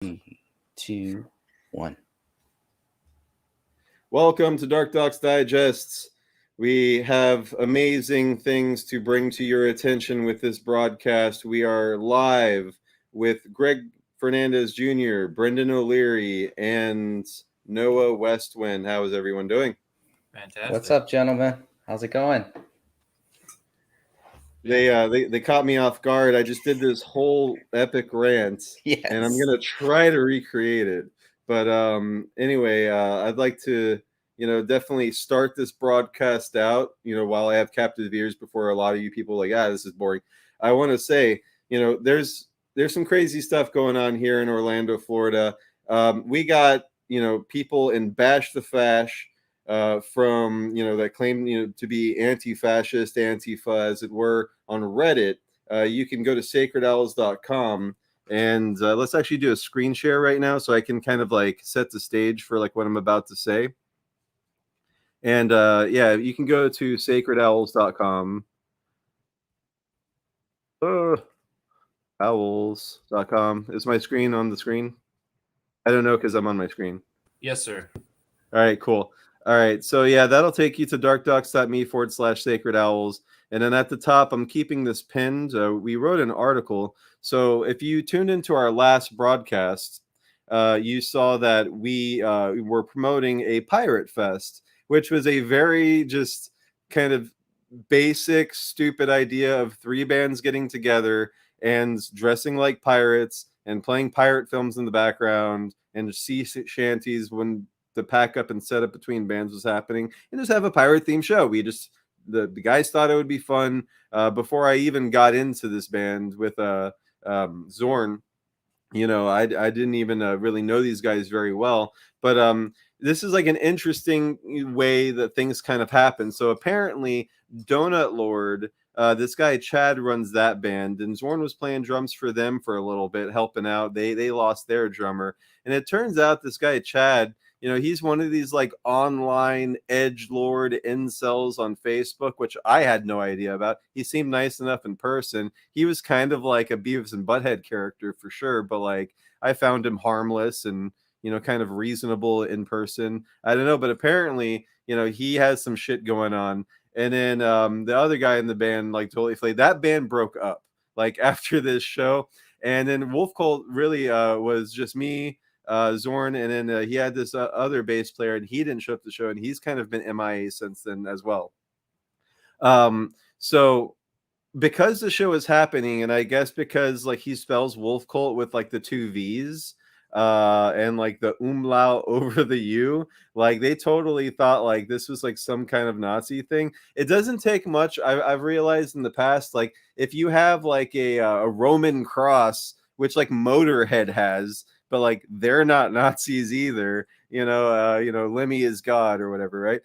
Three, two, one. Welcome to DarkDox Digests. We have amazing things to bring to your attention with this broadcast. We are live with Greg Fernandez Jr., Brendan O'Leary, and Noah Westwind. How is everyone doing? Fantastic. What's up, gentlemen? How's it going? They caught me off guard. I just did this whole epic rant, Yes. and I'm gonna try to recreate it. But anyway, I'd like to definitely start this broadcast out. While I have captive ears before a lot of you people are like, this is boring. I want to say, there's some crazy stuff going on here in Orlando, Florida. We got people in Bash the Fash. From that claim to be anti-fascist, Antifa, as it were, on Reddit. You can go to sacredowls.com and let's actually do a screen share right now so I can kind of like set the stage for like what I'm about to say. And you can go to sacredowls.com. Owls.com. Is my screen on the screen? I don't know because I'm on my screen. Yes, sir. All right, cool. All right, so that'll take you to darkdox.me/sacred owls. And then at the top, I'm keeping this pinned. We wrote an article. So if you tuned into our last broadcast, you saw that we were promoting a pirate fest, which was a very just kind of basic, stupid idea of three bands getting together and dressing like pirates and playing pirate films in the background and sea shanties when the pack up and set up between bands was happening, and just have a pirate themed show. We just the guys thought it would be fun. Before I even got into this band with Zorn, I didn't even really know these guys very well, but this is like an interesting way that things kind of happen. So apparently Donut Lord, this guy Chad runs that band, and Zorn was playing drums for them for a little bit, helping out. They lost their drummer, and it turns out this guy Chad, he's one of these like online edgelord incels on Facebook, which I had no idea about. He seemed nice enough in person. He was kind of like a Beavis and Butthead character for sure, but like I found him harmless and kind of reasonable in person. I don't know, but apparently he has some shit going on. And then the other guy in the band like totally played. That band broke up like after this show, and then Wolf Cult really was just me, Zorn, and then he had this other bass player, and he didn't show up to the show, and he's kind of been MIA since then as well. So because the show is happening, and I guess because like he spells Wolf Cult with like the two V's and like the umlaut over the U, like they totally thought like this was like some kind of Nazi thing. It doesn't take much. I've realized in the past, like if you have like a Roman cross, which like Motorhead has, but like they're not Nazis either, Lemmy is God or whatever, right?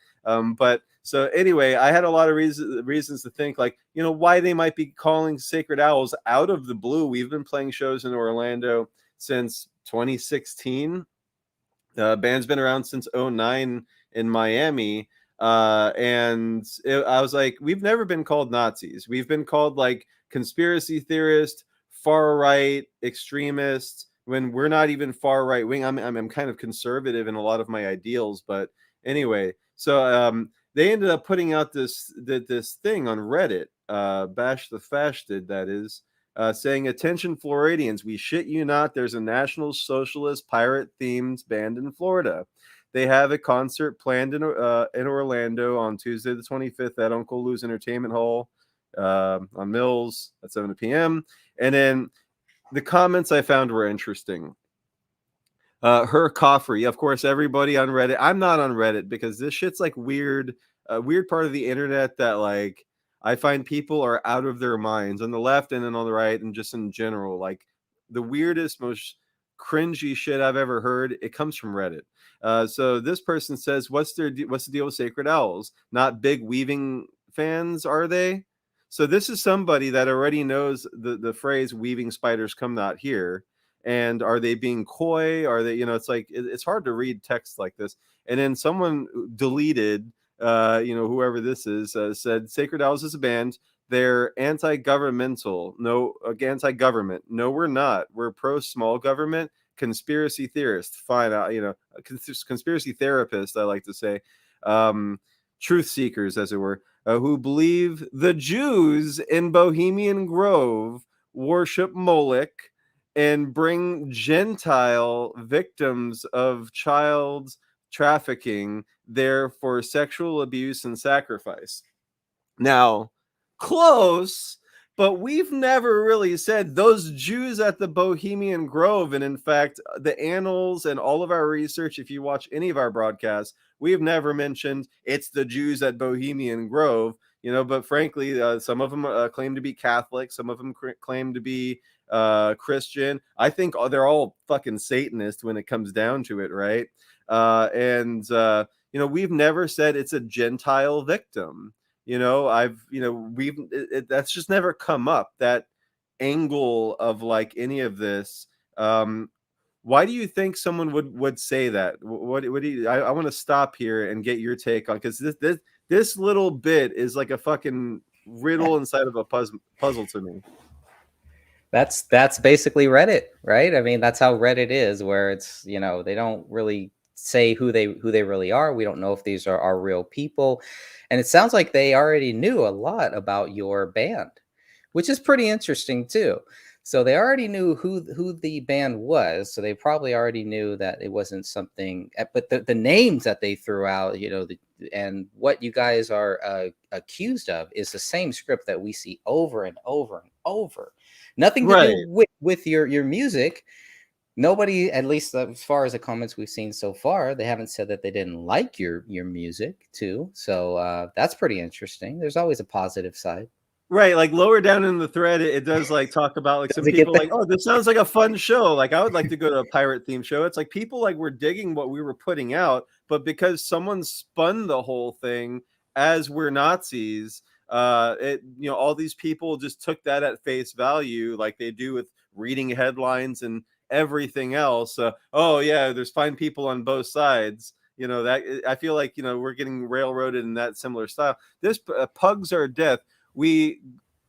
But so anyway, I had a lot of reasons to think like, why they might be calling Sacred Owls out of the blue. We've been playing shows in Orlando since 2016. Band's been around since 2009 in Miami. And I was like, we've never been called Nazis. We've been called like conspiracy theorists, far right extremists, when we're not even far right wing. I'm kind of conservative in a lot of my ideals, but anyway, so they ended up putting out this thing on Reddit. Bash the Fash did, that is, saying, "Attention Floridians, we shit you not, there's a National Socialist pirate-themed band in Florida. They have a concert planned in Orlando on Tuesday the 25th at Uncle Lou's Entertainment Hall on Mills at 7 p.m. And then the comments I found were interesting. Her Coffrey, of course, everybody on Reddit. I'm not on Reddit because this shit's like weird part of the internet that like I find people are out of their minds on the left and then on the right and just in general. Like the weirdest, most cringy shit I've ever heard, it comes from Reddit. So this person says, what's the deal with Sacred Owls? Not big weaving fans, are they? So this is somebody that already knows the phrase "weaving spiders come not here." And are they being coy? Are they, it's like it's hard to read text like this. And then someone deleted, whoever this is, said Sacred Owls is a band. They're anti-governmental. No, anti-government. No, we're not. We're pro-small government. conspiracy theorist, fine, conspiracy therapist, I like to say, um, truth seekers, as it were, who believe the Jews in Bohemian Grove worship Moloch and bring Gentile victims of child trafficking there for sexual abuse and sacrifice. Now, close, but we've never really said those Jews at the Bohemian Grove. And in fact, the annals and all of our research, if you watch any of our broadcasts, we've never mentioned it's the Jews at Bohemian Grove. But frankly, some of them claim to be Catholic, some of them claim to be Christian. I think they're all fucking Satanists when it comes down to it, right? We've never said it's a Gentile victim. That's just never come up, that angle of like any of this. Why do you think someone would say that? What do you? I want to stop here and get your take on, because this little bit is like a fucking riddle inside of a puzzle to me. That's basically Reddit, right? I mean, that's how Reddit is, where it's, they don't really say who they really are. We don't know if these are real people. And it sounds like they already knew a lot about your band, which is pretty interesting too. So they already knew who the band was. So they probably already knew that it wasn't something, but the names that they threw out, and what you guys are accused of is the same script that we see over and over and over. Nothing to do with your music. Nobody, at least as far as the comments we've seen so far, they haven't said that they didn't like your music too. So that's pretty interesting. There's always a positive side. Right, like lower down in the thread, it does like talk about like some people like, oh, this sounds like a fun show. Like I would like to go to a pirate themed show. It's like people like were digging what we were putting out, but because someone spun the whole thing as we're Nazis, all these people just took that at face value, like they do with reading headlines and everything else. Oh yeah, there's fine people on both sides. That I feel like we're getting railroaded in that similar style. This pugs are death. We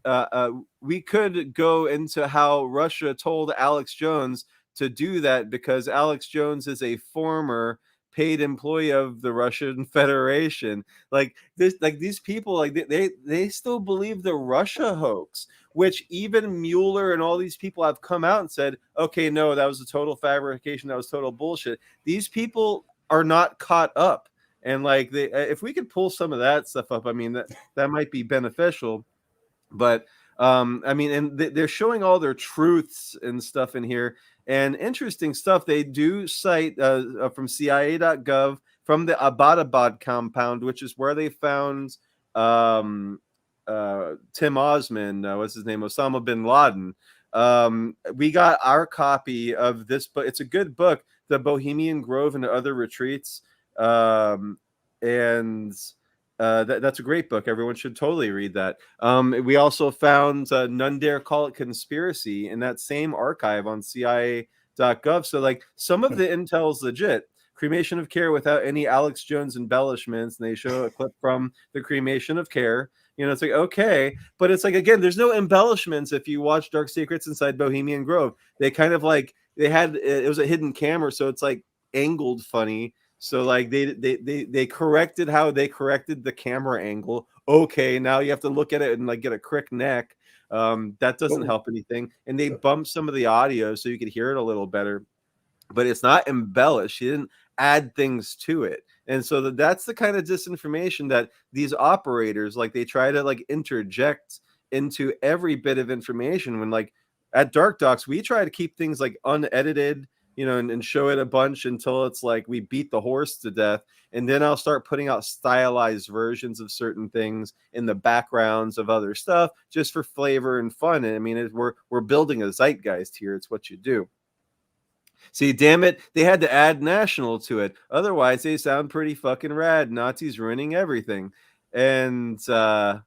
could go into how Russia told Alex Jones to do that, because Alex Jones is a former paid employee of the Russian Federation. Like these people, like they still believe the Russia hoax, which even Mueller and all these people have come out and said, okay, no, that was a total fabrication, that was total bullshit. These people are not caught up. And like if we could pull some of that stuff up, I mean that might be beneficial. But and they're showing all their truths and stuff in here, and interesting stuff. They do cite from CIA.gov, from the Abbottabad compound, which is where they found Tim Osman, what's his name, Osama bin Laden. We got our copy of this book. It's a good book, The Bohemian Grove and Other Retreats. That's a great book. Everyone should totally read that. We also found None Dare Call It Conspiracy in that same archive on CIA.gov. So like some of the intel is legit. Cremation of Care without any Alex Jones embellishments. And they show a clip from the Cremation of Care. It's like, okay, but it's like, again, there's no embellishments. If you watch Dark Secrets Inside Bohemian Grove, they kind of like, it was a hidden camera, so it's like angled funny. So like they corrected how they corrected the camera angle. Okay, now you have to look at it and like get a crick neck. That doesn't help anything. And they bumped some of the audio so you could hear it a little better. But it's not embellished. She didn't add things to it. And so that's the kind of disinformation that these operators, like, they try to like interject into every bit of information. When like at DarkDox, we try to keep things like unedited, and show it a bunch until it's like we beat the horse to death. And then I'll start putting out stylized versions of certain things in the backgrounds of other stuff, just for flavor and fun. And I mean, we're building a zeitgeist here. It's what you do. See, damn it, they had to add national to it. Otherwise, they sound pretty fucking rad. Nazis ruining everything. And because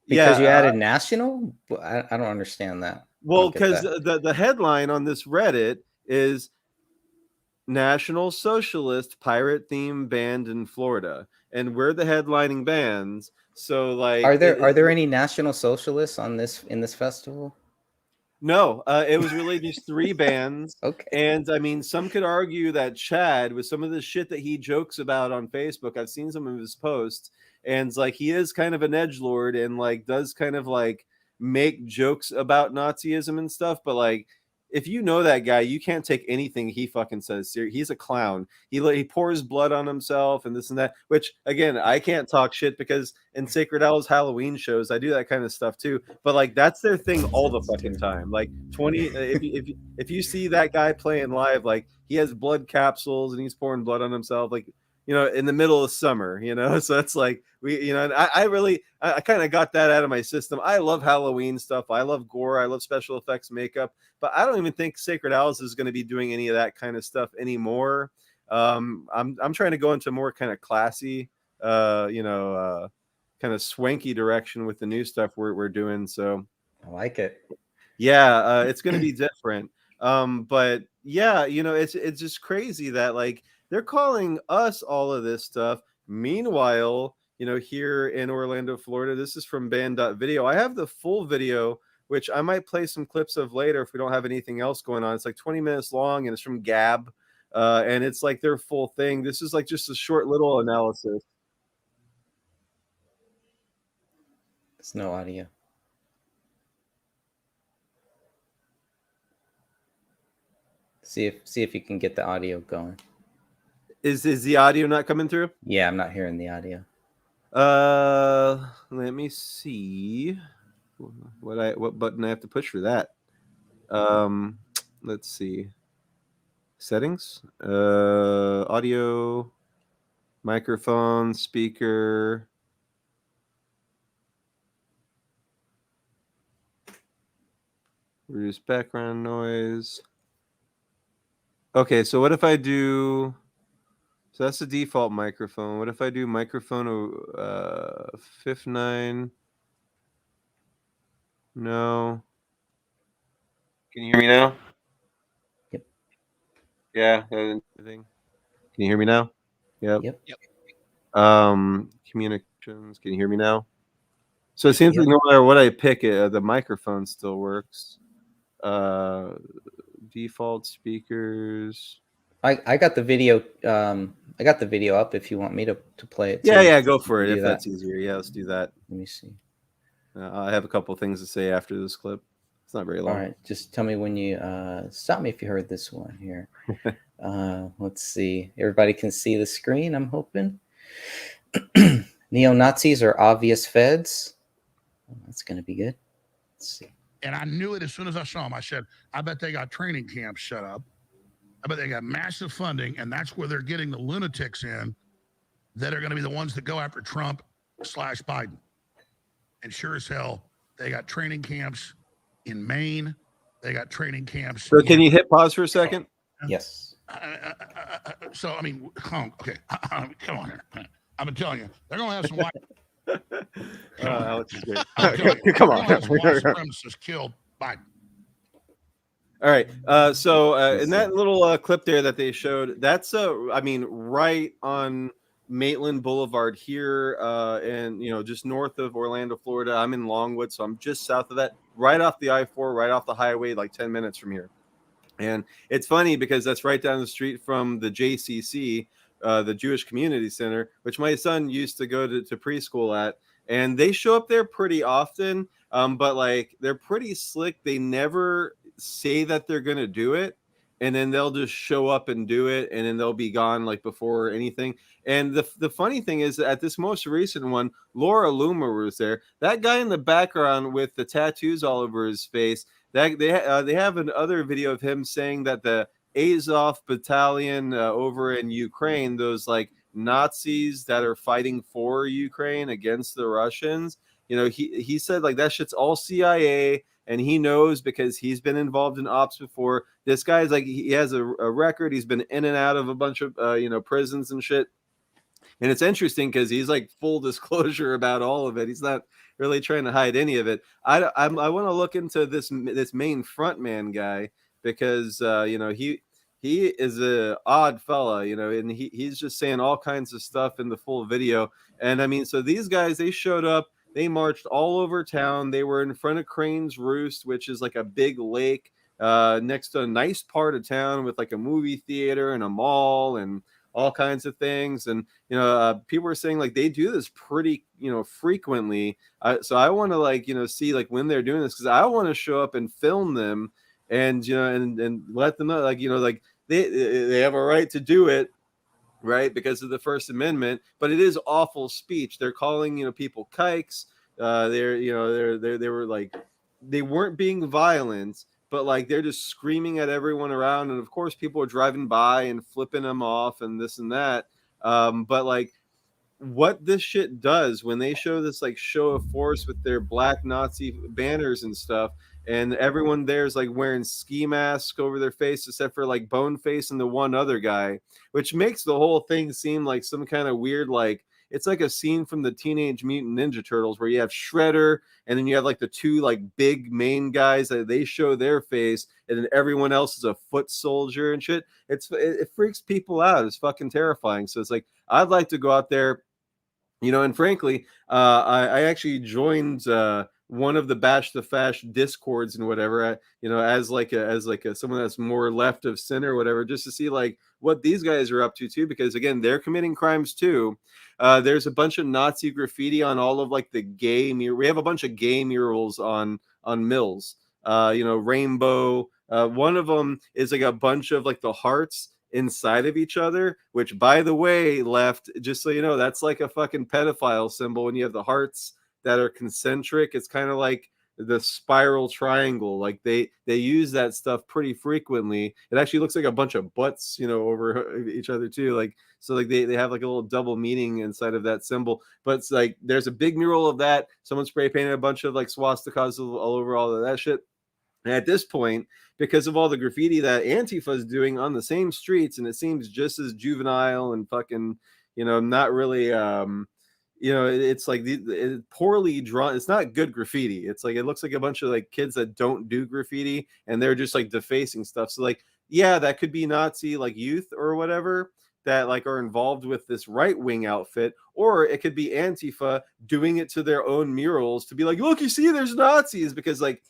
you added national? I don't understand that. Well, because the headline on this Reddit is National Socialist Pirate Theme Band in Florida, and we're the headlining bands. So like, are there any National Socialists in this festival? No, it was really just 3 bands, Okay. and, I mean, some could argue that Chad, with some of the shit that he jokes about on Facebook, I've seen some of his posts, and it's like, he is kind of an edgelord and, like, does kind of, like, make jokes about Nazism and stuff, but, like, if you know that guy, you can't take anything he fucking says he's a clown. He pours blood on himself and this and that, which, again, I can't talk shit because in Sacred Owl's Halloween shows, I do that kind of stuff too, but, like, that's their thing all the That's fucking terrible. time. Like, 20 if you see that guy playing live, like, he has blood capsules and he's pouring blood on himself, like, in the middle of summer, so it's like, and I really, I kind of got that out of my system. I love Halloween stuff. I love gore. I love special effects makeup, but I don't even think Sacred Owls is going to be doing any of that kind of stuff anymore. I'm trying to go into more kind of classy, kind of swanky direction with the new stuff we're doing. So I like it. yeah, it's going to be different. But yeah, it's just crazy that, like, they're calling us all of this stuff. Meanwhile, here in Orlando, Florida, this is from band.video. I have the full video, which I might play some clips of later if we don't have anything else going on. It's like 20 minutes long and it's from Gab. And it's like their full thing. This is like just a short little analysis. There's no audio. See if you can get the audio going. Is the audio not coming through? Yeah, I'm not hearing the audio. Let me see what button I have to push for that. Let's see. Settings, audio, microphone, speaker. Reduce background noise. Okay, so what if I do? So that's the default microphone. What if I do microphone 5.9? No. Can you hear me now? Yep. Yeah. Can you hear me now? Yep. Yep. Communications. Can you hear me now? So it seems like no matter what I pick, the microphone still works. Default speakers. I got the video. I got the video up. If you want me to play it. Yeah, go for it do if that. that's easier. Yeah, let's do that. Let me see. I have a couple of things to say after this clip. It's not very long. All right, just tell me when you stop me if you heard this one here. Let's see. Everybody can see the screen, I'm hoping. Neo-Nazis are obvious feds. Oh, that's going to be good. Let's see. And I knew it as soon as I saw them. I said, I bet they got training camps set up. I bet they got massive funding, and that's where they're getting the lunatics in that are going to be the ones that go after Trump / Biden. And sure as hell, they got training camps in Maine. They got training camps. So can you hit pause for a second? Yes. So, I mean, okay. Come on here. I've been telling you, they're going to have some white. Alex is great. Come on. White supremacists killed Biden. All right. So in that little clip there that they showed, that's I mean, right on Maitland Boulevard here, and just north of Orlando, Florida. I'm in Longwood, so I'm just south of that, right off the I-4, right off the highway, like 10 minutes from here. And it's funny because that's right down the street from the JCC, the Jewish Community Center, which my son used to go to preschool at. And they show up there pretty often, but like they're pretty slick. They never say that they're going to do it. And then they'll just show up and do it. And then they'll be gone like before anything. And the funny thing is that at this most recent one, Laura Loomer was there. That guy in the background with the tattoos all over his face, that they have another video of him saying that the Azov battalion over in Ukraine, those like Nazis that are fighting for Ukraine against the Russians, he said like that shit's all CIA, and he knows because he's been involved in ops before. This guy's like, he has a record. He's been in and out of a bunch of prisons and shit. And it's interesting because he's like full disclosure about all of it. He's not really trying to hide any of it. I want to look into this main frontman guy because he is a odd fella, and he's just saying all kinds of stuff in the full video. And I mean, so these guys, they showed up. They marched all over town. They were in front of Crane's Roost, which is like a big lake next to a nice part of town with like a movie theater and a mall and all kinds of things. And people were saying like they do this pretty frequently. So I want to like see like when they're doing this, because I want to show up and film them and and let them know like they have a right to do it, right, because of the First Amendment. But it is awful speech. They're calling people kikes. They were like, they weren't being violent, but like they're just screaming at everyone around. And of course people are driving by and flipping them off and this and that. But like what this shit does when they show this like show of force with their black Nazi banners and stuff, and everyone there is like wearing ski masks over their face except for like Boneface and the one other guy, which makes the whole thing seem like some kind of weird, like it's like a scene from the Teenage Mutant Ninja Turtles where you have Shredder and then you have like the two like big main guys that they show their face, and then everyone else is a foot soldier and shit. It freaks people out. It's fucking terrifying. So it's like I'd like to go out there, and frankly, I actually joined one of the Bash the Fash discords and whatever, as like a someone that's more left of center or whatever, just to see like what these guys are up to too, because again, they're committing crimes too. There's a bunch of Nazi graffiti on all of like the gay we have a bunch of gay murals on Mills. Rainbow. One of them is like a bunch of like the hearts inside of each other, which by the way, left, just so you know, that's like a fucking pedophile symbol. When you have the hearts that are concentric, it's kind of like the spiral triangle. Like they use that stuff pretty frequently. It actually looks like a bunch of butts over each other too, like so like they have like a little double meaning inside of that symbol. But it's like there's a big mural of that. Someone spray painted a bunch of like swastikas all over all of that shit. And at this point, because of all the graffiti that Antifa is doing on the same streets, and it seems just as juvenile and fucking, not really, it's like poorly drawn. It's not good graffiti. It's like it looks like a bunch of like kids that don't do graffiti, and they're just like defacing stuff. So like, yeah, that could be Nazi like youth or whatever that like are involved with this right wing outfit, or it could be Antifa doing it to their own murals to be like, look, you see, there's Nazis, because like,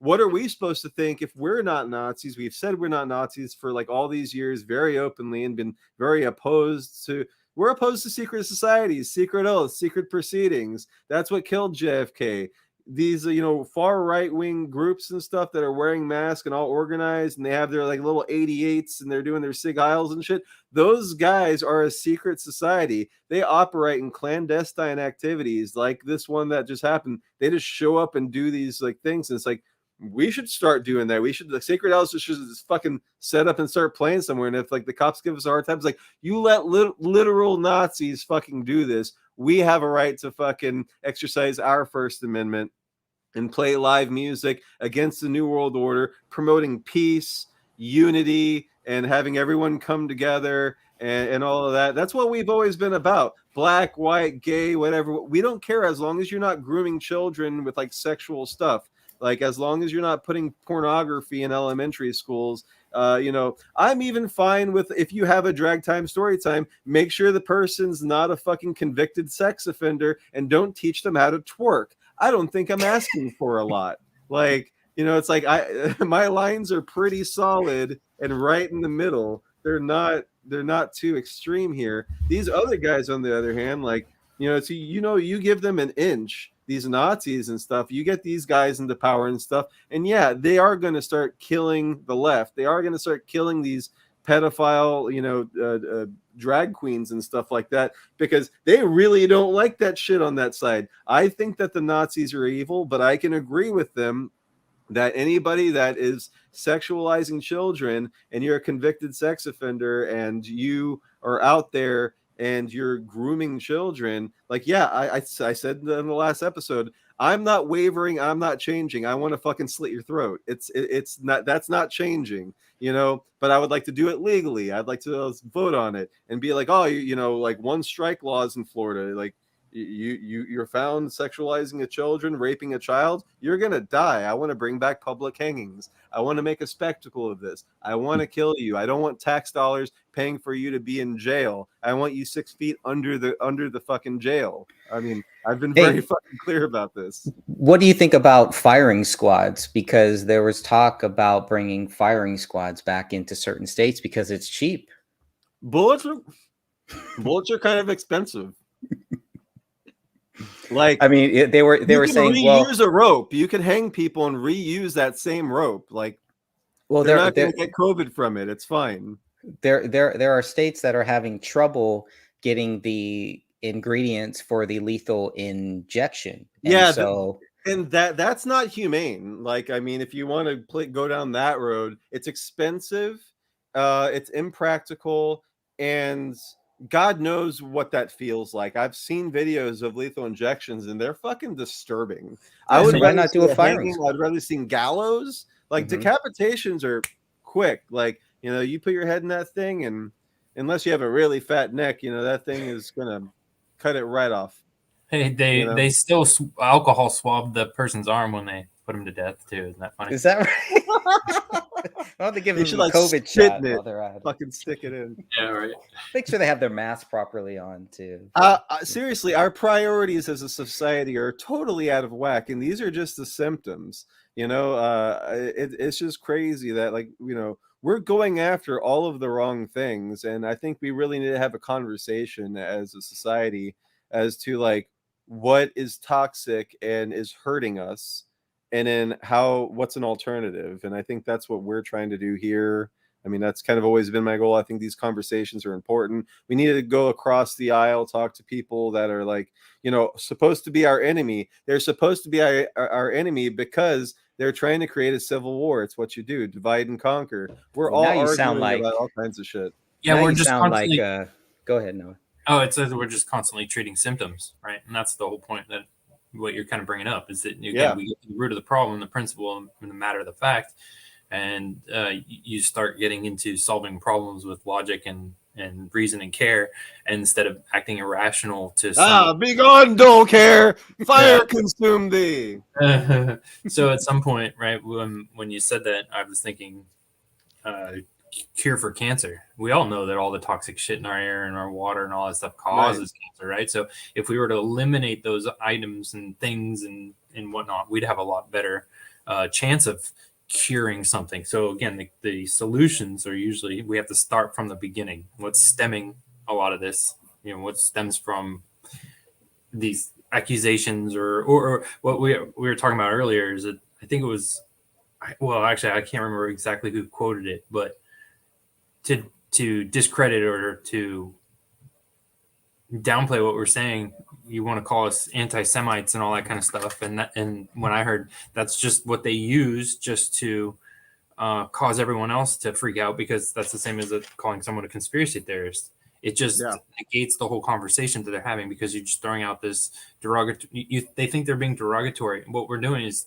what are we supposed to think if we're not Nazis? We've said we're not Nazis for like all these years very openly and been very opposed to. We're opposed to secret societies, secret oaths, secret proceedings. That's what killed JFK. These, far right wing groups and stuff that are wearing masks and all organized, and they have their like little 88s and they're doing their Sig Heils and shit. Those guys are a secret society. They operate in clandestine activities like this one that just happened. They just show up and do these like things. And it's like, we should start doing that. We should, the Sacred House should just fucking set up and start playing somewhere. And if like the cops give us a hard time, it's like, you let literal Nazis fucking do this. We have a right to fucking exercise our First Amendment and play live music against the New World Order, promoting peace, unity, and having everyone come together and all of that. That's what we've always been about. Black, white, gay, whatever. We don't care as long as you're not grooming children with like sexual stuff. Like, as long as you're not putting pornography in elementary schools, I'm even fine with if you have a drag time story time, make sure the person's not a fucking convicted sex offender and don't teach them how to twerk. I don't think I'm asking for a lot. Like, it's like my lines are pretty solid and right in the middle. They're not too extreme here. These other guys, on the other hand, like, you give them an inch, these Nazis and stuff, you get these guys into power and stuff, and yeah, they are going to start killing the left. They are going to start killing these pedophile, drag queens and stuff like that, because they really don't like that shit on that side. I think that the Nazis are evil, but I can agree with them that anybody that is sexualizing children and you're a convicted sex offender and you are out there and you're grooming children, like, yeah, I said in the last episode, I'm not wavering, I'm not changing. I want to fucking slit your throat. It's not, that's not changing, but I would like to do it legally. I'd like to vote on it and be like, oh, like one strike laws in Florida. Like, You're found sexualizing a children, raping a child, you're gonna die. I want to bring back public hangings. I want to make a spectacle of this. I want to kill you. I don't want tax dollars paying for you to be in jail. I want you 6 feet under the fucking jail. I mean, I've been very fucking clear about this. What do you think about firing squads? Because there was talk about bringing firing squads back into certain states because it's cheap. Bullets are kind of expensive. Like, I mean, they were saying, reuse a rope. You can hang people and reuse that same rope. Like, well, they're not going to get COVID from it. It's fine. There are states that are having trouble getting the ingredients for the lethal injection. And yeah, so that's not humane. Like, I mean, if you want to go down that road, it's expensive, it's impractical, and God knows what that feels like. I've seen videos of lethal injections, and they're fucking disturbing. Yeah, I would so why rather not do a firing hanging, I'd rather see gallows. Like, decapitations are quick. Like, you put your head in that thing, and unless you have a really fat neck, that thing is gonna cut it right off. Hey, they still alcohol swab the person's arm when they put him to death too. Isn't that funny? Is that right? I want to give them a COVID shot while they're at it. Fucking stick it in. Yeah, right. Make sure they have their mask properly on too. Seriously, our priorities as a society are totally out of whack, and these are just the symptoms. It's just crazy that, like, we're going after all of the wrong things, and I think we really need to have a conversation as a society as to, like, what is toxic and is hurting us, and then what's an alternative. And I think that's what we're trying to do here. I mean, that's kind of always been my goal. I think these conversations are important. We need to go across the aisle, talk to people that are, like, supposed to be our enemy. They're supposed to be our enemy because they're trying to create a civil war. It's what you do, divide and conquer. We're all arguing about all kinds of shit. Yeah, now we're you just sound constantly. Go ahead, Noah. Oh, it says we're just constantly treating symptoms, right? And that's the whole point, that what you're kind of bringing up is that we get to the root of the problem, the principle, and the matter of the fact, and you start getting into solving problems with logic and reason and care, instead of acting irrational to be gone, don't care, fire consume thee. So at some point, right, when you said that, I was thinking cure for cancer. We all know that all the toxic shit in our air and our water and all that stuff causes cancer, right? So if we were to eliminate those items and things and whatnot, we'd have a lot better chance of curing something. So again, the solutions are usually, we have to start from the beginning. What's stemming a lot of this, what stems from these accusations or what we were talking about earlier is that I think it was, well, actually, I can't remember exactly who quoted it, but to discredit or to downplay what we're saying, you want to call us anti-Semites and all that kind of stuff. And when I heard that's just what they use just to cause everyone else to freak out, because that's the same as calling someone a conspiracy theorist. It just negates the whole conversation that they're having, because you're just throwing out this derogatory. They think they're being derogatory. What we're doing is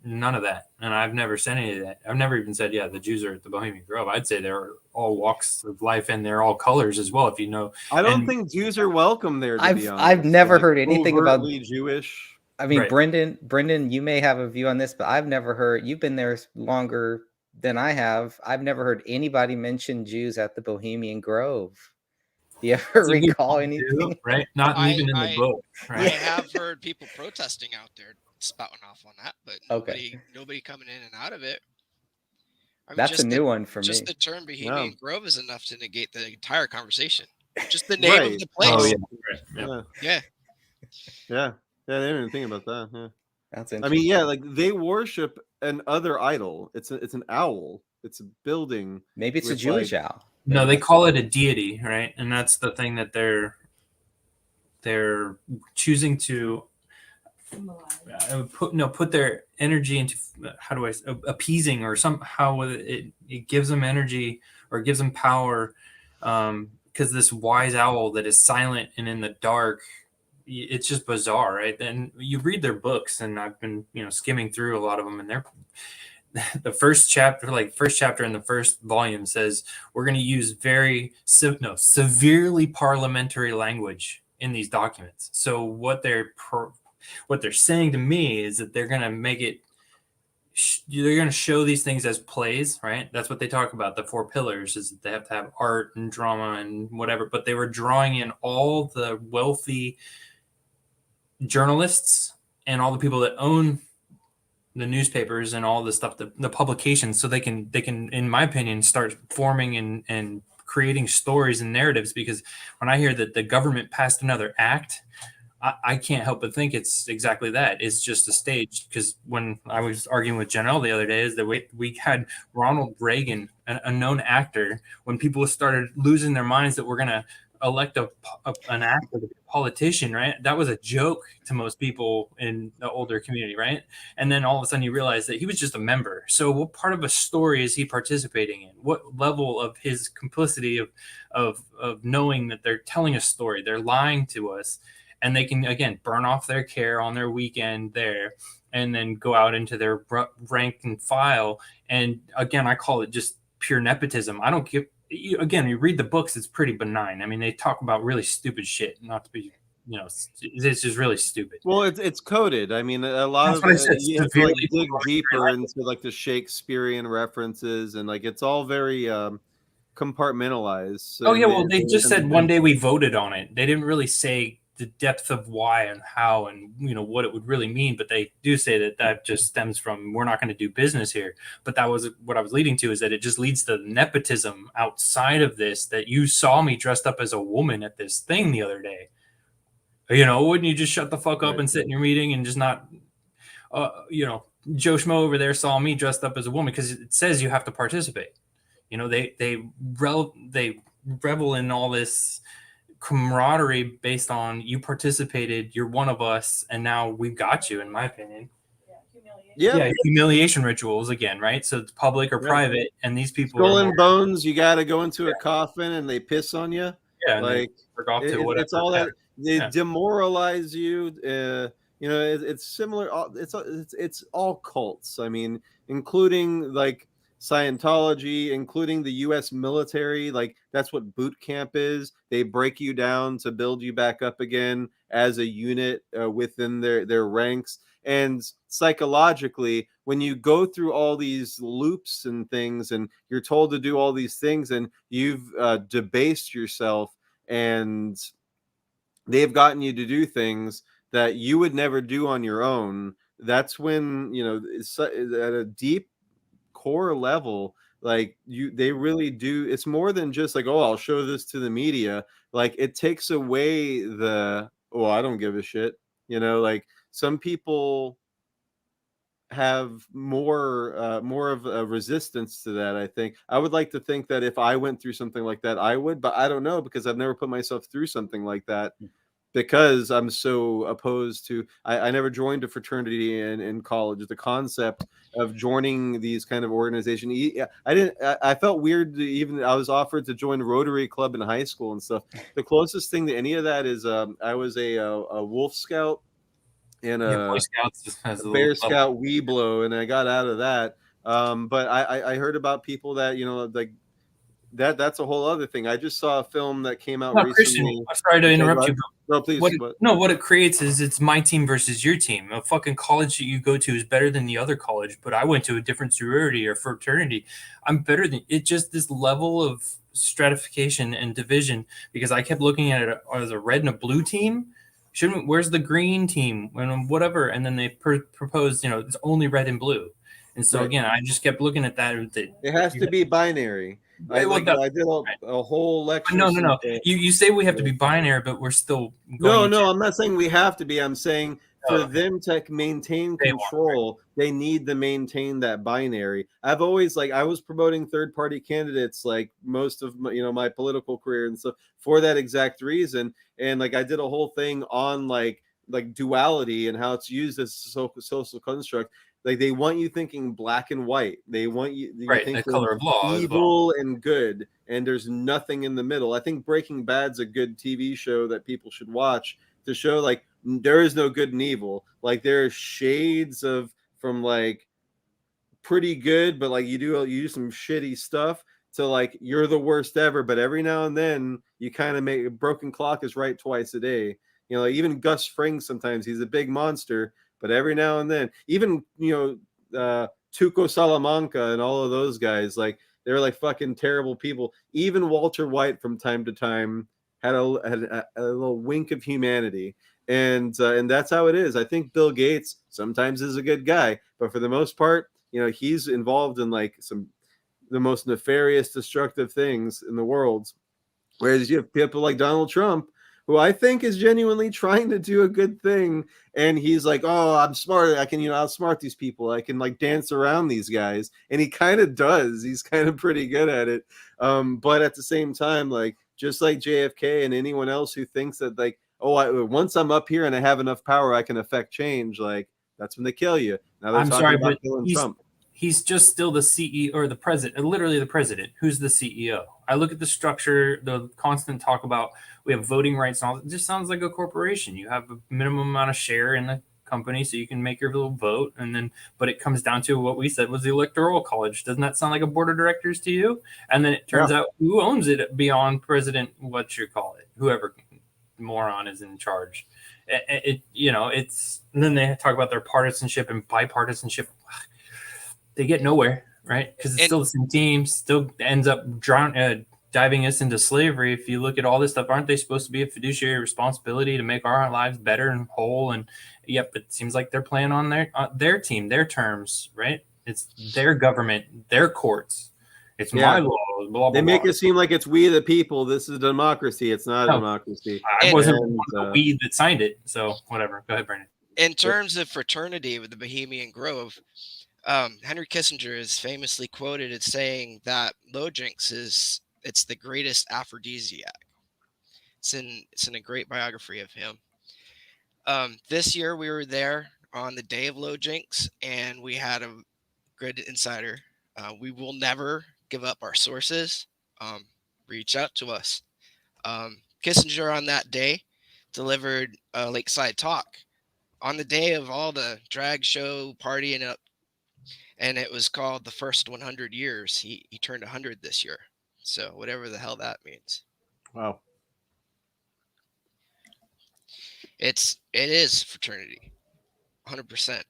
none of that. And I've never said any of that. I've never even said, the Jews are at the Bohemian Grove. I'd say they're all walks of life, and they're all colors as well, if you know. I don't think Jews are welcome there, to be honest. I've never heard anything about Jewish. I mean, right. Brendan, you may have a view on this, but I've never heard, you've been there longer than I have. I've never heard anybody mention Jews at the Bohemian Grove. Do you ever recall anything? Right? Not even in the book. Right? I have heard people protesting out there, spouting off on that, but nobody coming in and out of it. I mean, that's a new one for me. Just the term Bohemian Grove is enough to negate the entire conversation. Just the name of the place. Yeah, they didn't even think about that. Yeah. That's interesting. I mean, like, they worship an other idol. It's an owl. It's a building. Maybe it's a Jewish owl. No, they call it a deity, right? And that's the thing that they're choosing to put their energy into. How do I appeasing, or somehow it gives them energy or gives them power, because this wise owl that is silent and in the dark, it's just bizarre, right? And you read their books, and I've been skimming through a lot of them, and they're the first chapter in the first volume says we're going to use severely parliamentary language. in these documents. So what they're saying to me is that they're going to make it, they're going to show these things as plays, right? That's what they talk about. The 4 pillars is that they have to have art and drama and whatever, but they were drawing in all the wealthy journalists and all the people that own the newspapers and all the stuff, the publications, so they can, in my opinion, start forming and creating stories and narratives. Because when I hear that the government passed another act, I can't help but think it's exactly that. It's just a stage. Because when I was arguing with Janelle the other day, is that we had Ronald Reagan, a known actor, when people started losing their minds that we're going to elect an actor, a politician, right? That was a joke to most people in the older community, right? And then all of a sudden you realize that he was just a member. So what part of a story is he participating in? What level of his complicity of knowing that they're telling a story, they're lying to us, and they can, again, burn off their care on their weekend there and then go out into their rank and file. And again, I call it just pure nepotism. I don't give, again, you read the books, it's pretty benign. I mean, they talk about really stupid shit, not to be, it's just really stupid. Well, it's coded. I mean, a lot of you have to like dig deeper into like the Shakespearean references, and like it's all very compartmentalized. Oh yeah, well, they just said one day we voted on it. They didn't really say the depth of why and how and what it would really mean, but they do say that just stems from, we're not going to do business here. But that was what I was leading to, is that it just leads to nepotism outside of this, that you saw me dressed up as a woman at this thing the other day. Wouldn't you just shut the fuck up and sit in your meeting and just not Joe Schmo over there saw me dressed up as a woman? Because it says you have to participate. They revel in all this camaraderie based on you participated, you're one of us, and now we've got you, in my opinion. Humiliation rituals again, right? So it's public or private, and these people Skull and Bones, you got to go into a coffin and they piss on you. Like it's all that they demoralize you. It's similar. It's all cults. I mean, including like Scientology, including the U.S. military. Like that's what boot camp is. They break you down to build you back up again as a unit within their ranks. And psychologically, when you go through all these loops and things, and you're told to do all these things, and you've debased yourself, and they've gotten you to do things that you would never do on your own, that's when, it's at a deep core level, like they really do. It's more than just like, oh, I'll show this to the media. Like it takes away I don't give a shit. Like some people have more of a resistance to that. I think I would like to think that if I went through something like that, I would, but I don't know, because I've never put myself through something like that, because I'm so opposed to. I never joined a fraternity in college. The concept of joining these kind of organizations, I didn't. I felt weird to even. I was offered to join Rotary Club in high school and stuff. The closest thing to any of that is I was a Wolf Scout and a Bear Scout Weeblo, and I got out of that. But I heard about people that like that's a whole other thing. I just saw a film that came out recently. Christian, I'm sorry to interrupt you. No, please. What it creates is it's my team versus your team. A fucking college that you go to is better than the other college, but I went to a different sorority or fraternity. I'm better than it. Just this level of stratification and division, because I kept looking at it as a red and a blue team. Where's the green team and whatever? And then they proposed, it's only red and blue. And so again, I just kept looking at that. It has to be binary. I did a whole lecture. No. You say we have to be binary, but we're still going. No, I'm not saying we have to be. I'm saying for them to maintain control, they need to maintain that binary. I've always I was promoting third-party candidates like most of my political career and stuff for that exact reason. And I did a whole thing on like duality and how it's used as a social construct. Like they want you thinking black and white. They want you thinking the color of law, evil and good, and there's nothing in the middle. I think Breaking Bad's a good TV show that people should watch to show there is no good and evil. Like there are shades from pretty good, but you do some shitty stuff, to like you're the worst ever, but every now and then you kind of make a broken clock is right twice a day. You know, like even Gus Fring sometimes he's a big monster, but every now and then, even Tuco Salamanca and all of those guys, like they're like fucking terrible people. Even Walter White from time to time had a little wink of humanity, and that's how it is. I think Bill Gates sometimes is a good guy, but for the most part, you know, he's involved in like the most nefarious, destructive things in the world. Whereas you have people like Donald Trump, who I think is genuinely trying to do a good thing, and he's like, "Oh, I'm smart. I can, outsmart these people. I can like dance around these guys," and he kind of does. He's kind of pretty good at it. But at the same time, like just like JFK and anyone else who thinks that like, oh, once I'm up here and I have enough power, I can affect change. Like that's when they kill you. Now they're talking about killing Trump. He's just still the CEO or the president, literally the president. Who's the CEO? I look at the structure, the constant talk about we have voting rights and all. It just sounds like a corporation. You have a minimum amount of share in the company so you can make your little vote. And then, but it comes down to what we said was the electoral college. Doesn't that sound like a board of directors to you? And then it turns out who owns it beyond president, whoever moron is in charge. It's, and then they talk about their partisanship and bipartisanship. They get nowhere, right? Because it's still the same team, still ends up diving us into slavery. If you look at all this stuff, aren't they supposed to be a fiduciary responsibility to make our lives better and whole? And yep, it seems like they're playing on their team, their terms, right? It's their government, their courts. It's my law. Blah, blah, they make blah. it seem like it's we the people. This is a democracy. It's not a democracy. I wasn't we that signed it, so whatever. Go ahead, Brandon. In terms of fraternity with the Bohemian Grove, Henry Kissinger is famously quoted as saying that Lojinks it's the greatest aphrodisiac. It's in a great biography of him. This year we were there on the day of Lojinks, and we had a good insider. We will never give up our sources. Reach out to us. Kissinger on that day delivered a Lakeside Talk on the day of all the drag show partying up. And it was called The First 100 Years. He turned 100 this year. So whatever the hell that means. Wow. It is fraternity. 100%.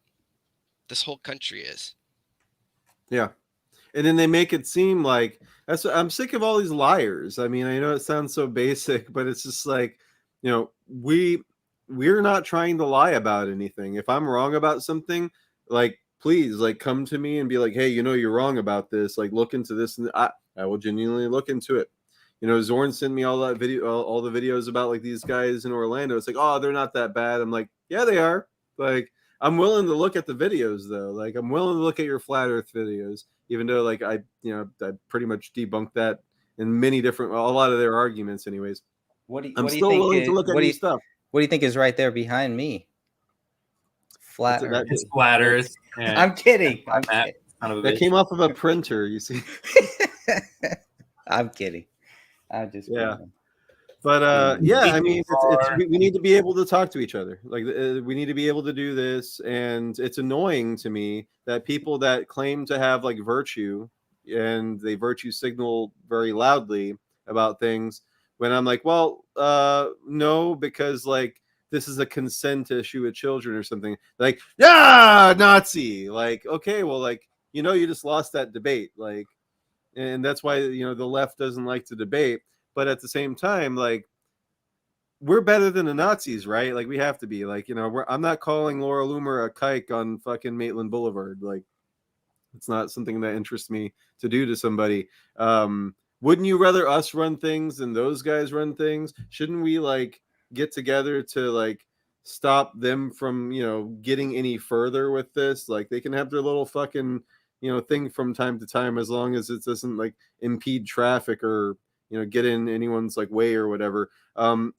This whole country is. Yeah. And then they make it seem like I'm sick of all these liars. I mean, I know it sounds so basic, but it's just like, we're not trying to lie about anything. If I'm wrong about something, like, please, like, come to me and be like, hey, you're wrong about this. Like, look into this, and I will genuinely look into it. Zorn sent me all that video, all the videos about like these guys in Orlando. It's like, oh, they're not that bad. I'm like, yeah, they are. Like, I'm willing to look at the videos though. Like, I'm willing to look at your flat Earth videos, even though like I pretty much debunked that in a lot of their arguments, anyways. I'm still willing to look at new stuff. What do you think is right there behind me? Flat Earth. It's flat Earth. I'm kidding. That came off of a printer, you see. I'm kidding. I'm just kidding. But I mean, we need to be able to talk to each other. Like we need to be able to do this, and it's annoying to me that people that claim to have like virtue and they virtue signal very loudly about things. When I'm like, well, no, because like this is a consent issue with children or something. Like, yeah, Nazi. Like, okay, well, like you just lost that debate. Like, and that's why the left doesn't like to debate. But at the same time, like, we're better than the Nazis, right? Like, we have to be. Like, I'm not calling Laura Loomer a kike on fucking Maitland Boulevard. Like, it's not something that interests me to do to somebody. Wouldn't you rather us run things than those guys run things? Shouldn't we, like, get together to, like, stop them from, getting any further with this? Like, they can have their little fucking, thing from time to time as long as it doesn't, like, impede traffic or get in anyone's like way or whatever. And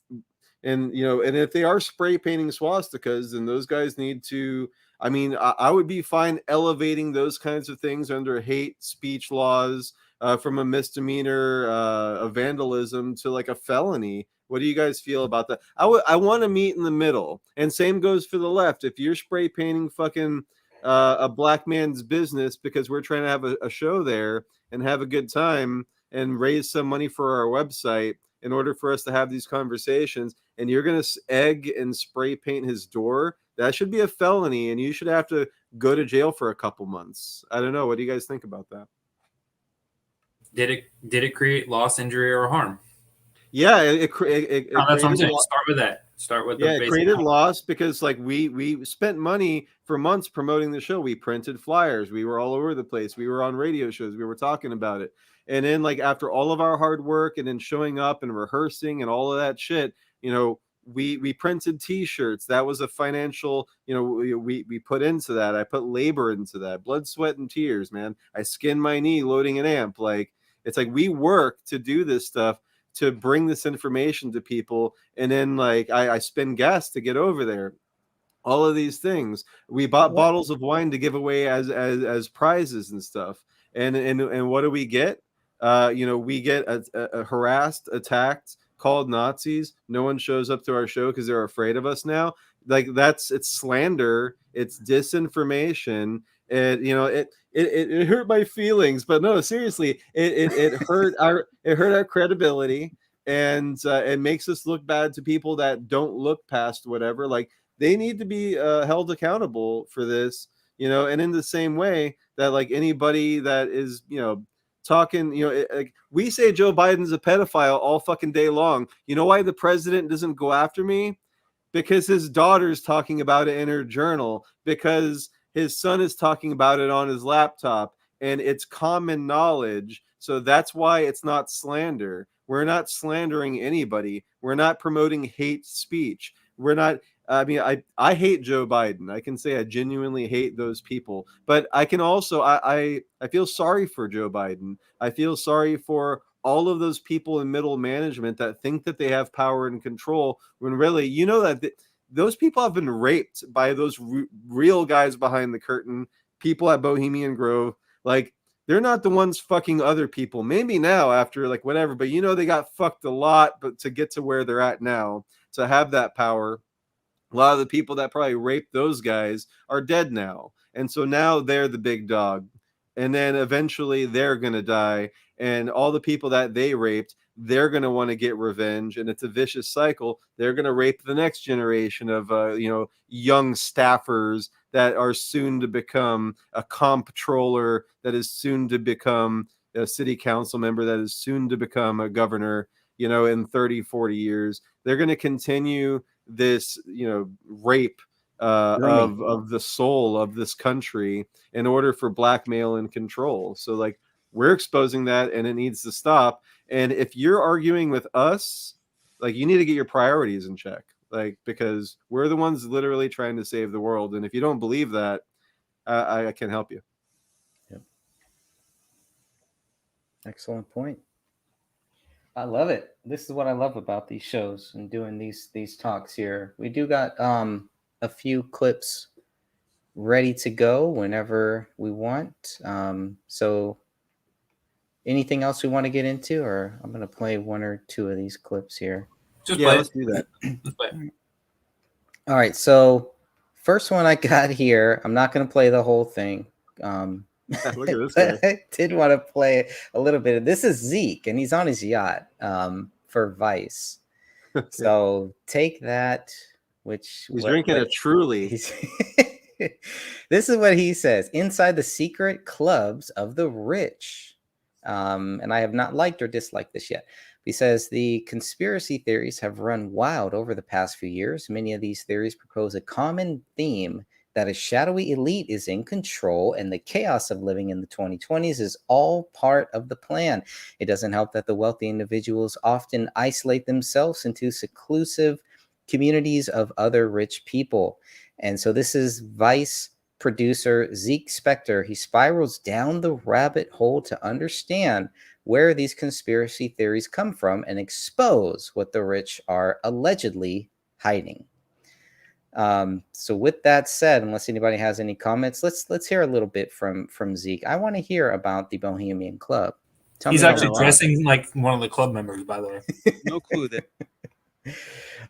if they are spray painting swastikas, then those guys need to. I mean, I would be fine elevating those kinds of things under hate speech laws from a misdemeanor of vandalism to like a felony. What do you guys feel about that? I want to meet in the middle, and same goes for the left. If you're spray painting fucking a black man's business because we're trying to have a show there and have a good time, and raise some money for our website in order for us to have these conversations, and you're going to egg and spray paint his door, that should be a felony, and you should have to go to jail for a couple months. I don't know. What do you guys think about that? Did it create loss, injury, or harm? Yeah, it That's what I'm created saying. Start with that. Start with the yeah, it basic. created loss because like we spent money for months promoting the show. We printed flyers. We were all over the place. We were on radio shows. We were talking about it. And then like after all of our hard work and then showing up and rehearsing and all of that shit, you know, we printed t-shirts. That was a financial, you know, we put into that. I put labor into that. Blood, sweat, and tears, man. I skinned my knee loading an amp. Like it's like we work to do this stuff, to bring this information to people, and then like I spend gas to get over there. All of these things. We bought bottles of wine to give away as prizes and stuff. And what do we get? You know, we get harassed, attacked, called Nazis. No one shows up to our show because they're afraid of us now. Like it's slander, it's disinformation. And you know, it hurt my feelings, but no, seriously, it hurt our credibility, and it makes us look bad to people that don't look past whatever. Like they need to be held accountable for this, you know. And in the same way that like anybody that is, you know, talking, you know, like we say Joe Biden's a pedophile all fucking day long. You know why the president doesn't go after me? Because his daughter's talking about it in her journal, because his son is talking about it on his laptop, and it's common knowledge. So that's why it's not slander. We're not slandering anybody. We're not promoting hate speech. We're not. I mean, I hate Joe Biden. I can say I genuinely hate those people, but I can also I feel sorry for Joe Biden. I feel sorry for all of those people in middle management that think that they have power and control, when really, you know, that those people have been raped by those real guys behind the curtain, people at Bohemian Grove. Like they're not the ones fucking other people. Maybe now after like whatever, but you know, they got fucked a lot, but to get to where they're at now, to have that power, a lot of the people that probably raped those guys are dead now. And so now they're the big dog. And then eventually they're going to die. And all the people that they raped, they're going to want to get revenge. And it's a vicious cycle. They're going to rape the next generation of, you know, young staffers that are soon to become a comptroller, that is soon to become a city council member, that is soon to become a governor, you know, in 30, 40 years. They're going to continue this, you know, rape of the soul of this country in order for blackmail and control. So like we're exposing that, and it needs to stop. And if you're arguing with us, like you need to get your priorities in check, like because we're the ones literally trying to save the world. And if you don't believe that, I can help you. Yep. Excellent point. I love it. This is what I love about these shows and doing these talks here. We do got a few clips ready to go whenever we want. So anything else we want to get into, or I'm going to play one or two of these clips here. Just Yeah, let's do that. Let's play. All right. So first one I got here, I'm not going to play the whole thing. Look at this guy. I did want to play a little bit. This is Zeke, and he's on his yacht for Vice. Okay. So take that. Which he's drinking a Truly. This is what he says: inside the secret clubs of the rich. And I have not liked or disliked this yet. He says the conspiracy theories have run wild over the past few years. Many of these theories propose a common theme, that a shadowy elite is in control, and the chaos of living in the 2020s is all part of the plan. It doesn't help that the wealthy individuals often isolate themselves into seclusive communities of other rich people. And so this is Vice producer Zeke Spector. He spirals down the rabbit hole to understand where these conspiracy theories come from and expose what the rich are allegedly hiding. So with that said, unless anybody has any comments, let's hear a little bit from Zeke. I want to hear about the Bohemian Club. He's actually dressing like one of the club members, by the way. No clue there.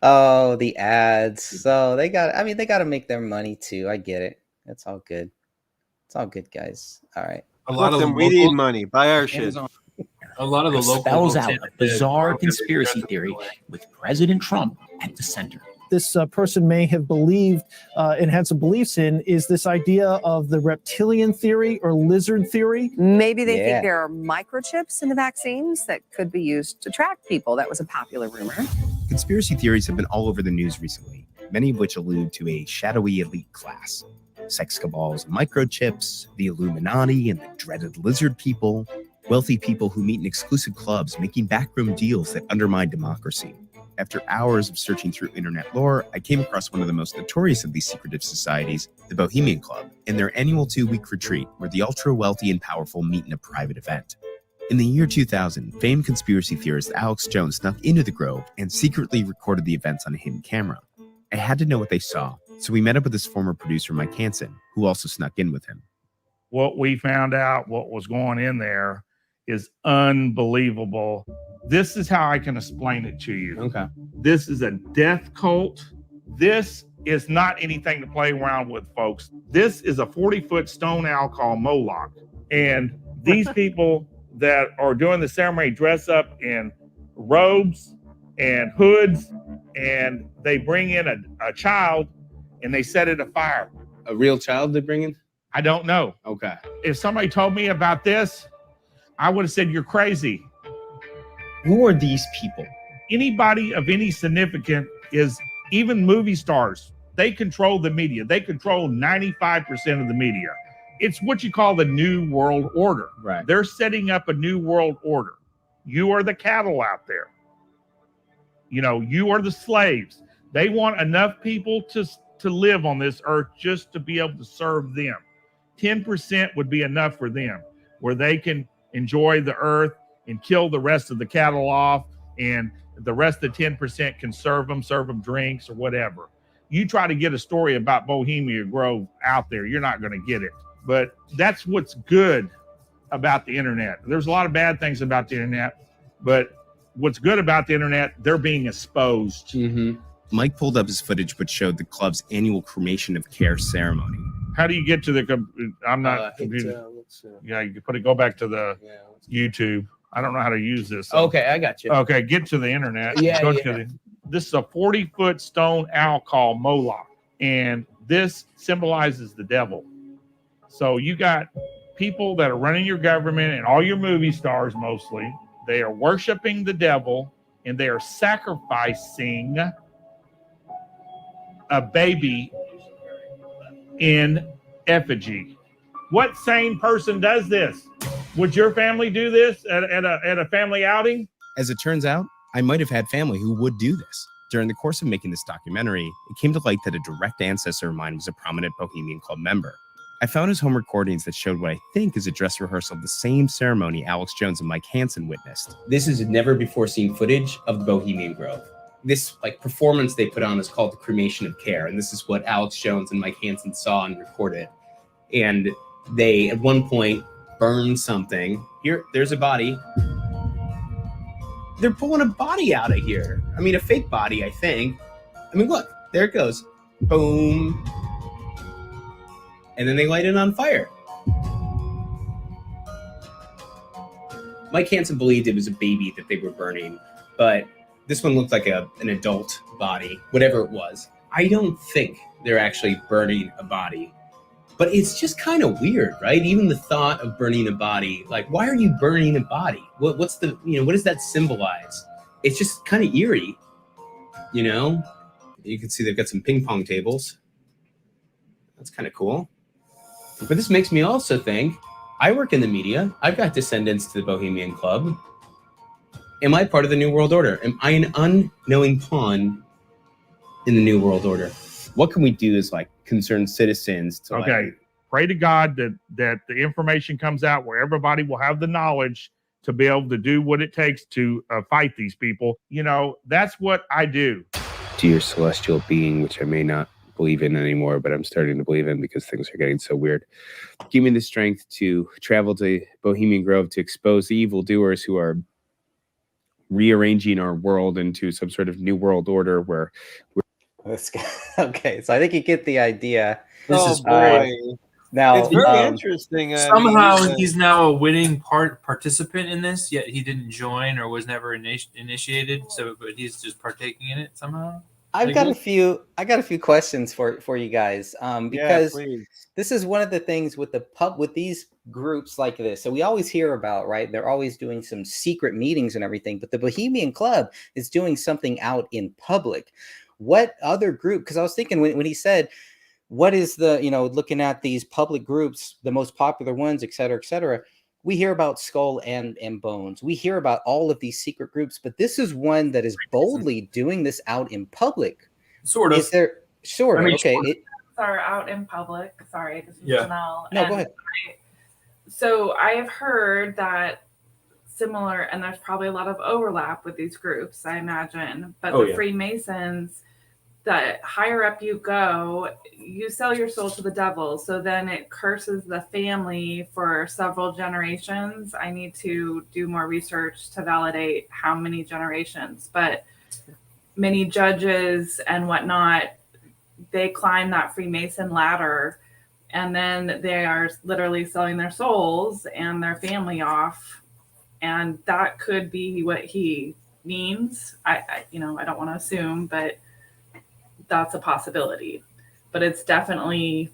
Oh, the ads. So they got to make their money too. I get it. It's all good. It's all good, guys. All right. A lot of them. We need money. Buy our shit. A A lot of the that local spells folks out in a it bizarre broke every conspiracy progressive theory away. with President Trump at the center. This person may have believed and had some beliefs in is this idea of the reptilian theory or lizard theory. Maybe they Yeah. think there are microchips in the vaccines that could be used to track people. That was a popular rumor. Conspiracy theories have been all over the news recently, many of which allude to a shadowy elite class. Sex cabals and microchips, the Illuminati and the dreaded lizard people, wealthy people who meet in exclusive clubs making backroom deals that undermine democracy. After hours of searching through internet lore, I came across one of the most notorious of these secretive societies, the Bohemian Club, and their annual 2-week retreat where the ultra-wealthy and powerful meet in a private event. In the year 2000, famed conspiracy theorist Alex Jones snuck into the Grove and secretly recorded the events on a hidden camera. I had to know what they saw, so we met up with his former producer, Mike Hansen, who also snuck in with him. What we found out, what was going in there, is unbelievable. This is how I can explain it to you. Okay. This is a death cult. This is not anything to play around with, folks. This is a 40-foot stone owl called Moloch. And these people that are doing the ceremony dress up in robes and hoods, and they bring in a child and they set it afire. A real child they bring in? I don't know. Okay. If somebody told me about this, I would have said, you're crazy. Who are these people? Anybody of any significance is even movie stars. They control the media. They control 95% of the media. It's what you call the New World Order. Right. They're setting up a New World Order. You are the cattle out there. You know, you are the slaves. They want enough people to live on this earth just to be able to serve them. 10% would be enough for them, where they can enjoy the earth and kill the rest of the cattle off, and the rest of the 10% can serve them drinks or whatever. You try to get a story about Bohemia Grove out there, you're not going to get it. But that's what's good about the internet. There's a lot of bad things about the internet, but what's good about the internet, they're being exposed. Mm-hmm. Mike pulled up his footage which showed the club's annual cremation of care ceremony. How do you get to the I'm not yeah, you can go back to the YouTube. I don't know how to use this. So. Okay, I got you. Okay, get to the internet. Yeah, Go yeah. to this is a 40-foot stone owl called Moloch, and this symbolizes the devil. So you got people that are running your government and all your movie stars mostly. They are worshiping the devil, and they are sacrificing a baby in effigy. What sane person does this? Would your family do this at a family outing? As it turns out, I might have had family who would do this. During the course of making this documentary, it came to light that a direct ancestor of mine was a prominent Bohemian Club member. I found his home recordings that showed what I think is a dress rehearsal of the same ceremony Alex Jones and Mike Hansen witnessed. This is never before seen footage of the Bohemian Grove. This performance they put on is called the cremation of care, and this is what Alex Jones and Mike Hansen saw and recorded. And they, at one point, burned something. Here, there's a body. They're pulling a body out of here. I mean, a fake body, I think. I mean, look, there it goes. Boom. And then they light it on fire. Mike Hansen believed it was a baby that they were burning, but this one looked like an adult body, whatever it was. I don't think they're actually burning a body, but it's just kind of weird, right? Even the thought of burning a body, like, why are you burning a body? What's the, what does that symbolize? It's just kind of eerie, You can see they've got some ping pong tables. That's kind of cool. But this makes me also think, I work in the media. I've got descendants to the Bohemian Club. Am I part of the New World Order? Am I an unknowing pawn in the New World Order? What can we do as concerned citizens to pray to God that the information comes out where everybody will have the knowledge to be able to do what it takes to fight these people. That's what I do. Dear celestial being, which I may not believe in anymore, but I'm starting to believe in because things are getting so weird. Give me the strength to travel to Bohemian Grove to expose the evildoers who are rearranging our world into some sort of new world order Okay, so I think you get the idea. This is great. Now, It's very interesting. Somehow he's now a winning participant in this, yet he didn't join or was never initiated. So, but he's just partaking in it somehow. I've got a few questions for you guys, because please. this is one of the things with with these groups like this. So we always hear about, right? They're always doing some secret meetings and everything, but the Bohemian Club is doing something out in public. What other group? Because I was thinking when he said, what is the, looking at these public groups, the most popular ones, et cetera, et cetera. We hear about Skull and Bones. We hear about all of these secret groups, but this is one that is boldly doing this out in public. Sort of. Is there sort of okay? Are out in public. Sorry, this is Yeah. Janelle. No, go ahead. So I have heard that similar, and there's probably a lot of overlap with these groups, I imagine. But the Freemasons, the higher up you go, you sell your soul to the devil. So then it curses the family for several generations. I need to do more research to validate how many generations, but many judges and whatnot, they climb that Freemason ladder, and then they are literally selling their souls and their family off. And that could be what he means. I don't want to assume, but that's a possibility. But it's definitely,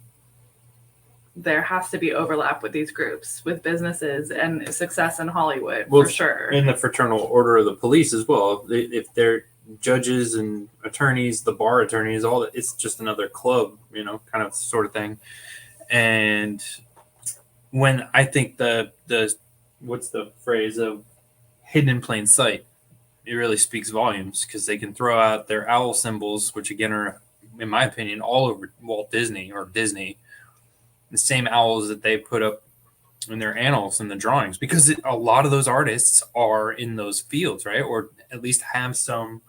there has to be overlap with these groups, with businesses and success in Hollywood, for sure. In the Fraternal Order of the Police as well. If they're judges and attorneys, the bar attorneys, all that, it's just another club, kind of sort of thing. And when I think the what's the phrase of hidden in plain sight, it really speaks volumes, because they can throw out their owl symbols, which again are, in my opinion, all over Walt Disney or Disney, the same owls that they put up in their annals and the drawings, because a lot of those artists are in those fields, right? Or at least have some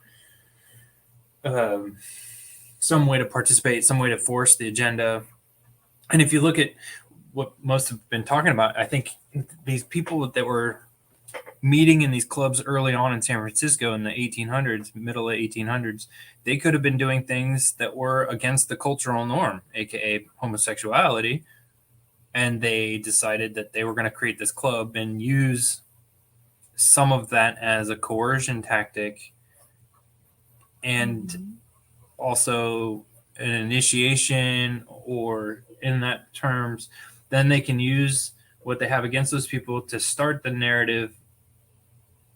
way to participate, some way to force the agenda. And if you look at what most have been talking about, I think these people that were meeting in these clubs early on in San Francisco in the 1800s, middle of 1800s, they could have been doing things that were against the cultural norm, aka homosexuality. And they decided that they were going to create this club and use some of that as a coercion tactic, and also an initiation, or in that terms, then they can use what they have against those people to start the narrative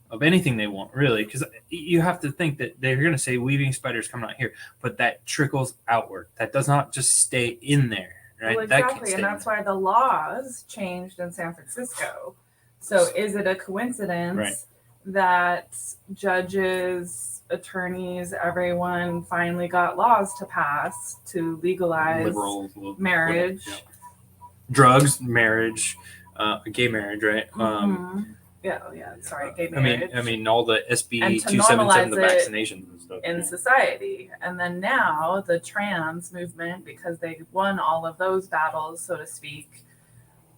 of anything they want, really. Because you have to think that they're going to say weaving spiders coming out here, but that trickles outward. That does not just stay in there, right? Well, exactly, and that's why the laws changed in San Francisco. So is it a coincidence that judges, attorneys, everyone finally got laws to pass to legalize liberal marriage? Drugs, marriage, gay marriage, right? Sorry, gay marriage. I mean, all the SB And to 277, the normalize it vaccinations and stuff in society. And then now the trans movement, because they won all of those battles, so to speak.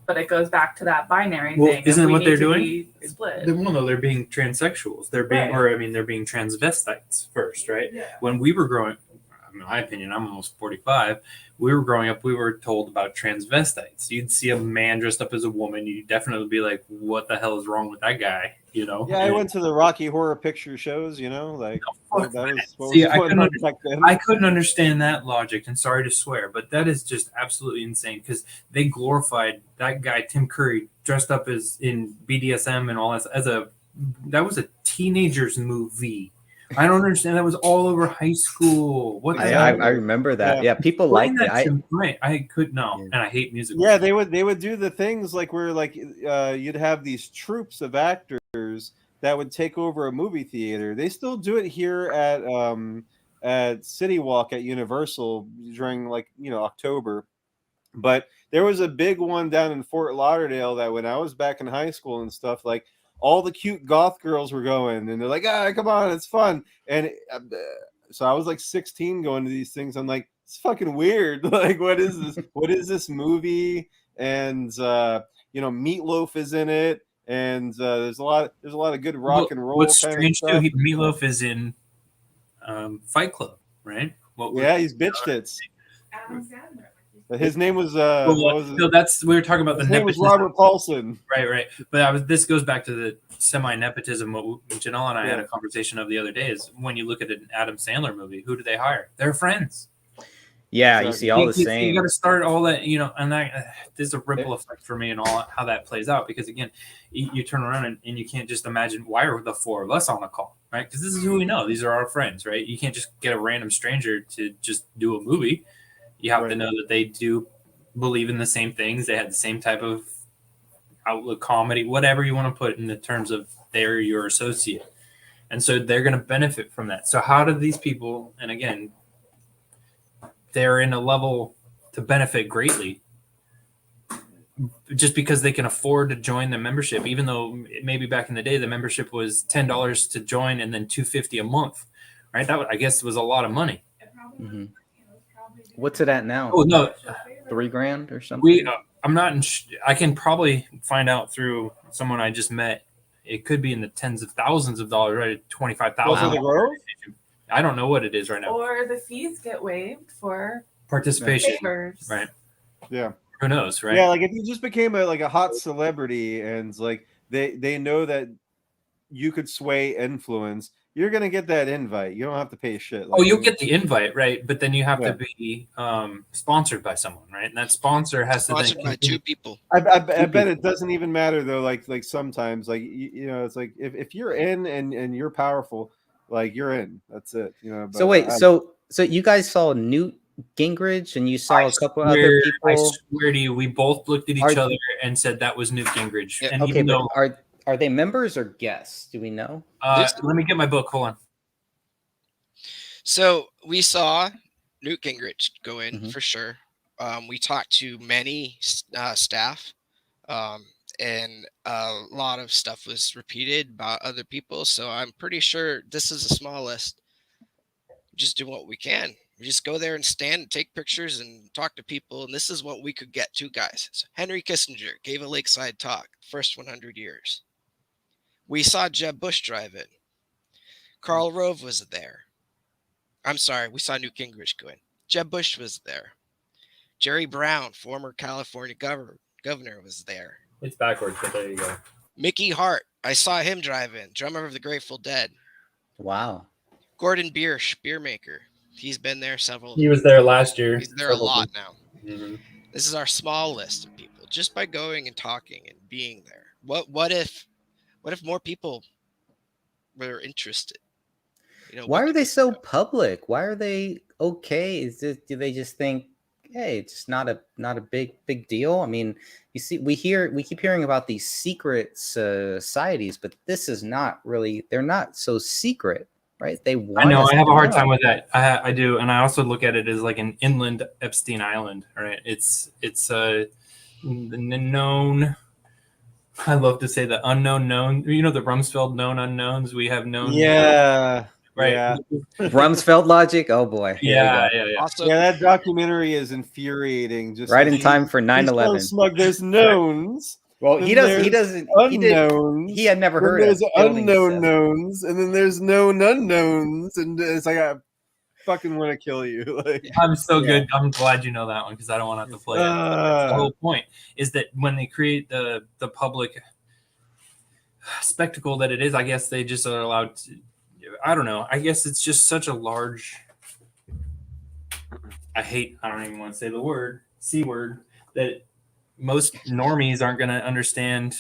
But it goes back to that binary thing. Isn't what they're doing? Split. They're being transsexuals. They're being, they're being transvestites first, right? Yeah. When we were growing, in my opinion, I'm almost 45. We were growing up, we were told about transvestites. You'd see a man dressed up as a woman, you'd definitely be like, "What the hell is wrong with that guy?" Yeah, I went to the Rocky Horror Picture shows. Like that was See, I couldn't understand that logic, and sorry to swear, but that is just absolutely insane, because they glorified that guy Tim Curry dressed up as in BDSM and all that that was a teenager's movie. I don't understand. That was all over high school. What? I remember that. Yeah, people liked it. Right. I could no, and I hate music. Yeah, they would do the things like where you'd have these troops of actors that would take over a movie theater. They still do it here at City Walk at Universal during October. But there was a big one down in Fort Lauderdale that when I was back in high school and stuff, like all the cute goth girls were going, and they're like, come on, it's fun. And so I was like 16 going to these things. I'm like, it's fucking weird. Like, what is this? What is this movie? And Meatloaf is in it, and there's a lot of good rock and roll. What's strange too, Meatloaf is in Fight Club, right? He's bitch tits. His name was Well, what was it? no, that's we were talking about His the name was nepotism. Robert Paulson. Right. But this goes back to the semi-nepotism. What Janelle and I had Yeah. a conversation of the other day is when you look at an Adam Sandler movie, who do they hire? Their friends. Yeah, you see all the You same. got to start all that, and that there's a ripple effect for me and all how that plays out. Because again, you turn around and you can't just imagine why are the four of us on the call, right? Because this is who we know. These are our friends, right? You can't just get a random stranger to just do a movie. You have to know that they do believe in the same things. They had the same type of outlook, comedy, whatever you want to put in the terms of they're your associate. And so they're going to benefit from that. So how do these people, and again, they're in a level to benefit greatly just because they can afford to join the membership, even though maybe back in the day, the membership was $10 to join and then $250 a month, right? That I guess was a lot of money. Mm-hmm. What's it at now? Oh, no. $3,000 or something? I'm not I can probably find out through someone I just met. It could be in the tens of thousands of dollars, right? $25,000. I don't know what it is right now. Or the fees get waived for Participation, favors. right? Yeah. Who knows, right? Yeah, like if you just became a hot celebrity and like they know that you could sway influence, you're gonna get that invite. You don't have to pay shit. Oh, you'll get the invite, right? But then you have to be sponsored by someone, right? And that sponsor has Sponsored to by two people. I bet it doesn't even matter though. Like sometimes, like it's like if you're in and you're powerful, like you're in. That's it. But So wait, so you guys saw Newt Gingrich and you saw a couple other people. I swear to you, we both looked at each other and said that was Newt Gingrich. Yeah. And Okay, even but though, are they members or guests? Do we know? let me get my book. Hold on. So we saw Newt Gingrich go in Mhm. for sure. We talked to many staff, and a lot of stuff was repeated about other people. So I'm pretty sure this is a small list. Just do what we can. We just go there and stand and take pictures and talk to people. And this is what we could get to, guys. So Henry Kissinger gave a lakeside talk, first 100 years. We saw Jeb Bush drive it. Karl Rove was there. I'm sorry, we saw Newt Gingrich go in. Jeb Bush was there. Jerry Brown, former California governor, was there. It's backwards, but there you go. Mickey Hart, I saw him drive in, drummer of the Grateful Dead. Wow. Gordon Biersch, beer maker. He's been there several. He was there last year. He's there a lot now. Mm-hmm. This is our small list of people. Just by going and talking and being there. What if more people were interested? Why are they so public? Why are they okay? Do they just think, hey, it's not a big deal? I mean, you see, we keep hearing about these secret societies, but this is not really. They're not so secret, right? They want. I know. us I have to a hard know. time with that. I do, and I also look at it as like an inland Epstein Island, right? It's known. I love to say the unknown known. You know the Rumsfeld known unknowns. We have known. Yeah. Right. Yeah. Rumsfeld logic. Oh boy. Yeah. Also, yeah, that documentary is infuriating. Just Right like in time for 9/11. So smug. There's knowns. Well, he doesn't. Unknowns. He had never heard There's of building unknown 7. knowns, and then there's known unknowns, and it's like I fucking want to kill you. Like, I'm so good. I'm glad you know that one because I don't want to have to play it. That's the whole point is that when they create the public spectacle that it is, I guess they just are allowed to. I don't know. I guess it's just such a large. I don't even want to say the word C word that most normies aren't going to understand.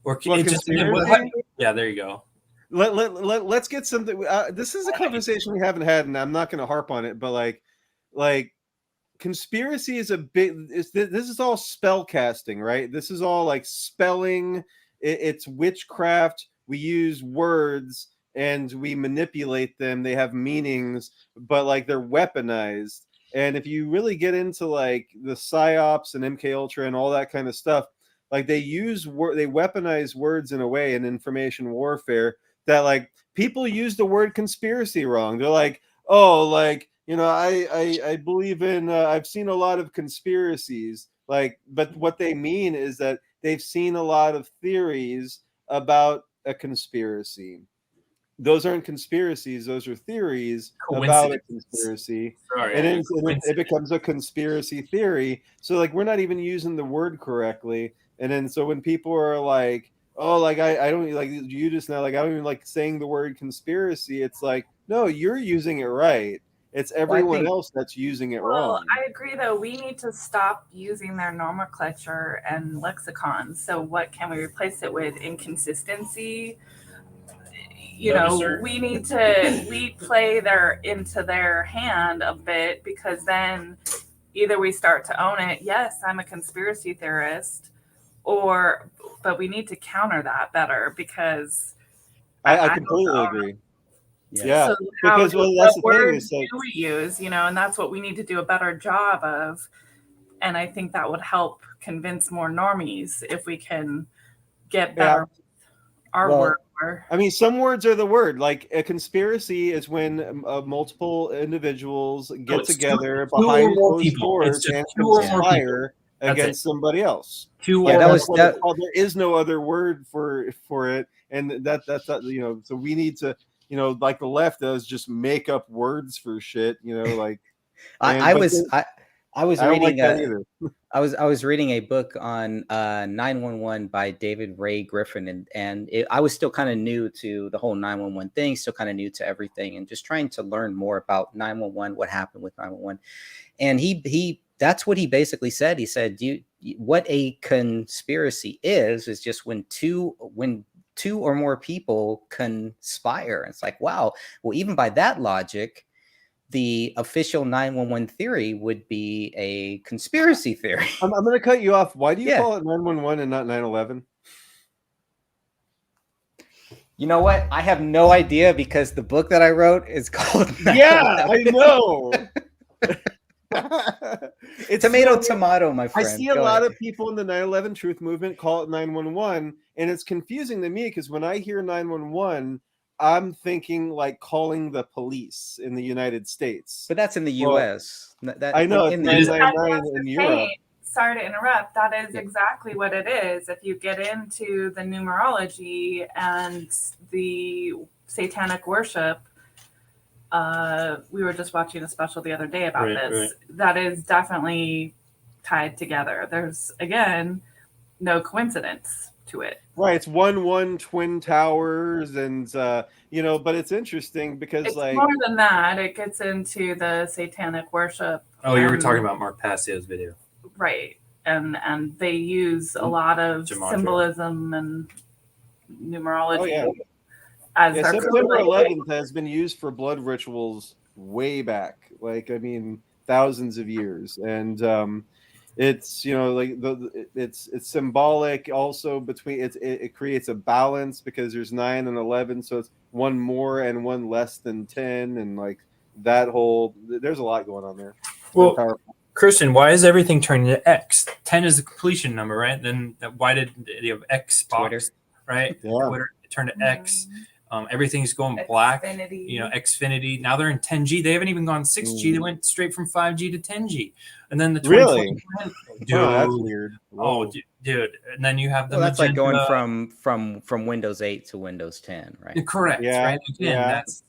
Or yeah, there you go. Let's get something. This is a conversation we haven't had, and I'm not going to harp on it. But like conspiracy is a big. This is all spell casting, right? This is all like spelling. It's witchcraft. We use words and we manipulate them. They have meanings, but like they're weaponized. And if you really get into like the psyops and MK Ultra and all that kind of stuff, like they weaponize words in a way in information warfare that like people use the word conspiracy wrong. They're like, oh, like, I believe in, I've seen a lot of conspiracies, like, but what they mean is that they've seen a lot of theories about a conspiracy. those aren't conspiracies; those are theories about a conspiracy, and then it becomes a conspiracy theory. So like we're not even using the word correctly, and then so when people are like, "Oh, like I don't like you just now, like I don't even like saying the word conspiracy," it's like, no, you're using it right. It's everyone else that's using it wrong. I agree, though. We need to stop using their nomenclature and lexicon. So, what can we replace it with? Inconsistency. You know, we need to play into their hand a bit, because then either we start to own it. Yes, I'm a conspiracy theorist, but we need to counter that better, because I completely agree. Yeah, so because that's the thing is do we use, and that's what we need to do a better job of. And I think that would help convince more normies if we can get better word. I mean, some words are the word. Like a conspiracy is when multiple individuals get together behind closed doors and conspire against somebody else. That's what it's called. There is no other word for it, and that's so we need to like the left does, just make up words for shit. Like I was reading I was reading a book on 911 by David Ray Griffin, and I was still kind of new to the whole 911 thing, still kind of new to everything, and just trying to learn more about 911, what happened with 911. And he that's what he basically said. He said, what a conspiracy is just when two or more people conspire. It's like, wow, well, even by that logic, the official 911 theory would be a conspiracy theory. I'm going to cut you off. Why do you call it 911 and not 9/11? You know what? I have no idea, because the book that I wrote is called 9/11. Yeah, I know. It's tomato, my friend. I see a lot of people in the 9/11 truth movement call it 911, and it's confusing to me, because when I hear 911, I'm thinking like calling the police in the United States. But that's in the U.S. I know it's 999 in Europe. Sorry to interrupt. That is exactly what it is. If you get into the numerology and the satanic worship, we were just watching a special the other day about this. Right. That is definitely tied together. There's, again, no coincidence to it. Right, it's 1-1 twin towers, and but it's interesting because it's more than that. It gets into the satanic worship. Oh, you were talking about Mark Passio's video, right? And they use a lot of symbolism and numerology. Oh, yeah. September 11th has been used for blood rituals way back, thousands of years, and it's it's symbolic also between it creates a balance, because there's 9 and 11, so it's one more and one less than 10, and there's a lot going on there. Well, Christian, why is everything turning to X? 10 is the completion number, right? Then why did you have X box, Twitter, right? Yeah. Twitter turned to X. Everything's going black. Xfinity. Now they're in 10G. They haven't even gone 6G. They went straight from 5G to 10G. And then the 2020. Dude, that's weird. Whoa. Oh, dude. And then you have the that's like going from Windows 8 to Windows 10, right? Correct. Yeah. Right. Again, Yeah. that's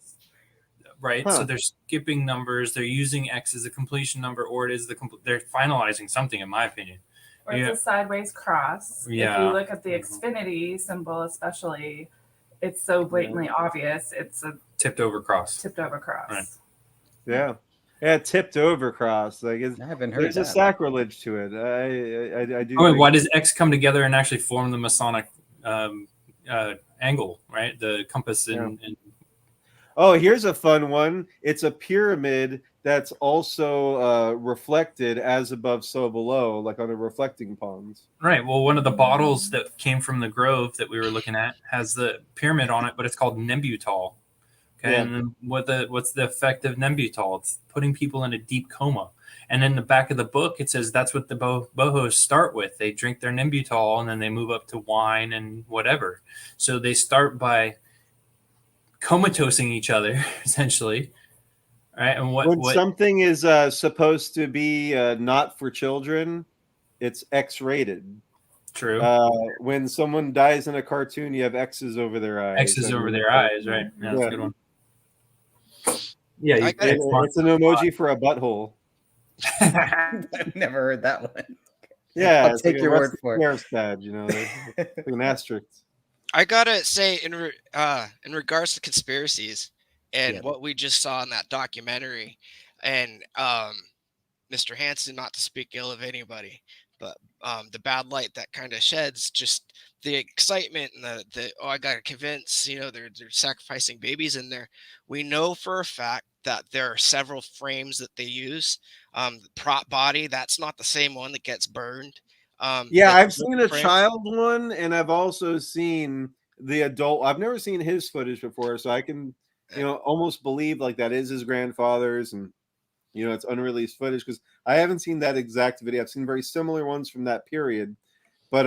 right. So they're skipping numbers. They're using X as a completion number, or it is they're finalizing something, in my opinion. Or it's a sideways cross. Yeah. If you look at the Xfinity symbol, especially, it's so blatantly obvious. It's a tipped over cross. Right. Yeah, tipped over cross. I haven't heard. There's a sacrilege to it. I do. Oh, why does X come together and actually form the Masonic angle? Right, the compass and. Oh, here's a fun one. It's a pyramid that's also reflected as above, so below, like on the reflecting ponds. Right. Well, one of the bottles that came from the Grove that we were looking at has the pyramid on it, but it's called Nembutol. Okay. Yeah. And then what's the effect of Nembutol? It's putting people in a deep coma. And in the back of the book, it says that's what the bohos start with. They drink their Nembutol and then they move up to wine and whatever. So they start by comatosing each other, essentially. Right. And when something is supposed to be not for children, it's X-rated. True. When someone dies in a cartoon, you have X's over their eyes. X's over their eyes, right? Yeah, that's a good one. Yeah, it's an emoji for a butthole. I've never heard that one. Yeah, I'll it's take like your a word for it. Paris badge, you know, like an asterisk. I gotta say, in regards to conspiracies and what we just saw in that documentary, and Mr. Hansen, not to speak ill of anybody, but the bad light that kind of sheds, just the excitement and the I gotta convince, they're sacrificing babies in there. We know for a fact that there are several frames that they use. The prop body, that's not the same one that gets burned. Yeah, The I've seen a frames- child one, and I've also seen the adult. I've never seen his footage before, so I can, almost believe like that is his grandfather's, and it's unreleased footage because I haven't seen that exact video. I've seen very similar ones from that period, but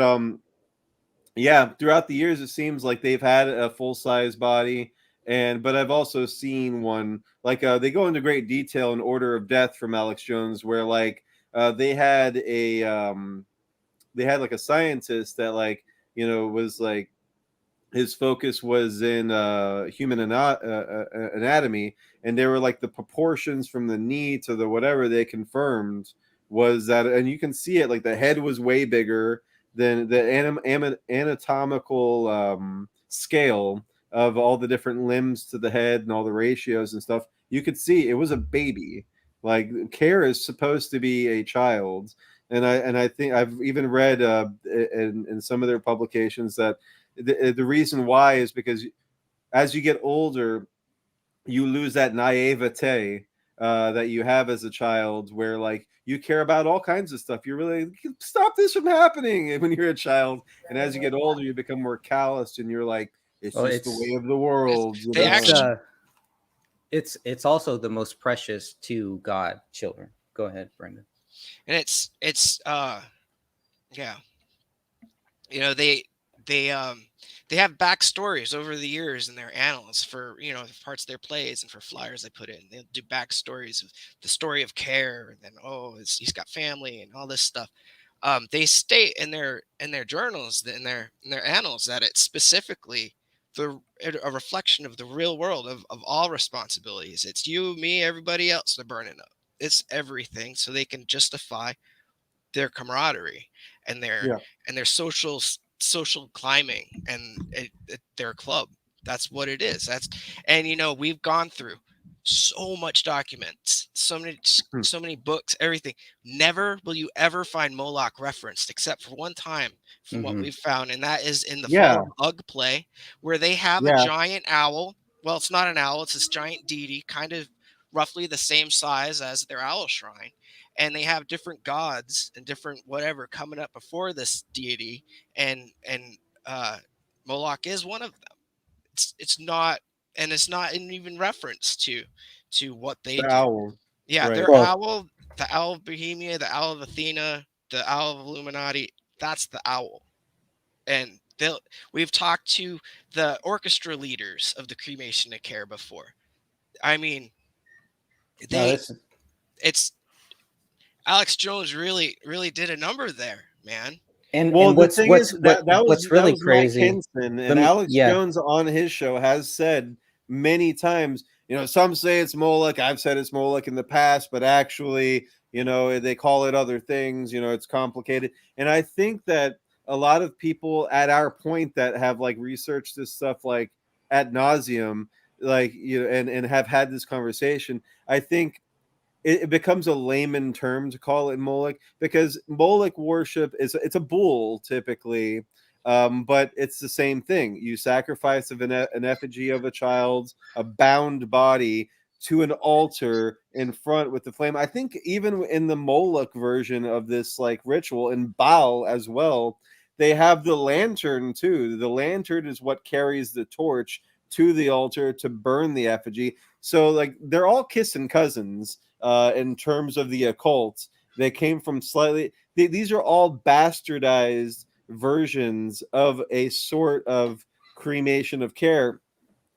yeah, throughout the years, it seems like they've had a full size body, but I've also seen one like they go into great detail in Order of Death from Alex Jones, where like they had like a scientist that like was like his focus was in human anatomy, and they were like the proportions from the knee to the whatever they confirmed was that, and you can see it like the head was way bigger than the anatomical scale of all the different limbs to the head and all the ratios and stuff. You could see it was a baby. Like Care is supposed to be a child, and I think I've even read in some of their publications that the reason why is because as you get older, you lose that naivete that you have as a child, where like you care about all kinds of stuff. You really stop this from happening when you're a child, and as you get older, you become more calloused, and you're like, it's just the way of the world. It's also the most precious to God children. Go ahead, Brendan. And it's yeah, they have backstories over the years in their annals for parts of their plays and for flyers they put in. They'll do backstories of the story of Care, and then he's got family and all this stuff. They state in their journals, in their annals, that it's specifically a reflection of the real world of all responsibilities. It's you, me, everybody else they're burning up. It's everything, so they can justify their camaraderie and their social climbing and their club. That's what it is. And we've gone through so much documents, so many books, everything. Never will you ever find Moloch referenced except for one time, from what we've found, and that is in the Fall of Ugg play, where they have a giant owl. Well, it's not an owl, it's this giant deity, kind of roughly the same size as their owl shrine, and they have different gods and different whatever coming up before this deity, and Moloch is one of them. It's not even reference to what they do. Owl. Yeah, right. their owl, the owl of Bohemia, the owl of Athena, the owl of Illuminati. That's the owl, and we've talked to the orchestra leaders of the Cremation of Care before. I mean, it's Alex Jones really did a number there, man. And the thing is that was really crazy. crazy. And Alex Jones on his show has said many times, some say it's Moloch. I've said it's Moloch in the past, but actually, they call it other things. It's complicated. And I think that a lot of people at our point that have like researched this stuff like ad nauseum, like and have had this conversation, I think it becomes a layman term to call it Moloch, because Moloch worship it's a bull typically, but it's the same thing. You sacrifice an effigy of a child, a bound body, to an altar in front with the flame. I think even in the Moloch version of this like ritual, in Baal as well, they have the lantern too. The lantern is what carries the torch to the altar to burn the effigy. So like they're all kissing cousins. In terms of the occult, they came from these are all bastardized versions of a sort of cremation of care.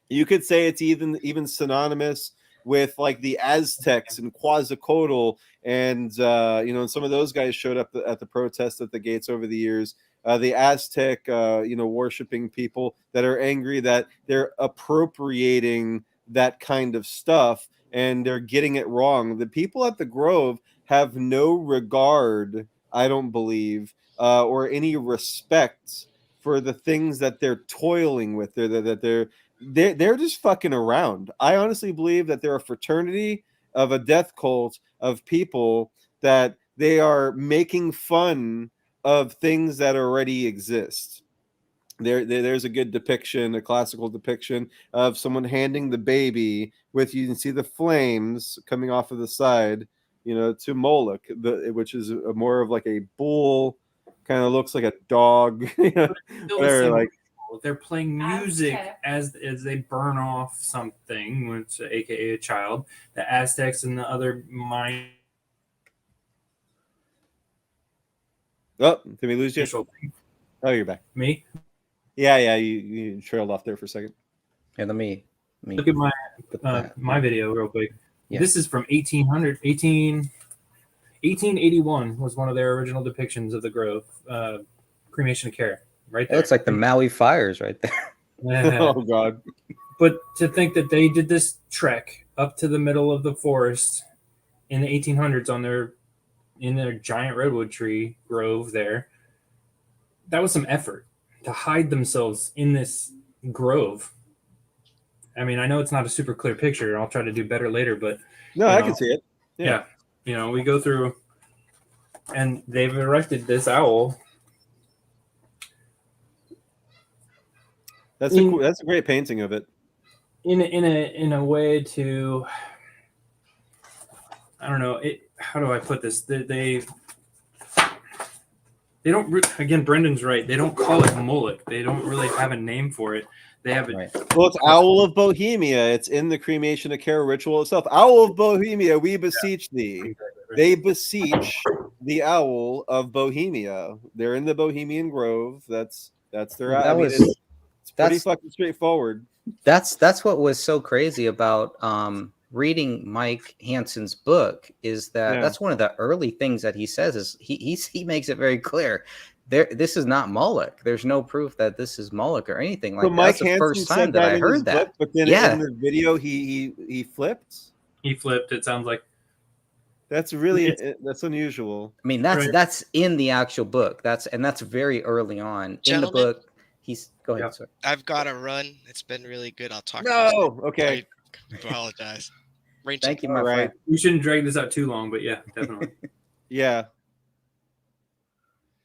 You could say it's even synonymous with like the Aztecs and Quetzalcoatl, and and some of those guys showed up at the protest at the gates over the years. the Aztec, worshiping people that are angry that they're appropriating that kind of stuff and they're getting it wrong. The people at the Grove have no regard, I don't believe, or any respect for the things that they're toiling with. They're just fucking around. I honestly believe that they're a fraternity of a death cult of people that they are making fun of things that already exist. There's a good depiction, a classical depiction of someone handing the baby with, you can see the flames coming off of the side, to Moloch, which is more of like a bull, kind of looks like a dog. Whatever, like they're playing music as they burn off something, which aka a child. The Aztecs and the other Mayan. Oh, did we lose you? Oh, you're back. Me? Yeah, you trailed off there for a second. Yeah, let me look at my video real quick. Yeah. This is from 1881 was one of their original depictions of the Grove, cremation of care, right there. It looks like the Maui fires right there. Oh God! But to think that they did this trek up to the middle of the forest in the 1800s in their giant redwood tree grove there, that was some effort to hide themselves in this grove. I mean, I know it's not a super clear picture, and I'll try to do better later, but no, I can see it. Yeah. We go through, and they've erected this owl. That's a great painting of it. In a way to, I don't know, how do I put this? They don't, again, Brendan's right. They don't call it Moloch. They don't really have a name for it. They have it. Well, it's Owl of Bohemia. It's in the cremation of care ritual itself. Owl of Bohemia, we beseech thee. They beseech the Owl of Bohemia. They're in the Bohemian Grove. That's their. It's pretty fucking straightforward. That's what was so crazy about reading Mike Hansen's book, is that that's one of the early things that he says is he makes it very clear. This is not Moloch. There's no proof that this is Moloch or anything like that. Mike That's the first time that I heard that. Book, but then in the video he flipped. He flipped. It sounds like that's unusual. I mean, that's in the actual book. That's very early on in the book. Go ahead, sir. I've got to run. It's been really good. I'll talk. No, okay. I apologize. Thank you, my friend. We shouldn't drag this out too long, but yeah, definitely. Yeah.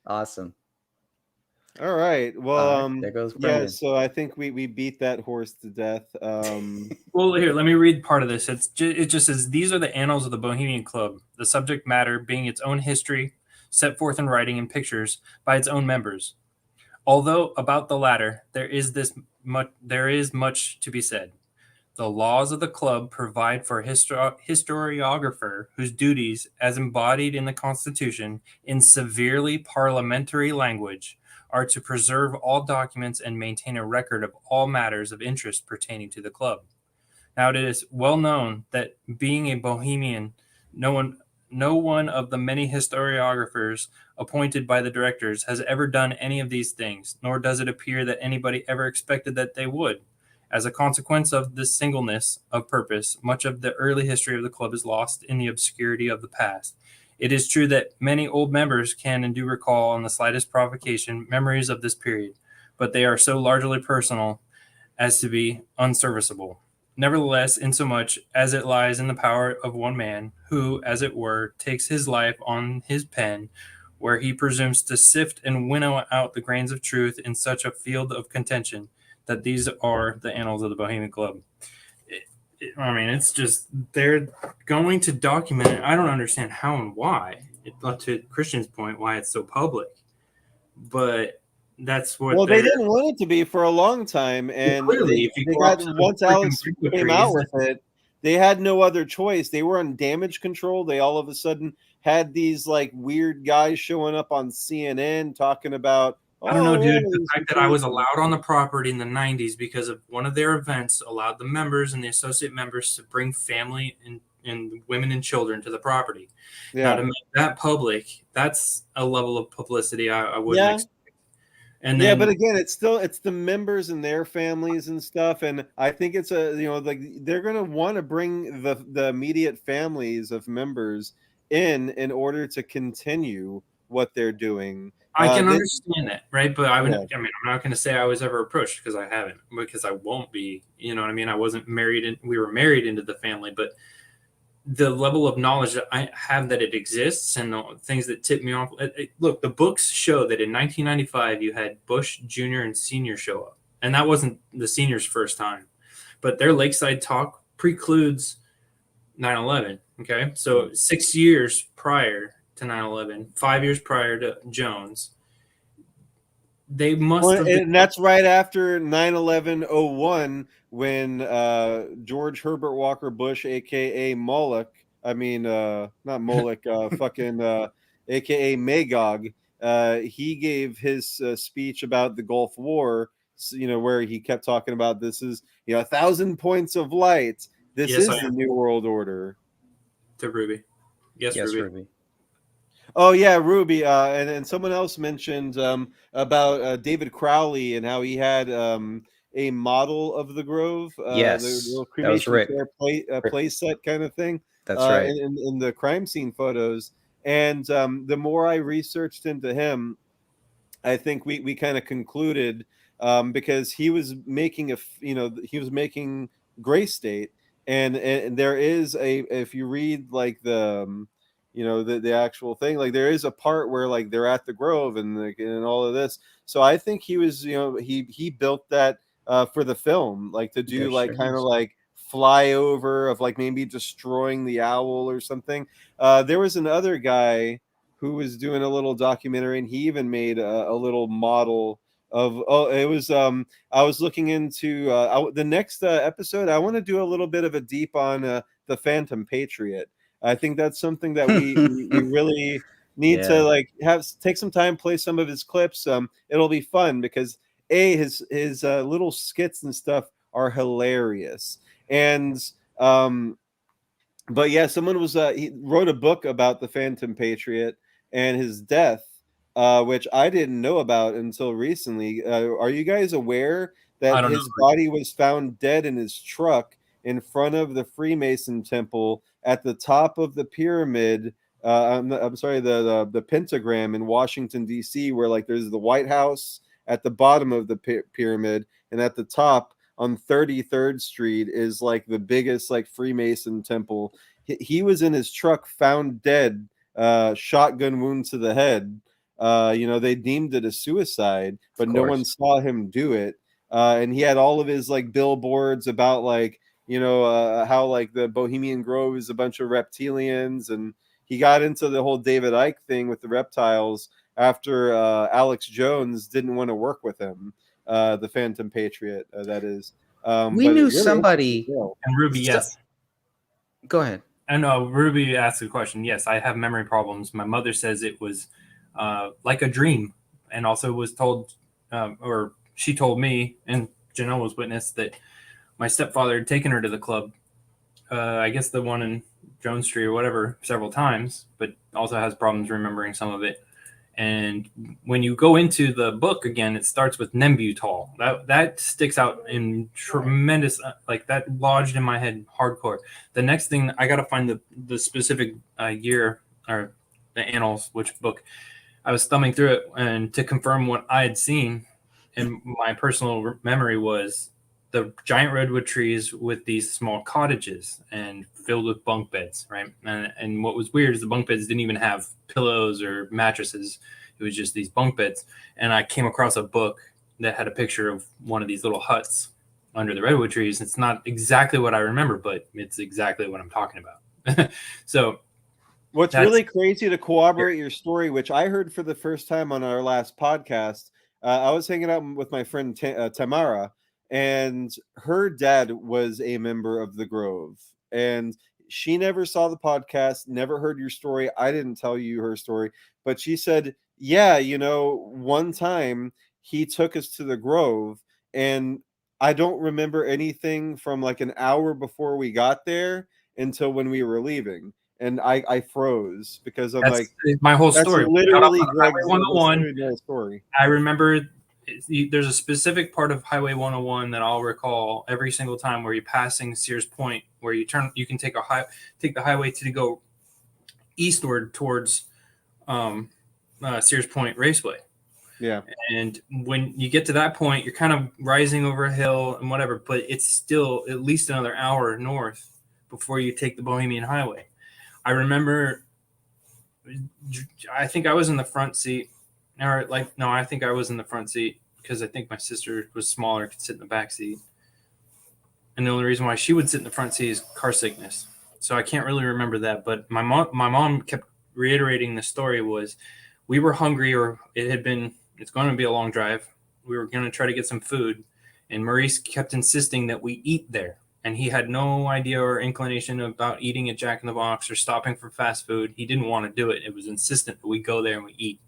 Awesome. All right. Well, there goes Brendan. So I think we beat that horse to death. Well, here, let me read part of this. It just says, these are the annals of the Bohemian Club, the subject matter being its own history, set forth in writing and pictures by its own members. Although about the latter, there is much to be said. The laws of the club provide for a historiographer whose duties, as embodied in the Constitution in severely parliamentary language, are to preserve all documents and maintain a record of all matters of interest pertaining to the club. Now, it is well known that being a Bohemian, no one of the many historiographers appointed by the directors has ever done any of these things, nor does it appear that anybody ever expected that they would. As a consequence of this singleness of purpose, much of the early history of the club is lost in the obscurity of the past. It is true that many old members can and do recall on the slightest provocation memories of this period, but they are so largely personal as to be unserviceable. Nevertheless, insomuch as it lies in the power of one man, who, as it were, takes his life on his pen, where he presumes to sift and winnow out the grains of truth in such a field of contention, that these are the annals of the Bohemian Club. I mean, it's just, they're going to document it. I don't understand how and why, to Christian's point, why it's so public. But that's what. Well, they didn't want it to be for a long time. And clearly, once Alex came out with it, they had no other choice. They were on damage control. They all of a sudden had these like weird guys showing up on CNN talking about, I don't know, dude. The fact that I was allowed on the property in the 90s because of one of their events allowed the members and the associate members to bring family and women and children to the property. Yeah. Now, to make that public, that's a level of publicity I wouldn't expect. And yeah, then but again, it's the members and their families and stuff, and I think it's like they're gonna want to bring the immediate families of members in order to continue what they're doing. I can They, understand that, right? But I would, yeah, I mean, I'm not going to say I was ever approached because I haven't, because I won't be. You know what I mean? I wasn't married, and we were married into the family, but the level of knowledge that I have that it exists and the things that tip me off. Look, the books show that in 1995 you had Bush Jr. and Sr. show up, and that wasn't the seniors' first time, but their lakeside talk precludes 9/11. Okay, so 6 years prior to 9/11, 5 years prior to Jones, they must have been. and that's right after 9/11/01 when George Herbert Walker Bush, aka Moloch, I mean not Moloch, fucking aka Magog, he gave his speech about the Gulf War, where he kept talking about this is 1,000 points of light. This Yes, is the New World Order. To Ruby. Yes, Ruby. Oh yeah, Ruby. And someone else mentioned about David Crowley and how he had a model of the Grove, the Yes, little that was cremation Rick. fair play set kind of thing. That's right. In the crime scene photos. And the more I researched into him, I think we kind of concluded because he was making he was making Gray State, and there is if you read like the the actual thing, like there is a part where like they're at the Grove and all of this. So I think he was he built that for the film, like to do There like sure kind of is. like flyover of like maybe destroying the owl or something. There was another guy who was doing a little documentary, and he even made a little model of it was I was looking into the next episode. I want to do a little bit of a deep on the Phantom Patriot. I think that's something that we really need to Yeah. like take some time, play some of his clips. It'll be fun because his little skits and stuff are hilarious. And but yeah, someone was he wrote a book about the Phantom Patriot and his death, which I didn't know about until recently. Are you guys aware I that don't know. his body was found dead in his truck in front of the Freemason temple at the top of the pyramid? I'm sorry, the pentagram in Washington D.C., where like there's the White House at the bottom of the pyramid, and at the top on 33rd Street is like the biggest like Freemason temple. He was in his truck, found dead, shotgun wound to the head. They deemed it a suicide, but no one saw him do it. And he had all of his like billboards about like how like the Bohemian Grove is a bunch of reptilians, and he got into the whole David Icke thing with the reptiles after Alex Jones didn't want to work with him. The Phantom Patriot, that is. We knew somebody. And Ruby, yes. Go ahead. I know Ruby asked a question. Yes, I have memory problems. My mother says it was like a dream, and also was told, or she told me, and Janelle was witness that my stepfather had taken her to the club. I guess the one in Jones Street or whatever, several times, but also has problems remembering some of it. And when you go into the book again, it starts with Nembutal. That sticks out in tremendous, like that lodged in my head hardcore. The next thing, I got to find the specific year or the annals, which book. I was thumbing through it, and to confirm what I had seen, and my personal memory was the giant redwood trees with these small cottages and filled with bunk beds, right? And what was weird is the bunk beds didn't even have pillows or mattresses. It was just these bunk beds. And I came across a book that had a picture of one of these little huts under the redwood trees. It's not exactly what I remember, but it's exactly what I'm talking about. So what's really crazy to corroborate your story, which I heard for the first time on our last podcast, I was hanging out with my friend Tamara, and her dad was a member of the Grove, and she never saw the podcast, never heard your story. I didn't tell you her story, but she said, yeah, one time he took us to the Grove, and I don't remember anything from like an hour before we got there until when we were leaving. And I froze because I'm that's like, my whole story. Literally Greg's 101. story. I remember there's a specific part of Highway 101 that I'll recall every single time where you're passing Sears Point, where you can take the highway to go eastward towards Sears Point Raceway. Yeah. And when you get to that point, you're kind of rising over a hill and whatever, but it's still at least another hour north before you take the Bohemian Highway. I remember, I think I was in the front seat, I think I was in the front seat because I think my sister was smaller, could sit in the back seat. And the only reason why she would sit in the front seat is car sickness. So I can't really remember that. But my mom kept reiterating the story was we were hungry, or it's going to be a long drive. We were going to try to get some food. And Maurice kept insisting that we eat there. And he had no idea or inclination about eating at Jack in the Box or stopping for fast food. He didn't want to do it. It was insistent that we go there and we eat.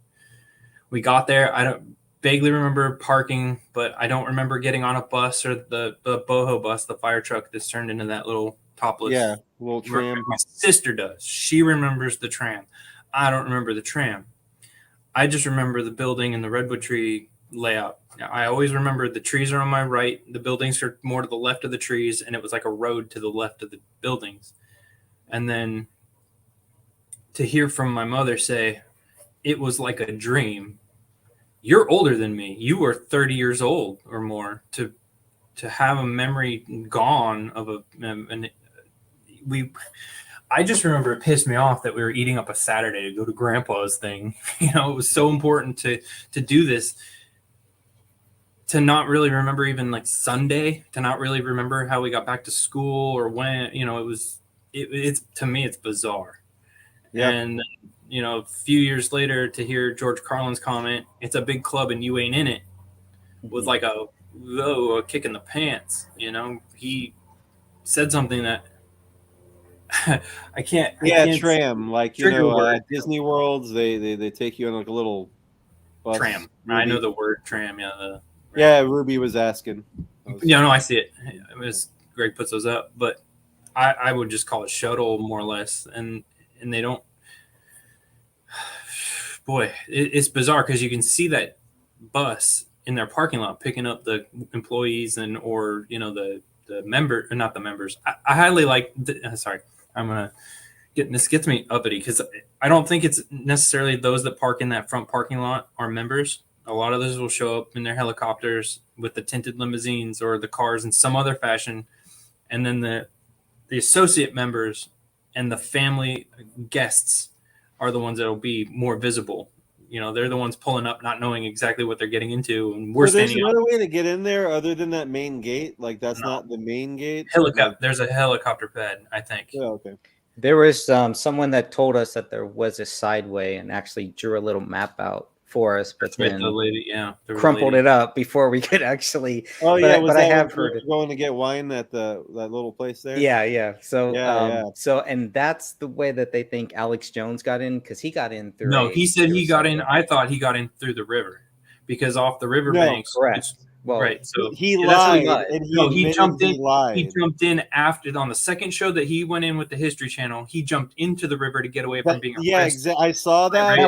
We got there. I don't vaguely remember parking, but I don't remember getting on a bus or the boho bus, the fire truck that's turned into that little topless. Yeah, little tram. My sister does. She remembers the tram. I don't remember the tram. I just remember the building and the redwood tree layout. I always remember the trees are on my right. The buildings are more to the left of the trees, and it was like a road to the left of the buildings. And then to hear from my mother say, it was like a dream. You're older than me. You were 30 years old or more to have a memory gone of I just remember it pissed me off that we were eating up a Saturday to go to Grandpa's thing. It was so important to do this, to not really remember even like Sunday, to not really remember how we got back to school or when, it's to me, it's bizarre. Yeah. And, a few years later to hear George Carlin's comment, it's a big club and you ain't in it, was like a kick in the pants. He said something that I can't. Tram, like at Disney Worlds, they take you on like a little bus. Tram. Ruby. I know the word tram. Yeah. Yeah, Ruby was asking. No, I see it. It was Greg puts those up, but I would just call it shuttle more or less, and they don't. Boy, it's bizarre because you can see that bus in their parking lot picking up the employees or the member, or not the members. I highly like. Sorry, I'm gonna this gets me uppity because I don't think it's necessarily those that park in that front parking lot are members. A lot of those will show up in their helicopters with the tinted limousines or the cars in some other fashion, and then the associate members and the family guests are the ones that will be more visible. They're the ones pulling up, not knowing exactly what they're getting into, and we're standing. There's another way to get in there other than that main gate. Like that's not the main gate. There's a helicopter pad, I think. Yeah, okay. There was someone that told us that there was a side way and actually drew a little map out for us, but then the lady, crumpled it up before we could actually. Oh yeah, but I have heard it. Going to get wine at that little place there. Yeah. So so and that's the way that they think Alex Jones got in, because he got in through. No, he said he got in. I thought he got in through the river, because off the river banks. Correct. Well, right. So he lied. And he jumped in. He jumped in after on the second show that he went in with the History Channel. He jumped into the river to get away from being arrested. Yeah, exactly. I saw that.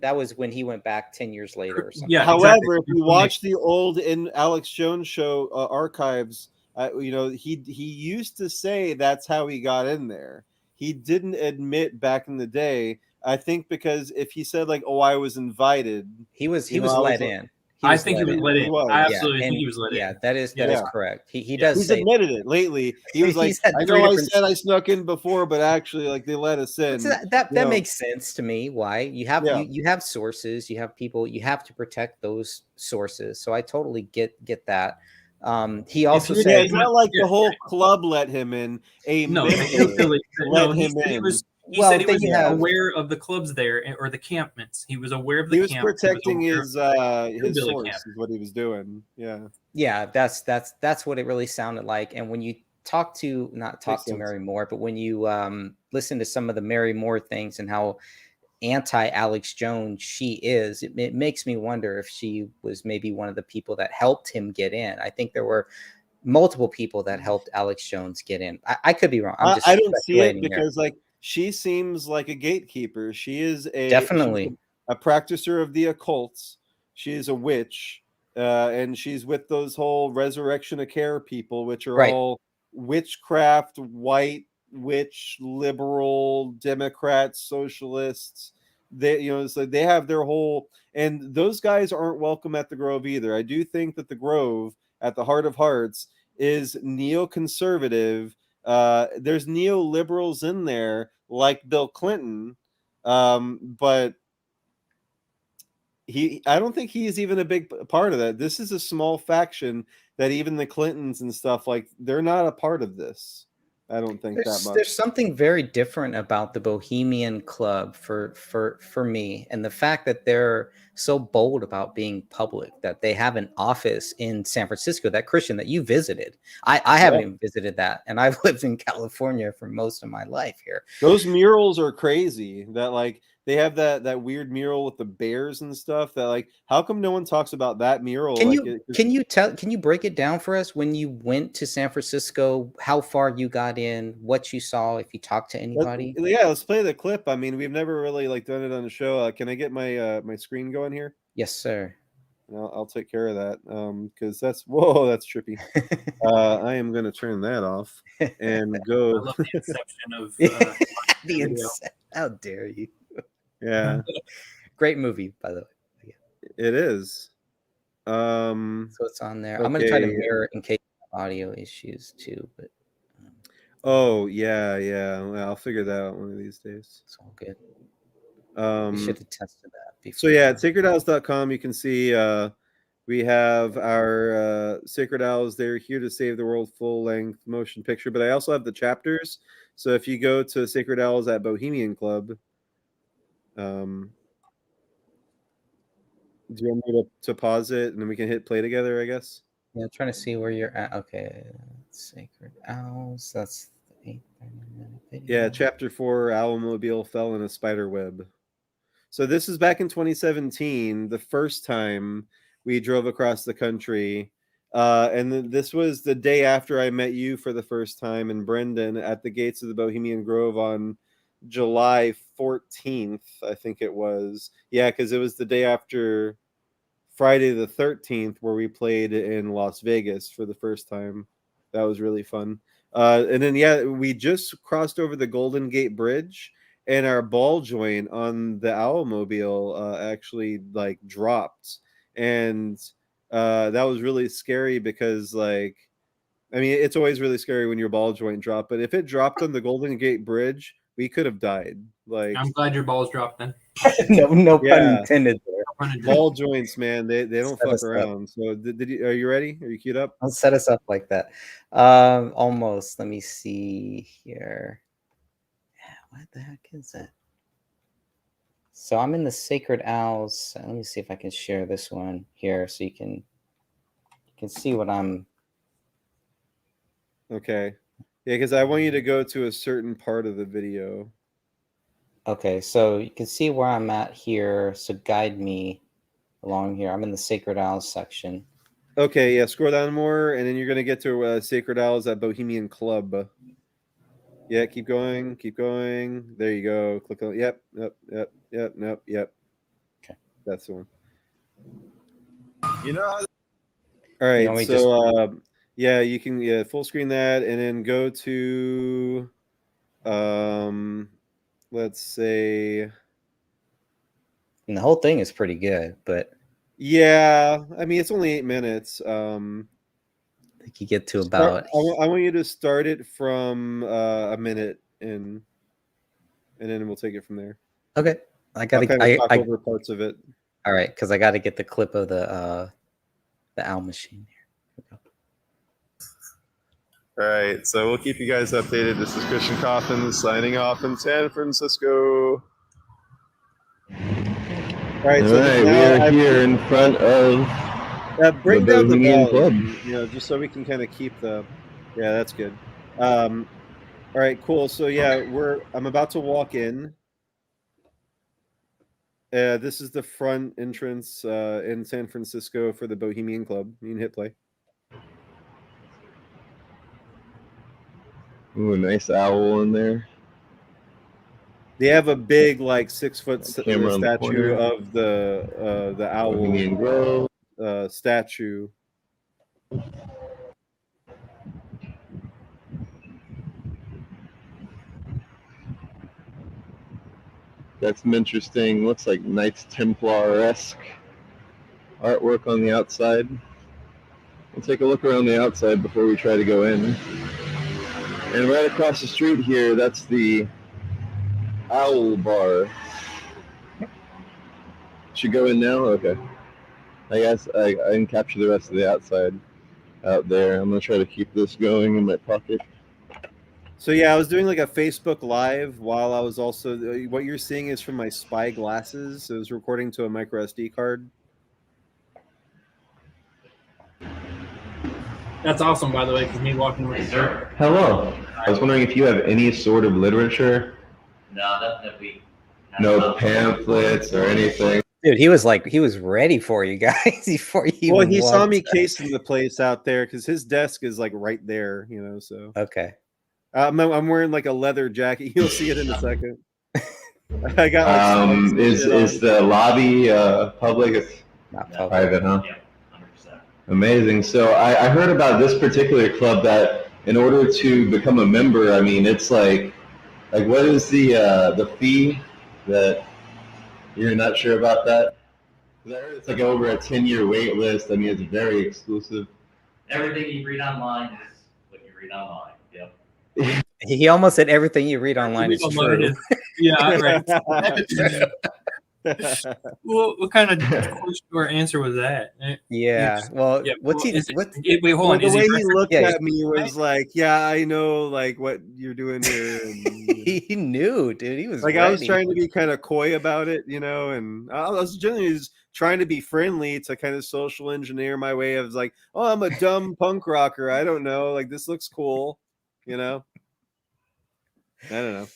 That was when he went back 10 years later or something. Yeah. However, exactly. if you watch the old Alex Jones show archives, he used to say that's how he got in there. He didn't admit back in the day. I think because if he said like, "Oh, I was invited," he was let in. I think he was let in. I absolutely think he was let in. Yeah, that is correct. He does. He's admitted it lately. He was like, "I know I said I snuck in before, but actually, like they let us in." So that makes sense to me. Why you have sources, you have people, you have to protect those sources. So I totally get that. He also said it's not like the whole club let him in. He said he was aware of the clubs there or the campments. He was aware of the camp. He was protecting his source is what he was doing. Yeah, that's what it really sounded like. And when you not talk to Mary Moore, but when you listen to some of the Mary Moore things and how anti-Alex Jones she is, it makes me wonder if she was maybe one of the people that helped him get in. I think there were multiple people that helped Alex Jones get in. I could be wrong. I don't see it because she seems like a gatekeeper. She is definitely. a practicer of the occult. She is a witch, and she's with those whole Resurrection of Care people, which are all witchcraft, white witch, liberal, Democrats, socialists. They, so they have their whole, and those guys aren't welcome at the Grove either. I do think that the Grove, at the heart of hearts, is neoconservative. There's neoliberals in there, like Bill Clinton, but I don't think he's even a big part of that. This is a small faction that even the Clintons and stuff, like, they're not a part of this. I don't think that much. There's something very different about the Bohemian Club for me, and the fact that they're so bold about being public, that they have an office in San Francisco, that Christian that you visited. I haven't even visited that, and I've lived in California for most of my life here. Those murals are crazy. That, like, they have that weird mural with the bears and stuff. That, like, how come no one talks about that mural? Can you break it down for us when you went to San Francisco, how far you got in, what you saw, if you talked to anybody? Let's play the clip. I mean, we've never really done it on the show. Can I get my my screen going here? Yes, sir. I'll take care of that, because that's trippy. I am going to turn that off and go. I love the inception of how dare you? Yeah. Great movie, by the way. Yeah. It is. So it's on there. I'm gonna try to mirror it in case of audio issues too, but oh yeah. Well, I'll figure that out one of these days. It's all good. We should have tested that before. So yeah, at sacredowls.com you can see we have our Sacred Owls, They're Here to Save the World full-length motion picture, but I also have the chapters. So if you go to Sacred Owls at Bohemian Club, do you want me to pause it and then we can hit play together, I guess? Yeah, I'm trying to see where you're at. Okay, Sacred Owls. That's the 8-minute video. Yeah, chapter 4, Owlmobile fell in a spider web. So this is back in 2017, the first time we drove across the country. And this was the day after I met you for the first time in Brendan at the gates of the Bohemian Grove on July 14th, I think it was. Yeah, because it was the day after Friday the 13th where we played in Las Vegas for the first time. That was really fun. And then, yeah, we just crossed over the Golden Gate Bridge, and our ball joint on the Owlmobile actually dropped. And that was really scary because, I mean, it's always really scary when your ball joint dropped, but if it dropped on the Golden Gate Bridge, we could have died. I'm glad your balls dropped then. no pun intended there. Ball joints, man, they don't fuck around. So are you ready? Are you queued up? I'll set us up like that. Almost. Let me see here. What the heck is that? So I'm in the Sacred Owls. Let me see if I can share this one here so you can see what I'm. Okay. Yeah, because I want you to go to a certain part of the video. Okay, so you can see where I'm at here. So guide me along here. I'm in the Sacred Owls section. Okay, yeah, scroll down more, and then you're gonna get to Sacred Owls at Bohemian Club. Yeah, keep going, keep going. There you go. Click on. Yep. Okay, that's the one. All right, so yeah, you can full screen that, and then go to let's say. And the whole thing is pretty good, but yeah, I mean, it's only 8 minutes. I think you get to about. I want you to start it from a minute and then we'll take it from there. Okay, I gotta talk over parts of it. All right, because I got to get the clip of the owl machine here. All right, so we'll keep you guys updated. This is Christian Coffin signing off in San Francisco. All right, we are here in front of bring the down the Bohemian volume, Club. just so we can kind of keep the. Yeah, that's good. All right, cool. So yeah, I'm about to walk in. This is the front entrance in San Francisco for the Bohemian Club. You can hit play. Ooh, a nice owl in there. They have a big, like 6-foot Camera on the statue corner. of the owl Bohemian Grove. statue. Got some interesting, looks like Knights Templar-esque artwork on the outside. We'll take a look around the outside before we try to go in. And right across the street here, that's the Owl Bar. Should go in now? Okay. I guess I can capture the rest of the outside out there. I'm going to try to keep this going in my pocket. So yeah, I was doing like a Facebook Live while I was also. What you're seeing is from my spy glasses. It was recording to a micro SD card. That's awesome, by the way, because me walking right there. Hello. I was wondering if you have any sort of literature. No, nothing that we. No pamphlets or anything. Dude, he was ready for you guys before you. Well, he saw me casing the place out there because his desk is like right there, you know. So okay. I'm wearing like a leather jacket. You'll see it in a second. I got like is the lobby public? It's not public. Private, huh? Yeah, 100%. Amazing. So I heard about this particular club that in order to become a member, I mean, it's like what is the fee that you're not sure about that? 'Cause I heard it's like over a 10-year wait list. I mean, it's very exclusive. Everything you read online is what you read online. Yep. He almost said everything you read online is true. Yeah, right. Well, what kind of question or answer was that? Yeah. Well, what's he? Wait, hold on. The Is way he he looked at me was like, "Yeah, I know, like what you're doing here." And, he knew, dude. He was like, ready. I was trying to be kind of coy about it, you know, and I was generally just trying to be friendly to kind of social engineer my way of like, "Oh, I'm a dumb punk rocker. I don't know. Like, this looks cool," you know. I don't know.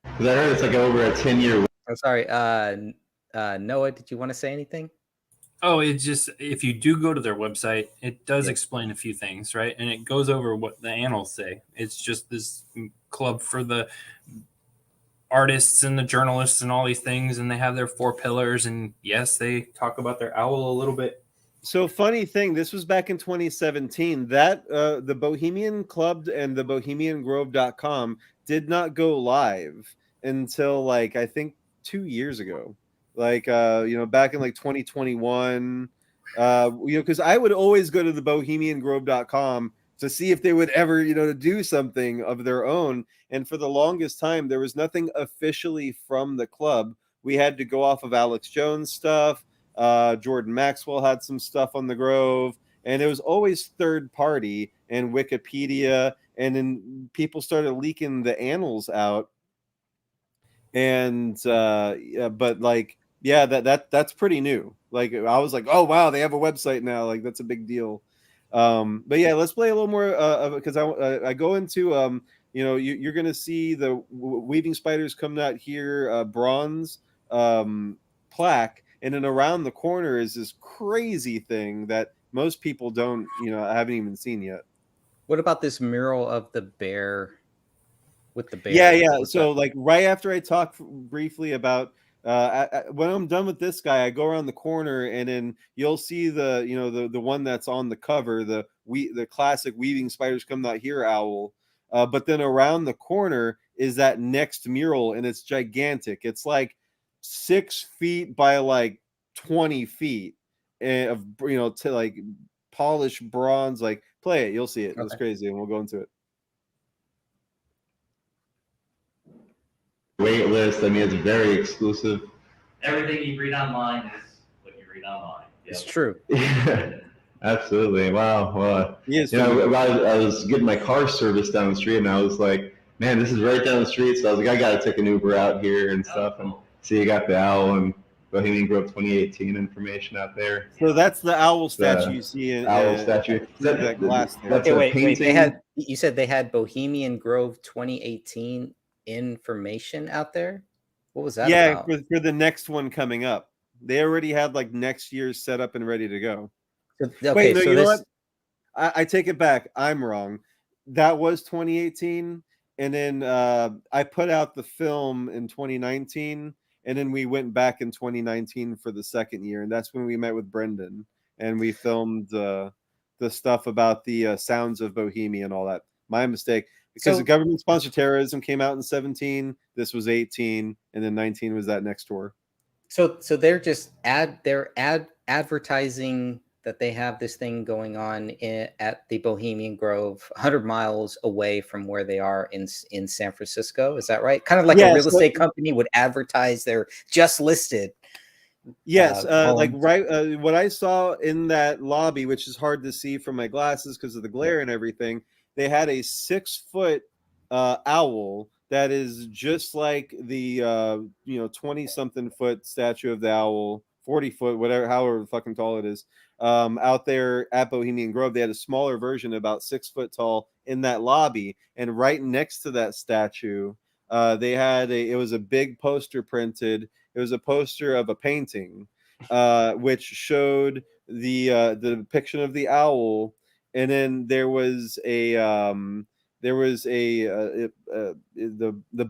Because I heard it's like over a 10-year. I'm sorry. Noah, did you want to say anything? Oh, it's just if you do go to their website, it does explain a few things, right? And it goes over what the annals say. It's just this club for the artists and the journalists and all these things, and they have their 4 pillars. And yes, they talk about their owl a little bit. So funny thing, this was back in 2017. That the Bohemian Club and the BohemianGrove.com did not go live until like I think 2 years ago. Like back in like 2021. Because I would always go to the BohemianGrove.com to see if they would ever, to do something of their own. And for the longest time, there was nothing officially from the club. We had to go off of Alex Jones stuff. Jordan Maxwell had some stuff on the Grove, and it was always third party and Wikipedia. And then people started leaking the annals out. And but like, yeah, that's pretty new. Like, I was like, oh wow, they have a website now. Like, that's a big deal. But yeah, let's play a little more of it because I go into you're gonna see the weaving spiders coming out here, bronze plaque, and then around the corner is this crazy thing that most people don't haven't even seen yet. What about this mural of the bear with the bear? Yeah. So like right after I talk briefly about when I'm done with this guy, I go around the corner and then you'll see the one that's on the cover, the classic weaving spiders come out here owl. But then around the corner is that next mural, and it's gigantic. It's like 6 feet by like 20 feet of to like polished bronze. Like, play it, you'll see it. It's crazy, and we'll go into it. Wait list. I mean, it's very exclusive. Everything you read online is what you read online. Yep. It's true. Yeah, absolutely. Wow. Well, yes. I was getting my car serviced down the street, and I was like, man, this is right down the street. So I was like, I got to take an Uber out here and stuff. And see, you got the owl and Bohemian Grove 2018 information out there. So that's the owl statue you see in owl statue. That glass there. That's wait. painting. You said they had Bohemian Grove 2018 information out there. What was that about? For the next one coming up. They already had like next year's set up and ready to go. Okay, wait, no, so you know what? I take it back. I'm wrong. That was 2018, and then I put out the film in 2019, and then we went back in 2019 for the second year, and that's when we met with Brendan, and we filmed the stuff about the sounds of Bohemia and all that. My mistake, because the government sponsored terrorism came out in 17. This was 18, and then 19 was that next tour. So they're just advertising that they have this thing going on at the Bohemian Grove, 100 miles away from where they are in San Francisco. Is that right? Kind of like a real estate company would advertise their just listed. Yes, like what I saw in that lobby, which is hard to see from my glasses because of the glare and everything. They had a 6-foot owl that is just like the 20-something foot statue of the owl, 40 foot, whatever, however fucking tall it is. Out there at Bohemian Grove, they had a smaller version, about 6 foot tall, in that lobby, and right next to that statue, they had it was a big poster printed. It was a poster of a painting, which showed the depiction of the owl, and then there was the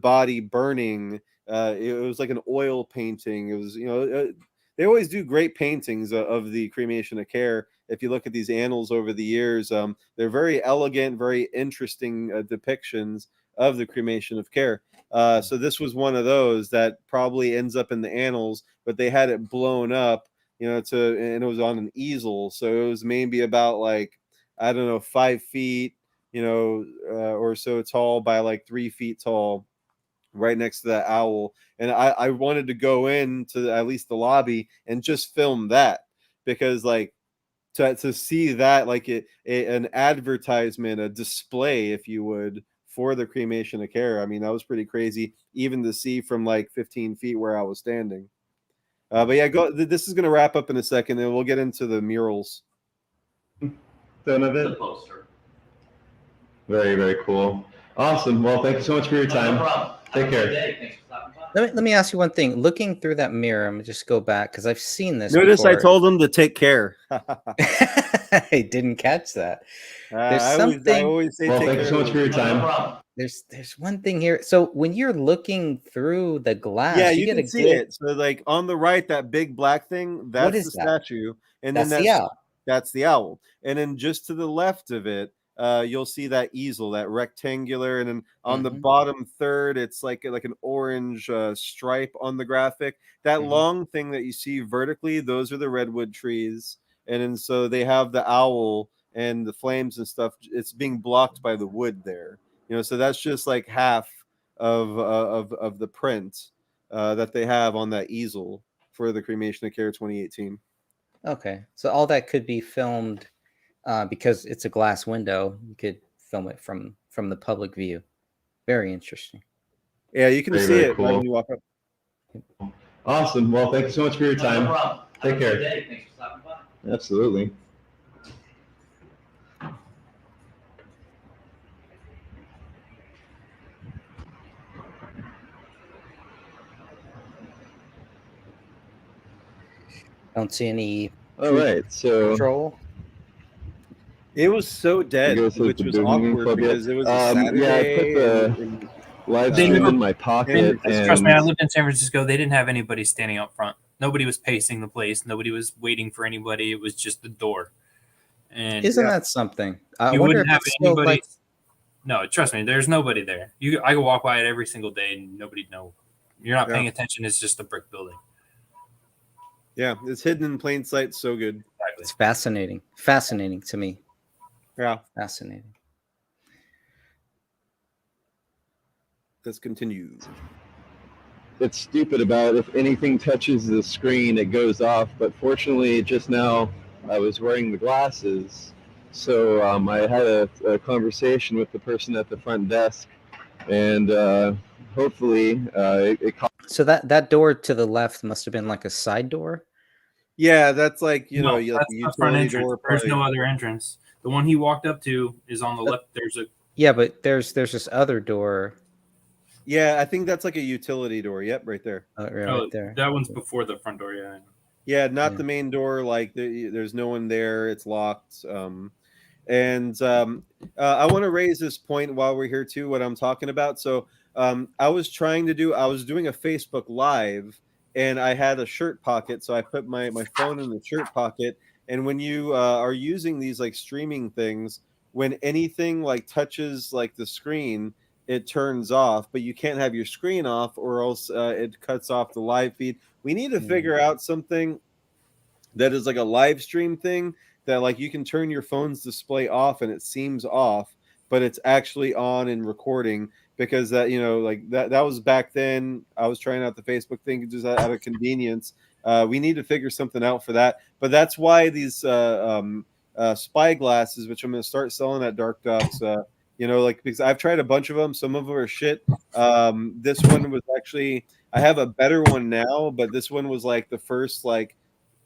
body burning. It was like an oil painting. It was they always do great paintings of the cremation of care. If you look at these annals over the years, they're very elegant, very interesting depictions of the cremation of care. So this was one of those that probably ends up in the annals, but they had it blown up, and it was on an easel. So it was maybe about like, I don't know, 5 feet, or so tall by like 3 feet tall, right next to that owl. And I wanted to go into at least the lobby and just film that, because like to see that, like an advertisement, a display, if you would, for the cremation of care. I mean, that was pretty crazy, even to see from like 15 feet where I was standing. But yeah, this is going to wrap up in a second, and we'll get into the murals. Done of it. Very, very cool. Awesome. Well, thank you so much for your time. No problem. Take care. Thanks for stopping by. Let me ask you one thing. Looking through that mirror, I'm gonna just go back because I've seen this. Notice before. I told them to take care. I didn't catch that. There's I something. always say Well, take thank you care. so much for your No time. problem. There's one thing here. So when you're looking through the glass, Yeah, you you get can a see good. it. So like on the right, that big black thing, that's is the that? statue. And That's then the owl. that's the owl. And then just to the left of it, you'll see that easel, that rectangular, and then on the bottom third, it's like an orange stripe on the graphic. That long thing that you see vertically, those are the redwood trees. And then so they have the owl and the flames and stuff. It's being blocked by the wood there. So that's just like half of the print that they have on that easel for the Cremation of Care 2018. Okay, so all that could be filmed because it's a glass window. You could film it from the public view. Very interesting. Yeah, you can Very, see very it right cool. when you walk up. Awesome. Well, thank you so much for your time. No problem. Take Have a care. good day. Thanks for stopping by. Absolutely. Don't see any. All right. So Patrol. It was so dead, I guess which it's was the Bohemian awkward Club, yeah. because it was a Yeah, I Saturday. put the and live stream in my pocket. Trust me, I and lived in San Francisco. They didn't have anybody standing up front. Nobody was pacing the place. Nobody was waiting for anybody. It was just the door. And Isn't that something? I you wonder wouldn't if have it's still anybody. like. No, trust me. There's nobody there. I can walk by it every single day, and nobody know. You're not paying attention. It's just a brick building. Yeah, it's hidden in plain sight. So good. It's fascinating. Fascinating to me. Yeah, fascinating. Let's continue. It's stupid about if anything touches the screen, it goes off. But fortunately, just now I was wearing the glasses, so I had a conversation with the person at the front desk, and hopefully it. So that door to the left must have been like a side door. Yeah, that's like No, like that's a the front utility entrance. door. There's no other entrance. The one he walked up to is on the left. There's a. Yeah, but there's this other door. Yeah, I think that's like a utility door. Yep, right there. Right there. That one's before the front door. Yeah. Yeah, not the main door. Like there's no one there. It's locked. And I want to raise this point while we're here too, what I'm talking about. So I was doing a Facebook Live, and I had a shirt pocket, so I put my phone in the shirt pocket. And when you are using these like streaming things, when anything like touches like the screen, it turns off. But you can't have your screen off, or else it cuts off the live feed. We need to figure out something that is like a live stream thing that like you can turn your phone's display off and it seems off, but it's actually on and recording, because that, you know, like that was back then. I was trying out the Facebook thing just out of convenience. We need to figure something out for that. But that's why these spy glasses, which I'm going to start selling at DarkDox, you know, like, because I've tried a bunch of them. Some of them are shit. This one was actually, I have a better one now, but this one was like the first like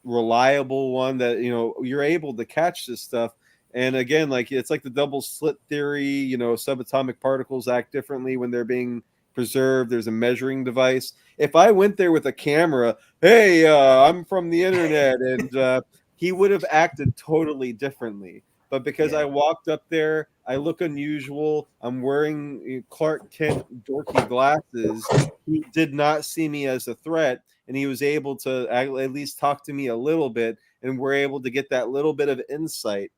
reliable one that, you know, you're able to catch this stuff. And again, like, it's like the double slit theory, you know, subatomic particles act differently when they're being preserved. There's a measuring device. If I went there with a camera, hey, I'm from the internet, and he would have acted totally differently. But because I walked up there, I look unusual, I'm wearing Clark Kent dorky glasses, he did not see me as a threat, and he was able to at least talk to me a little bit, and we're able to get that little bit of insight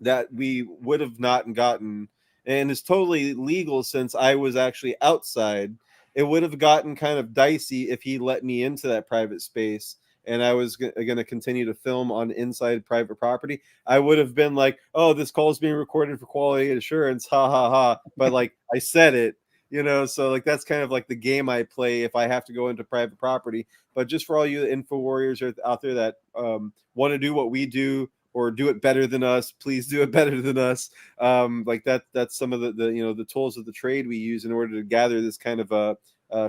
that we would have not gotten. And it's totally legal since I was actually outside. It would have gotten kind of dicey if he let me into that private space and I was going to continue to film on inside private property. I would have been like, oh, this call is being recorded for quality assurance, ha ha ha. But like, I said it, you know, so like that's kind of like the game I play if I have to go into private property. But just for all you info warriors out there that want to do what we do, or do it better than us, please do it better than us. Like that's some of the you know, the tools of the trade we use in order to gather this kind of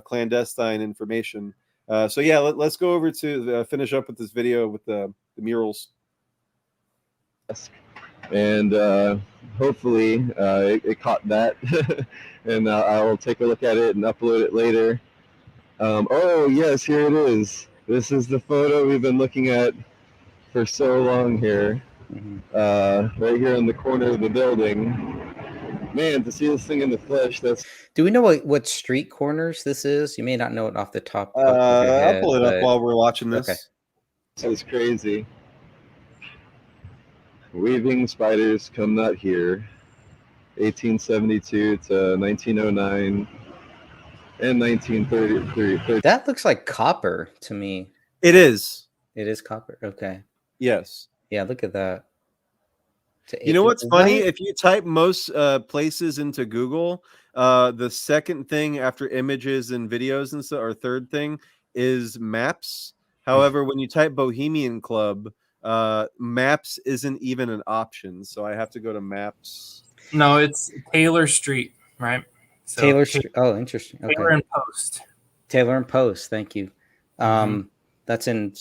clandestine information. So yeah, let's go over to finish up with this video with the murals. And hopefully it caught that, and I'll take a look at it and upload it later. Oh yes, here it is. This is the photo we've been looking at for so long here. Right here in the corner of the building. Man, to see this thing in the flesh, that's... Do we know what street corners this is? You may not know it off the top of your I'll head. pull it up while we're watching this. Okay. This is crazy. Weaving spiders come not here. 1872 to 1909 and 1930. That looks like copper to me. It is. It is copper. Okay. Yes. Yeah, look at that. You know what's funny? If you type most places into Google, the second thing after images and videos and stuff, or third thing, is maps. However, when you type Bohemian Club, maps isn't even an option. So I have to go to maps. No, it's Taylor Street, right? So Taylor Street. Oh, interesting. Okay. Taylor and Post. Taylor and Post. Thank you. That's in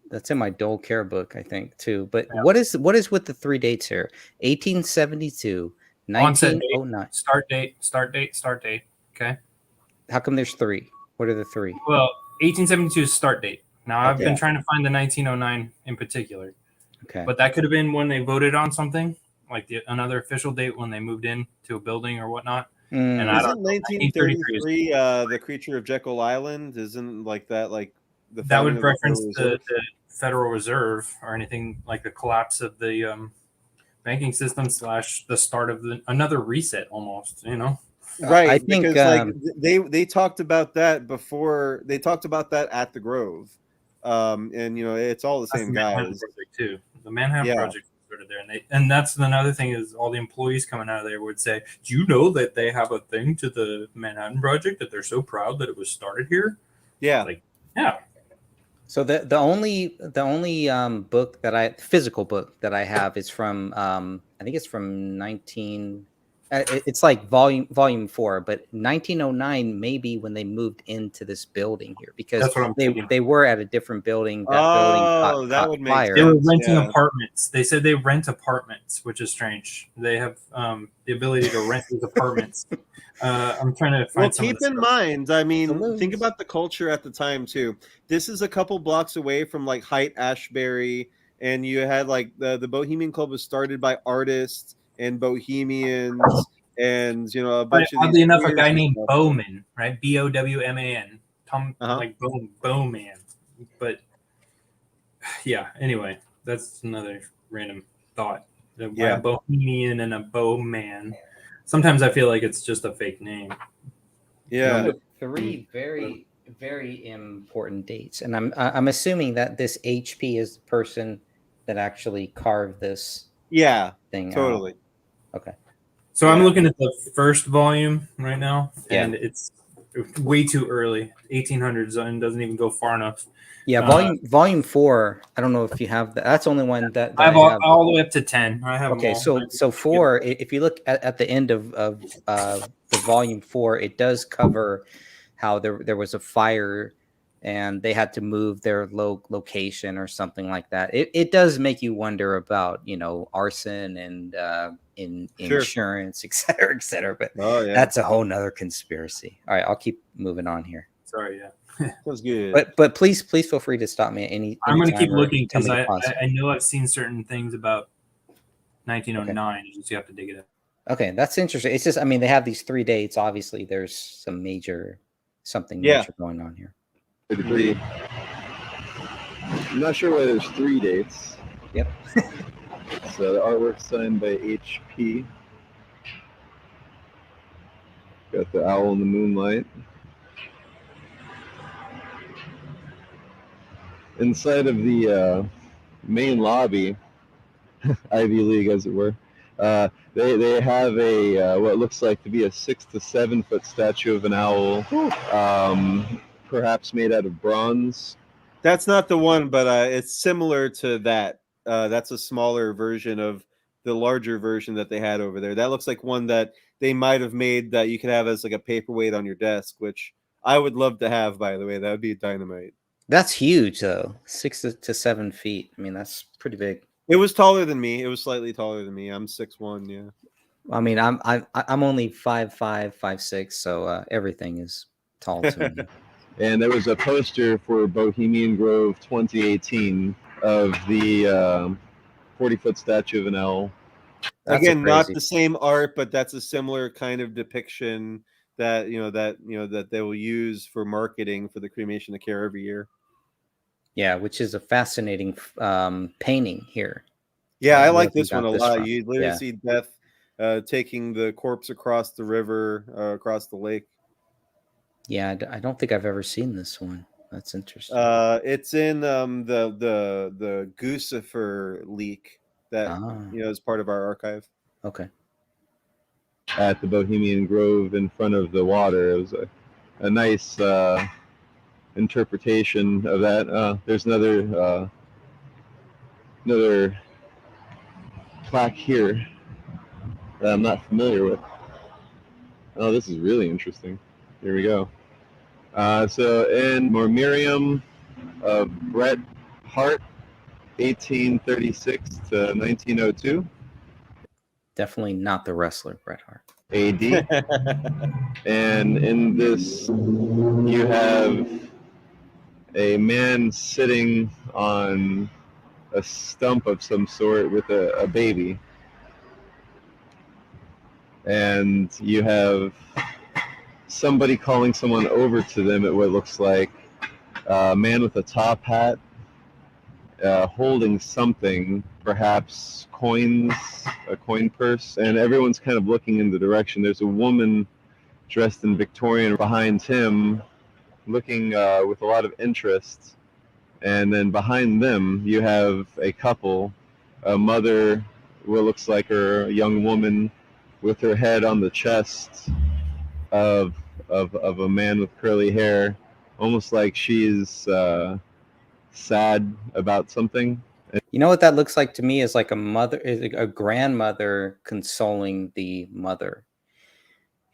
that's in my Dole Care book, I think, too. But what is with the three dates here? 1872, 1909. Start date. Okay. How come there's three? What are the three? Well, 1872 is start date. Now, I've been trying to find the 1909 in particular. Okay. But that could have been when they voted on something, like another official date when they moved in to a building or whatnot. And I Isn't don't 1933 the Creature of Jekyll Island? Isn't like that like the that would founding of the reference Federal Reserve? the Federal Reserve or anything like the collapse of the banking system / the start of another reset almost, you know? Right. I think because like they talked about that before. They talked about that at the Grove. And you know, it's all the same guys too. The Manhattan Project started there, and that's another thing is all the employees coming out of there would say, "Do you know that they have a thing to the Manhattan Project that they're so proud that it was started here?" Yeah, like yeah. So the only book that physical book that I have is from I think it's from 19. It's like volume 4, but 1909 maybe when they moved into this building here, because they were at a different building. That building caught fire. They were renting apartments. They said they rent apartments, which is strange. They have the ability to rent these apartments. I'm trying to find. Well, keep in mind, I mean, think about the culture at the time too. This is a couple blocks away from like Haight Ashbury and you had like the Bohemian Club was started by artists and bohemians, and a bunch of these Oddly enough, a queers guy and named stuff. Bowman, right? Bowman, Tom, like Bowman. But yeah, anyway, that's another random thought. Why a Bohemian and a Bowman? Sometimes I feel like it's just a fake name. Yeah. Three very, very important dates, and I'm assuming that this HP is the person that actually carved this. Thing totally. Out. Okay. So I'm looking at the first volume right now, and Yeah. it's way too early. 1800s and doesn't even go far enough. Yeah, volume 4. I don't know if you have that. That's the only one that I have all the way up to 10. I have Okay, them all. so 4. If you look at the end of the volume 4, it does cover how there was a fire and they had to move their location or something like that. It does make you wonder about arson and insurance, et cetera, et cetera. But that's a whole nother conspiracy. All right, I'll keep moving on here. Sorry, yeah. That's good. But please feel free to stop me at any. I'm going to keep time or looking tell because me to pause. I know I've seen certain things about 1909. You just have to dig it up. Okay, that's interesting. It's just, I mean, they have these 3 dates. Obviously, there's something major going on here. Degree. I'm not sure why there's 3 dates. Yep. So the artwork signed by HP. Got the owl in the moonlight. Inside of the main lobby, Ivy League as it were, they have a what looks like to be a 6 to 7 foot statue of an owl, perhaps made out of bronze. That's not the one, but it's similar to that. That's a smaller version of the larger version that they had over there. That looks like one that they might have made that you could have as like a paperweight on your desk, which I would love to have, by the way. That would be dynamite. That's huge, though. 6 to 7 feet. I mean, that's pretty big. It was taller than me. It was slightly taller than me. I'm 6'1", yeah. I mean, I'm only 5'5", 5'6", so everything is tall to me. And there was a poster for Bohemian Grove 2018 of the 40-foot statue of an owl. Again, not the same art, but that's a similar kind of depiction that that they will use for marketing for the Cremation of Care every year. Yeah, which is a fascinating painting here. Yeah, I like this one a lot. You literally see Death taking the corpse across the river, across the lake. Yeah, I don't think I've ever seen this one. That's interesting. It's in the Guccifer leak that is part of our archive. Okay. At the Bohemian Grove in front of the water, it was a nice interpretation of that. There's another plaque here that I'm not familiar with. Oh, this is really interesting. Here we go. So in Memoriam of Bret Hart, 1836 to 1902. Definitely not the wrestler Bret Hart. AD. And in this, you have a man sitting on a stump of some sort with a baby. And you have somebody calling someone over to them at what looks like a man with a top hat holding something, perhaps coins, a coin purse, and everyone's kind of looking in the direction. There's a woman dressed in Victorian behind him looking with a lot of interest. And then behind them, you have a couple, a mother, what looks like her young woman, with her head on the chest of a man with curly hair, almost like she's sad about something. You know what that looks like to me is like a grandmother consoling the mother.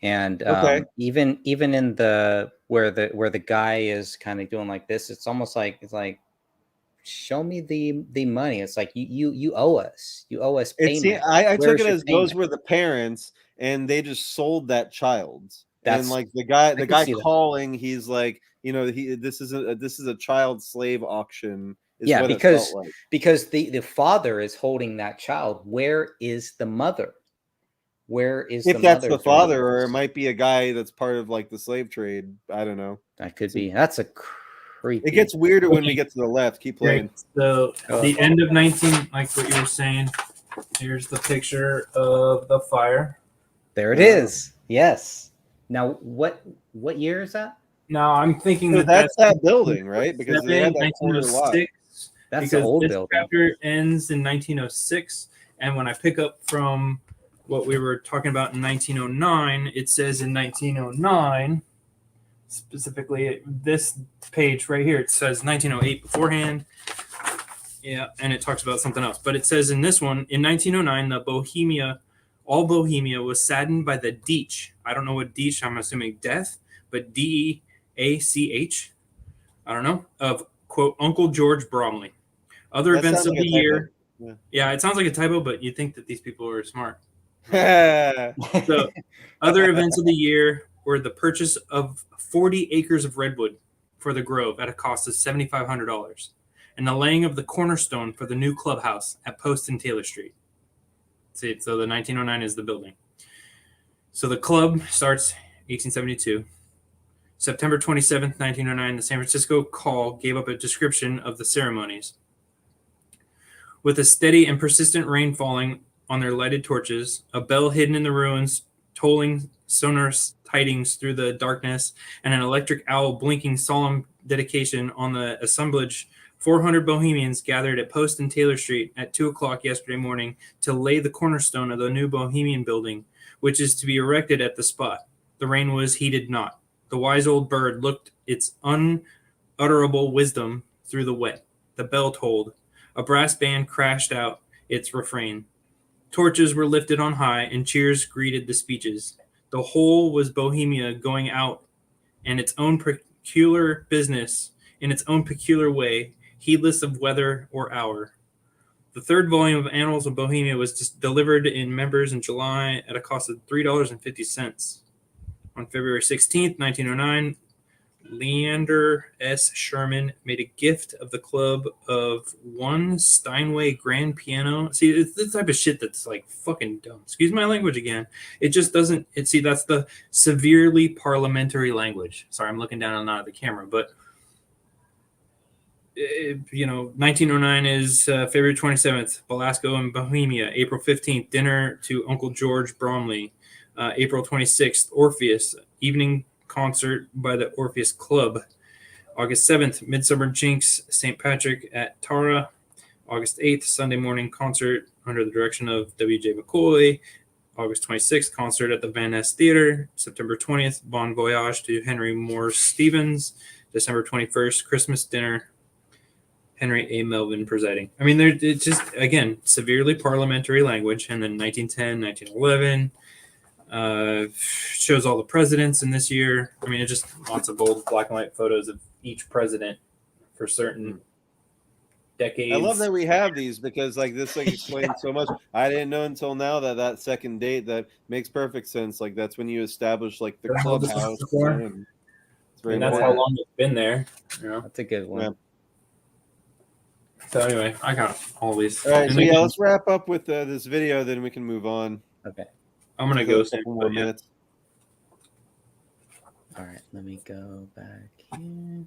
And even in where the guy is kind of doing like this, it's almost like show me the money. It's like you owe us. You owe us payment. I took it as those were the parents, and they just sold that child. And like the guy calling, he's like, this is a child slave auction is Yeah, what it felt like. because the father is holding that child. Where is the mother? Where is If the that's mother the during father, or it this? might be a guy that's part of like the slave trade. I don't know. That could be. That's a creepy. It gets weirder when we get to the left. Keep playing. So the end of 19, like what you were saying. Here's the picture of the fire. There it is. Yes. Now, what year is that? Now I'm thinking So that that's that building, right? Because they had that corner lot. 1906. That's because the old this building. chapter ends in 1906, and when I pick up from what we were talking about in 1909, it says in 1909, specifically this page right here, it says 1908 beforehand. Yeah, and it talks about something else. But it says in this one, in 1909, all Bohemia was saddened by the Deach. I don't know what Deach, I'm assuming death, but D-E-A-C-H, I don't know, of, quote, Uncle George Bromley. Other That events sounds of like the a typo. year. Yeah. Yeah, it sounds like a typo, but you'd think that these people are smart. So, other events of the year were the purchase of 40 acres of redwood for the grove at a cost of $7,500, and the laying of the cornerstone for the new clubhouse at Post and Taylor Street. See, so the 1909 is the building. So the club starts 1872. September 27th, 1909, the San Francisco Call gave up a description of the ceremonies. With a steady and persistent rain falling on their lighted torches, a bell hidden in the ruins tolling sonorous tidings through the darkness, and an electric owl blinking solemn dedication on the assemblage, 400 Bohemians gathered at Post and Taylor Street at 2 o'clock yesterday morning to lay the cornerstone of the new Bohemian building, which is to be erected at the spot. The rain was heeded not. The wise old bird looked its unutterable wisdom through the wet. The bell tolled. A brass band crashed out its refrain. Torches were lifted on high, and cheers greeted the speeches. The whole was Bohemia going out in its own peculiar business, in its own peculiar way, heedless of weather or hour. The third volume of Annals of Bohemia was just delivered in members in July at a cost of $3.50. On February 16th, 1909, Leander S. Sherman made a gift of the club of one Steinway grand piano. See, it's the type of shit that's like fucking dumb. Excuse my language again. It just doesn't. See, that's the severely parliamentary language. Sorry, I'm looking down and not at the camera, but 1909 is February 27th, Belasco and Bohemia. April 15th, dinner to Uncle George Bromley. April 26th, Orpheus, evening concert by the Orpheus Club. August 7th, Midsummer Jinx, St. Patrick at Tara. August 8th, Sunday morning concert under the direction of W.J. McCoy. August 26th, concert at the Van Ness Theater. September 20th, Bon Voyage to Henry Moore Stevens. December 21st, Christmas dinner. Henry A. Melvin presiding. I mean, it's just, again, severely parliamentary language. And then 1910, 1911, shows all the presidents in this year. I mean, it's just lots of old black and white photos of each president for certain decades. I love that we have these because like this like explains so much. I didn't know until now that second date that makes perfect sense. Like that's when you establish like the clubhouse. And that's how long it's been there. You know? That's a good one. Yeah. So anyway, I got all these. All right, so yeah, let's wrap up with this video, then we can move on. Okay. I'm gonna go a couple more minutes. All right, let me go back here.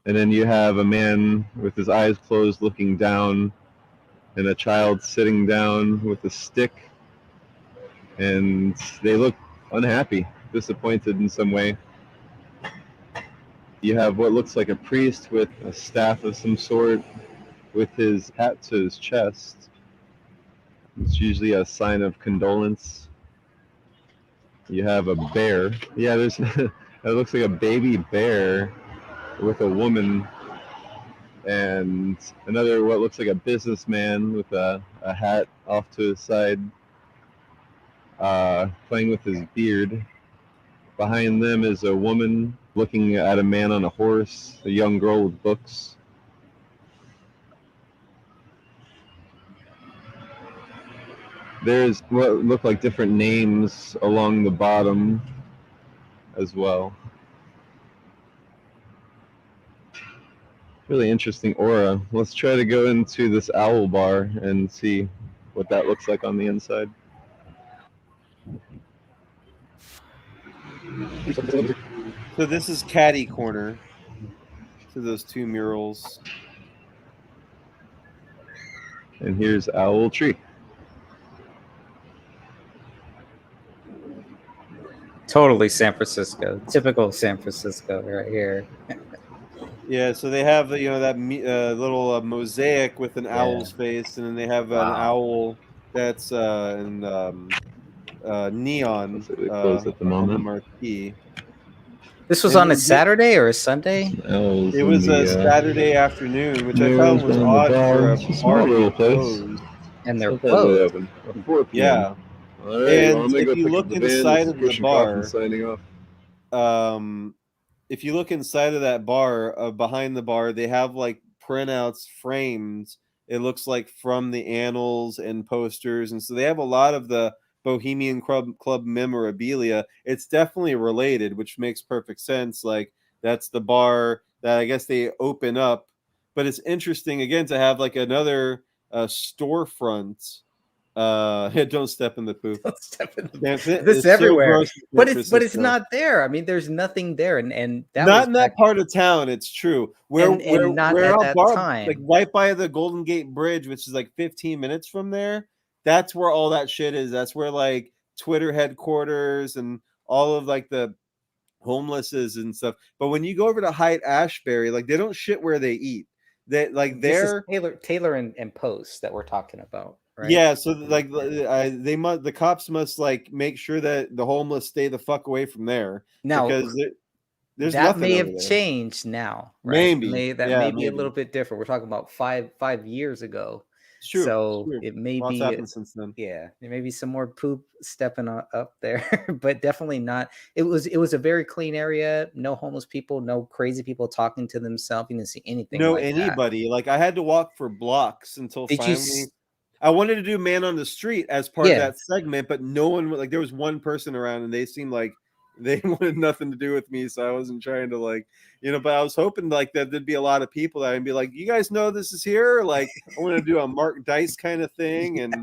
And then you have a man with his eyes closed looking down, and a child sitting down with a stick, and they look unhappy, disappointed in some way. You have what looks like a priest with a staff of some sort with his hat to his chest. It's usually a sign of condolence. You have a bear. Yeah, there's it looks like a baby bear with a woman, and another what looks like a businessman with a hat off to his side, playing with his beard. Behind them is a woman looking at a man on a horse, a young girl with books. There's what look like different names along the bottom as well. Really interesting aura. Let's try to go into this owl bar and see what that looks like on the inside. So this is Caddy Corner to those two murals. And here's Owl Tree. Totally San Francisco. Typical San Francisco right here. Yeah, so they have that little mosaic with an owl's face, and then they have an owl that's in neon Looks like they closed at the on the moment. marquee. This was And on a Saturday or a Sunday? Owls It in was a the, Saturday afternoon, which I murals found was around the odd bar. for a It's a bar small to little be place. closed. And they're Sometimes they closed. open at 4 p.m. Yeah. All right, well, And I'm gonna if go you pick look up the band. inside This is of the Christian Coffin bar, signing off. if you look inside of that bar, behind the bar, they have like printouts framed. It looks like from the annals and posters, and so they have a lot of the Bohemian Club memorabilia. It's definitely related, which makes perfect sense. Like that's the bar that I guess they open up, but it's interesting again to have like another storefront. Don't step in the poop. Don't step in the This This is everywhere. gross in But San it's Francisco. not there. I mean, there's nothing there. And that Not was in that back, part of town. It's true. and not Where at our that bar, time. like right by the Golden Gate Bridge, which is like 15 minutes from there. That's where all that shit is. That's where like Twitter headquarters and all of like the homeless is and stuff. But when you go over to Haight Ashbury, like they don't shit where they eat. They like This is they're Taylor and Post that we're talking about, right? yeah. So like they must, the cops must like make sure that the homeless stay the fuck away from there Now, because there's that nothing may over have there. changed now, right? Maybe. That Yeah, may be a maybe. little bit different. We're talking about five years ago. It's true. So It's true. it may Lots be, happened since then. yeah, there may be some more poop stepping up there, but definitely not. It was a very clean area. No homeless people, no crazy people talking to themselves. You didn't see anything No like that. anybody. Like I had to walk for blocks until Did you finally I wanted to do man on the street as part of Yeah. that segment, but no one like there was one person around and they seemed like they wanted nothing to do with me, so I wasn't trying to like, but I was hoping like that there'd be a lot of people that I'd be like, you guys know this is here? Like I want to do a Mark Dice kind of thing, and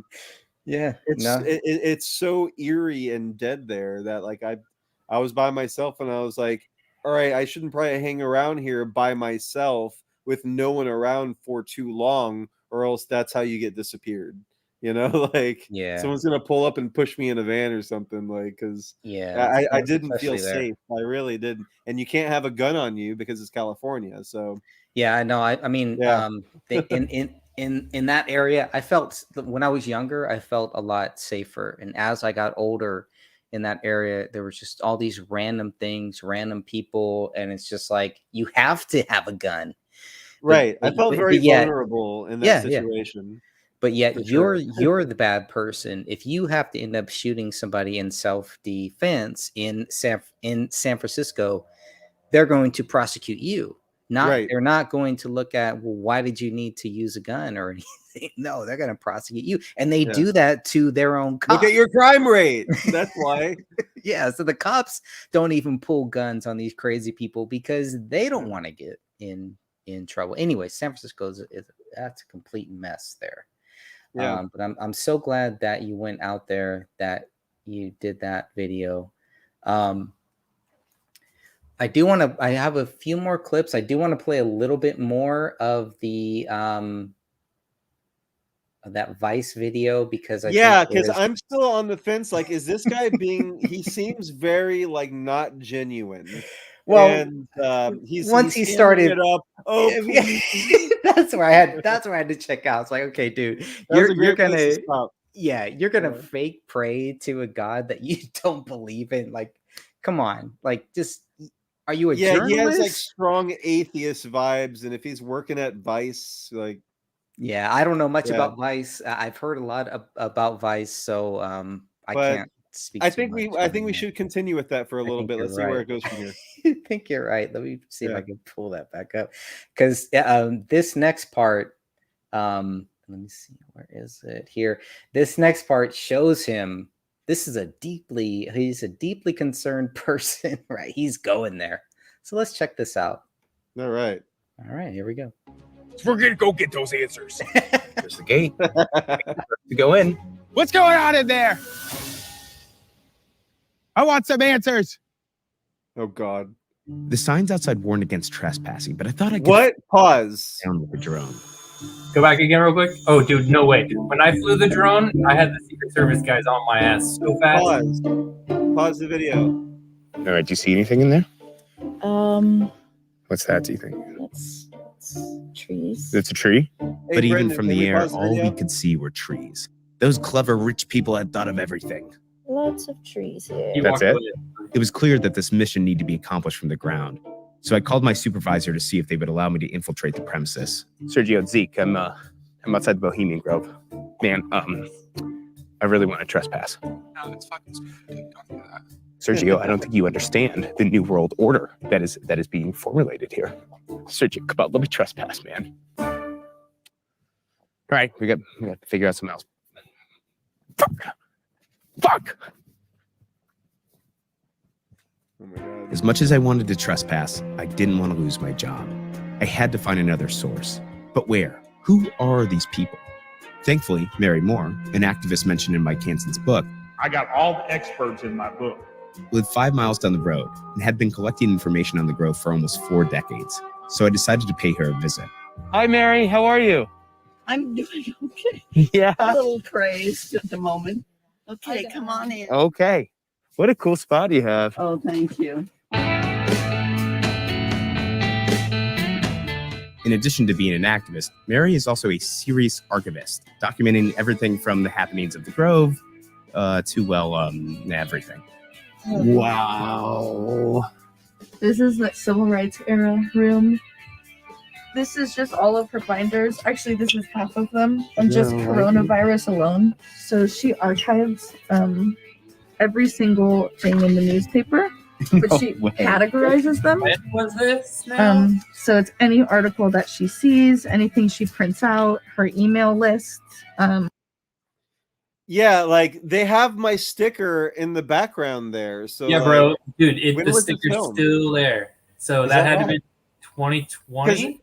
Yeah, it's so eerie and dead there that like I was by myself and I was like, all right, I shouldn't probably hang around here by myself with no one around for too long, or else that's how you get disappeared. Like Yeah. someone's gonna pull up and push me in a van or something, like because Yeah, I didn't feel especially there. safe. I really didn't. And you can't have a gun on you because it's California. So Yeah, I know. I mean, Yeah. in that area, I felt when I was younger, I felt a lot safer. And as I got older in that area, there was just all these random things, random people, and it's just like you have to have a gun. Right. I felt very yet, vulnerable in that yeah, situation. But yet For sure. you're the bad person if you have to end up shooting somebody in self-defense in San Francisco. They're going to prosecute you. Right. They're not going to look at, well, why did you need to use a gun or anything? No, they're going to prosecute you, and they do that to their own cops. Look at your crime rate. That's why. Yeah, so the cops don't even pull guns on these crazy people because they don't want to get in trouble. Anyway, San Francisco that's a complete mess there. Yeah. But I'm so glad that you went out there, that you did that video. I have a few more clips. I do want to play a little bit more of the of that Vice video because because I'm still on the fence. Like, is this guy being? He seems very like not genuine. Well, and once he he's started it up. Oh, that's where I had to check out. It's like, okay, dude, you're gonna fake pray to a God that you don't believe in. Like, come on, like just. Are you a journalist? He has like strong atheist vibes, and if he's working at Vice, like, yeah, I don't know much about Vice. I've heard a lot about Vice, so I can't speak. I think we should continue with that for a little bit. Let's see where it goes from here. I think you're right. Let me see if I can pull that back up, because this next part, let me see, where is it here? This next part shows him. He's a deeply concerned person, right? He's going there. So let's check this out. All right. All right, here we go. We're gonna go get those answers. There's the gate to go in. What's going on in there? I want some answers. Oh God. The signs outside warned against trespassing, but I thought I could What? Pause. down with the drone. Go back again real quick. Oh, dude, no way. When I flew the drone, I had the Secret Service guys on my ass so fast. Pause the video. All right, do you see anything in there? What's that, do you think? It's trees. It's a tree? But even from the air, all we could see were trees. Those clever rich people had thought of everything. Lots of trees here. That's it? It was clear that this mission needed to be accomplished from the ground. So I called my supervisor to see if they would allow me to infiltrate the premises. Sergio and Zeke, I'm outside the Bohemian Grove. Man, I really want to trespass. No, that's fucking stupid, dude. Don't do that. Sergio, I don't think you understand the new world order that is being formulated here. Sergio, come on, let me trespass, man. All right, we got to figure out something else. Fuck! Oh my God. As much as I wanted to trespass, I didn't want to lose my job. I had to find another source. But where? Who are these people? Thankfully, Mary Moore, an activist mentioned in Mike Hanson's book, I got all the experts in my book. lived 5 miles down the road and had been collecting information on the Grove for almost 4 decades. So I decided to pay her a visit. Hi, Mary. How are you? I'm doing okay. Yeah. A little crazed at the moment. Okay, come on in. Okay. What a cool spot you have. Oh, thank you. In addition to being an activist, Mary is also a serious archivist, documenting everything from the happenings of the Grove to, everything. Wow. This is the civil rights era room. This is just all of her binders. Actually, this is half of them, and just coronavirus alone. So she archives every single thing in the newspaper, but she categorizes them. When was this now? So it's any article that she sees, anything she prints out, her email list. Yeah, like they have my sticker in the background there. So Yeah, like, bro, dude, when the was this sticker's filmed? still there. So Is that that had to right? be 2020.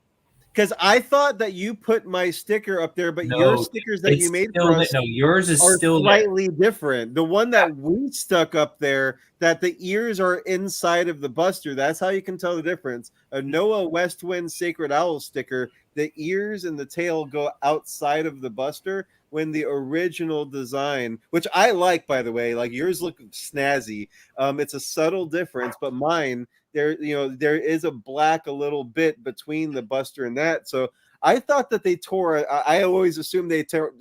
Because I thought that you put my sticker up there, but No, your stickers that it's you made still for there. us No, yours is are still there. slightly different. The one that we stuck up there, that the ears are inside of the buster, that's how you can tell the difference. A Noah Westwind Sacred Owl sticker, the ears and the tail go outside of the buster, when the original design, which I like, by the way, like yours look snazzy. It's a subtle difference, but mine, there is a black a little bit between the buster and that. So I thought that they tore. I always assumed they tore.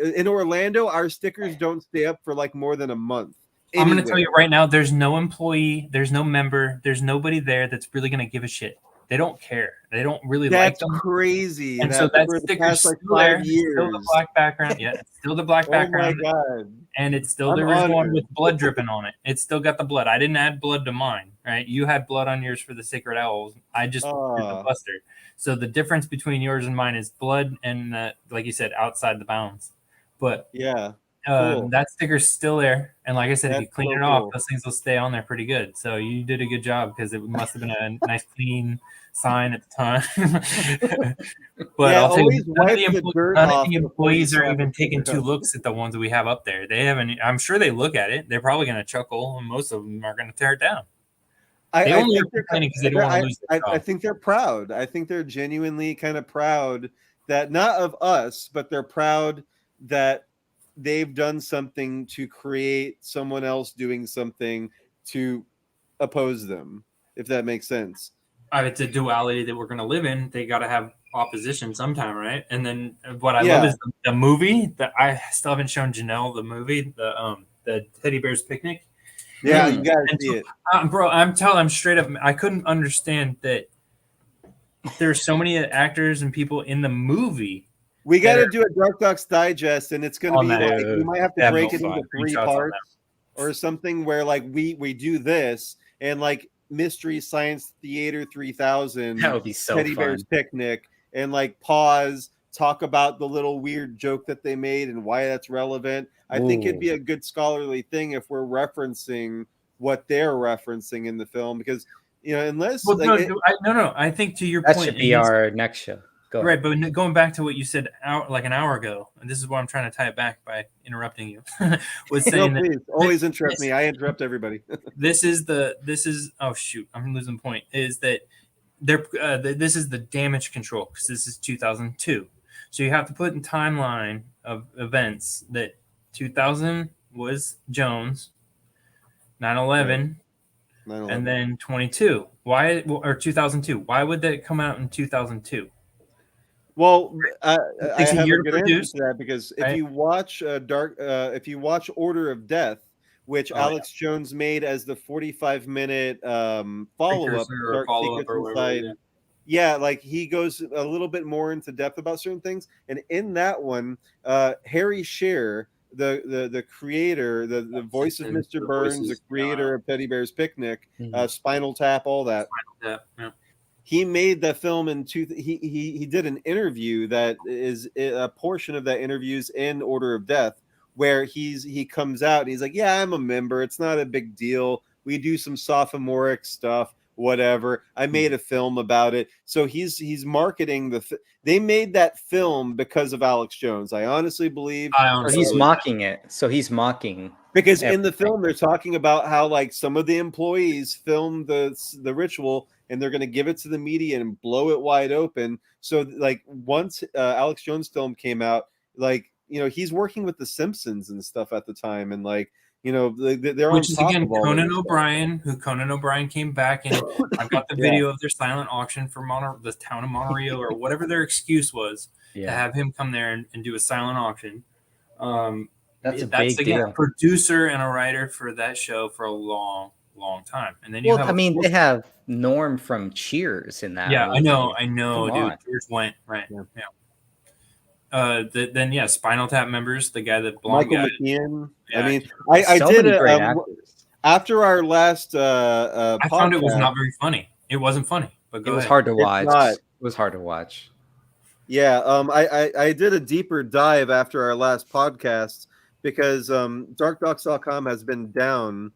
In Orlando, our stickers don't stay up for like more than a month. I'm going to tell anywhere. you right now, there's no employee, there's no member, there's nobody there that's really going to give a shit. They don't care. They don't really like That's them. crazy. And so that for the sticker's past, like, still there. 5 Still the black background. Yeah, it's still the black background. Oh my God. And it's still I'm there is one honored. with blood dripping on it. It's still got the blood. I didn't add blood to mine, right? You had blood on yours for the Sacred Owls. I just did the buster. So the difference between yours and mine is blood and, like you said, outside the bounds. But yeah, cool. that sticker's still there. And like I said, if you That's clean so it off, cool. those things will stay on there pretty good. So you did a good job because it must have been a nice clean sign at the time. But Yeah, I'll tell always you, none of wipe the dirt none of off the before you employees are slap even the taking sticker. 2 looks at the ones that we have up there. They haven't. I'm sure they look at it. They're probably going to chuckle, and most of them are going to tear it down. They only are complaining because they don't want to lose their I job. think they're proud. I think they're genuinely kind of proud that not of us, but they're proud that they've done something to create someone else doing something to oppose them, if that makes sense. It's a duality that we're going to live in. They got to have opposition sometime, right? And then what I love is the movie that I still haven't shown Janelle the movie, the Teddy Bear's Picnic. Yeah, you gotta And see it. bro. I'm straight up. I couldn't understand that there's so many actors and people in the movie. We got to do a DarkDox Digest, and it's going to On be that. like we might have to Have break no it fun. into 3 Screenshots on parts or something where like we do this and like Mystery Science Theater 3000. That would be so Teddy fun. Bear's Picnic, and like pause, talk about the little weird joke that they made and why that's relevant. I think it'd be a good scholarly thing if we're referencing what they're referencing in the film, because You know, unless Well, like, no. I think to your That point, should be our next show. Go right, ahead. but going back to what you said like an hour ago, and this is why I'm trying to tie it back by interrupting you, was saying no, please that always interrupt me. I interrupt everybody. this is oh shoot, I'm losing the point. Is that this is the damage control because this is 2002, so you have to put in timeline of events that 2000 was Jones, 9/11. Right. And then 22. Why or 2002? Why would that come out in 2002? Well, I takes a have year a to good produce, answer to that because if right? you watch if you watch Order of Death, which Alex Jones made as the 45-minute follow-up, Precursor or Dark follow-up Secrets or whatever. Inside. Yeah, like he goes a little bit more into depth about certain things, and in that one, Harry Shearer, the creator, the voice of Mr. Burns, the creator of Teddy Bear's Picnic, Spinal Tap, all that. Spinal Tap, yeah. He made that film in he did an interview that is a portion of that interview's in Order of Death, where he comes out and he's like, yeah, I'm a member, it's not a big deal, we do some sophomoric stuff, whatever, I made a film about it. So he's marketing they made that film because of Alex Jones. I honestly believe He's mocking it. So he's mocking because everything. in the film they're talking about how like some of the employees filmed the ritual and they're going to give it to the media and blow it wide open. So like once Alex Jones film came out, like, you know, he's working with the Simpsons and stuff at the time, and like, you know, they're Which on is top again of all Conan of this O'Brien, who Conan O'Brien came back and I've got the Yeah. video of their silent auction for the town of Monterey or whatever their excuse was to have him come there and do a silent auction. That's a big again, deal. a producer and a writer for that show for a long time. And then you have they have Norm from Cheers in that. Yeah, movie. I know, Come dude. on. Cheers went right. Yeah. Then Spinal Tap members, the guy that Michael guy. McKeon. Yeah. I mean, I So did many great actors. after our last I found it was not very funny. It wasn't funny, but It was hard to watch. It was hard to watch. Yeah, I did a deeper dive after our last podcast because DarkDox.com has been down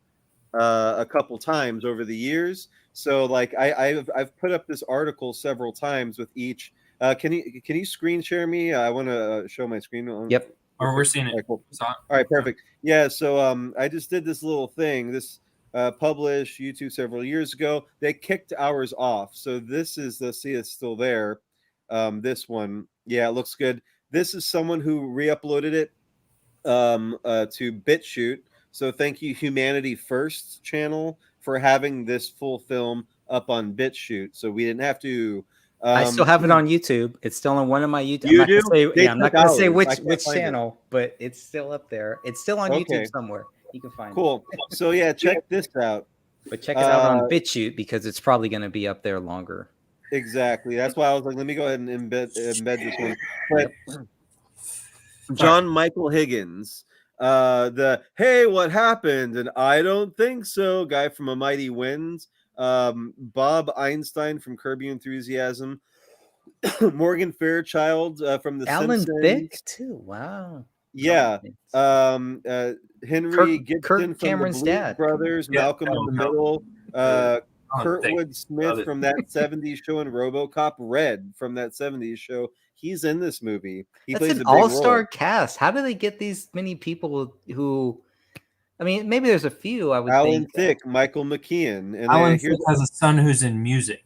a couple times over the years. So like I've put up this article several times with each. Can you screen share me? I want to show my screen. Yep. Or we're seeing it. All right, cool. All right, perfect. Yeah, so I just did this little thing. This published YouTube several years ago. They kicked ours off. So this is see it's still there. This one, yeah, it looks good. This is someone who re-uploaded it to BitChute. So thank you, Humanity First channel, for having this full film up on BitChute. So we didn't have to. I still have it on YouTube. It's still on one of my YouTube. You I'm do? I'm not going to say which find channel, but it's still up there. It's still on YouTube somewhere. You can find it. Cool. So yeah, check this out. But check it out on BitChute because it's probably going to be up there longer. Exactly. That's why I was like, let me go ahead and embed this one. But John Michael Higgins, the hey, what happened? And I don't think so. Guy from A Mighty Wind. Bob Einstein from Curb Your Enthusiasm. Morgan Fairchild from The Alan Simpsons. Thicke too. Wow. Yeah. Henry Gibson Kirk from Cameron's the Blues dad. Brothers. Yeah. Malcolm in the Middle. Kurtwood Smith from that 70s show and RoboCop. Red from that 70s show. He's in this movie. He That's plays an a big all-star role. cast. How do they get these many people who? I mean, maybe there's a few. I would Alan think. Thicke, Michael McKeon, and Alan here's Thicke has a son who's in music.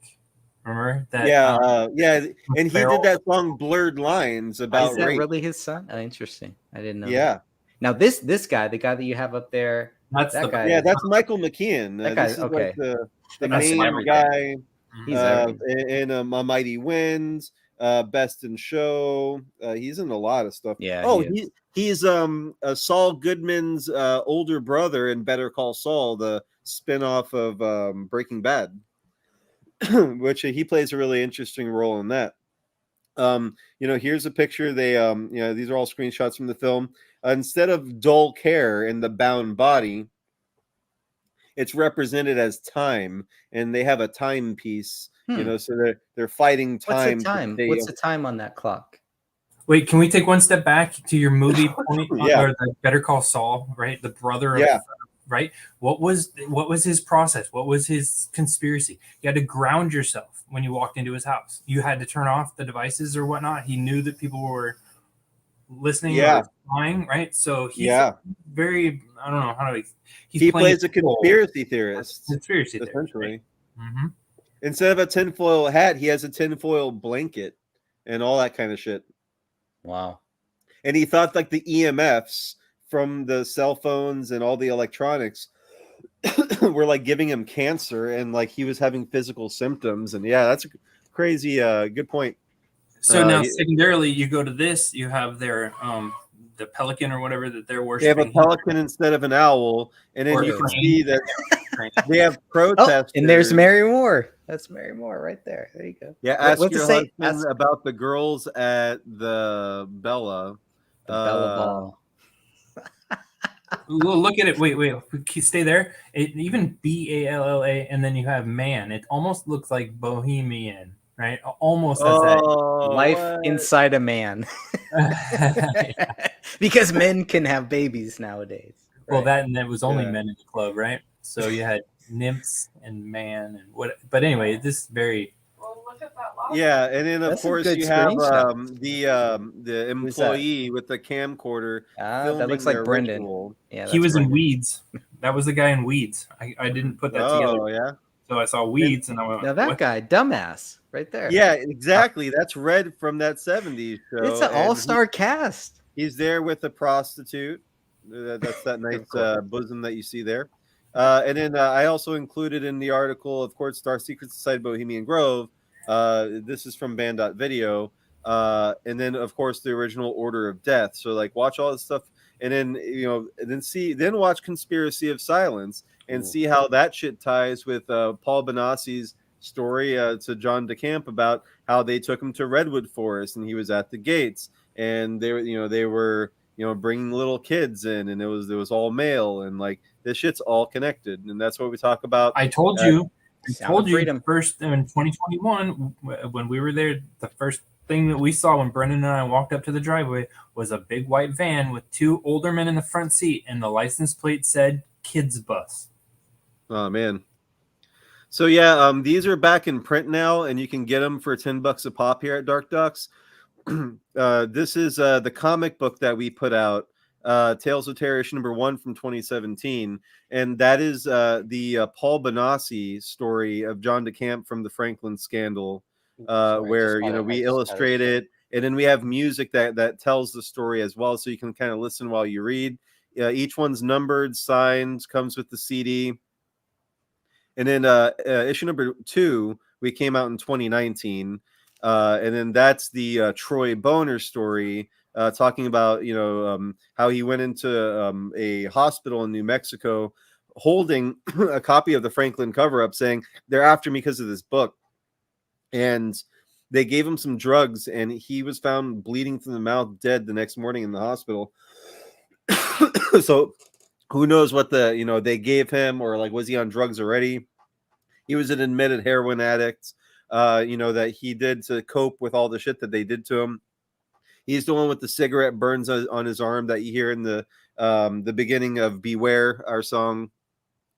Remember that? yeah, and he did that song "Blurred Lines" about Is that rape. really his son? Oh, interesting. I didn't know. Yeah. That. Now this guy, the guy that you have up there, that's that guy. Yeah, that's Michael McKeon. That guy, this is okay. like the That guy's main everything. guy. He's everything. In A Mighty Wind, Best in Show. He's in a lot of stuff. Yeah. Oh, he's Saul Goodman's older brother in Better Call Saul, the spinoff of Breaking Bad, which he plays a really interesting role in that. Here's a picture. They these are all screenshots from the film. Instead of dull care in the bound body, it's represented as time, and they have a timepiece. So they're fighting time. What's the time? What's the time on that clock? Wait, can we take one step back to your movie point? Yeah. Or the Better Call Saul, right? The brother of right? What was his process? What was his conspiracy? You had to ground yourself when you walked into his house. You had to turn off the devices or whatnot. He knew that people were listening or spying, right? So he's very, I don't know how to. He plays a role. conspiracy theorist, Conspiracy theorist, essentially. right? Mm-hmm. Instead of a tinfoil hat, he has a tinfoil blanket and all that kind of shit. Wow. And he thought like the EMFs from the cell phones and all the electronics were like giving him cancer, and like he was having physical symptoms. And yeah, that's a crazy good point. So now secondarily you go to this, you have their the pelican or whatever that they're They worshiping. have a pelican instead of an owl, and then Or you a can crane. see that they have protesters. And there's Mary Moore. That's Mary Moore right there. There you go. Yeah, ask What's your it say? husband about the girls at the Bella. The Bella Ball. Look at it. Wait. Stay there. Even BALLA, and then you have man. It almost looks like Bohemian, right? Almost has that Life inside a man. Because men can have babies nowadays. Well, right? that was only men in the club, right? So you had nymphs and man and what. But anyway, this is very. Yeah, and then of That's a course good you have screenshot. the employee with the camcorder filming that looks like their Brendan. ritual. Yeah, He was Brendan. in Weeds. That was the guy in Weeds. I didn't put that together. Oh yeah. So I saw Weeds and I went. Now that what? guy, dumbass, right there. Yeah, exactly. That's Red from that 70s show. It's an all-star cast. He's there with a prostitute. That's that nice bosom that you see there. And then I also included in the article, of course, Star Secret Society Bohemian Grove. This is from Band.video. And then, of course, the original Order of Death. So, like, watch all this stuff. And then, then watch Conspiracy of Silence and see how that shit ties with Paul Bonassi's story to John DeCamp about how they took him to Redwood Forest and he was at the gates and they were bringing little kids in and it was all male and like this shit's all connected and that's what we talk about. I told you freedom. First in 2021 when we were there, the first thing that we saw when Brendan and I walked up to the driveway was a big white van with two older men in the front seat and the license plate said kids bus. Oh man. So yeah, these are back in print now and you can get them for $10 a pop here at DarkDox. This is the comic book that we put out, Tales of Terror issue number 1 from 2017, and that is the Paul Bonassi story of John DeCamp from the Franklin scandal, where we illustrate it, and then we have music that tells the story as well, so you can kind of listen while you read. Each one's numbered, signed, comes with the CD, and then issue number 2 we came out in 2019. And then that's the Troy Boner story, talking about how he went into a hospital in New Mexico, holding a copy of the Franklin cover-up, saying they're after me because of this book, and they gave him some drugs, and he was found bleeding from the mouth, dead the next morning in the hospital. So who knows what they gave him, or like was he on drugs already? He was an admitted heroin addict. That he did to cope with all the shit that they did to him. He's the one with the cigarette burns on his arm that you hear in the beginning of Beware, our song.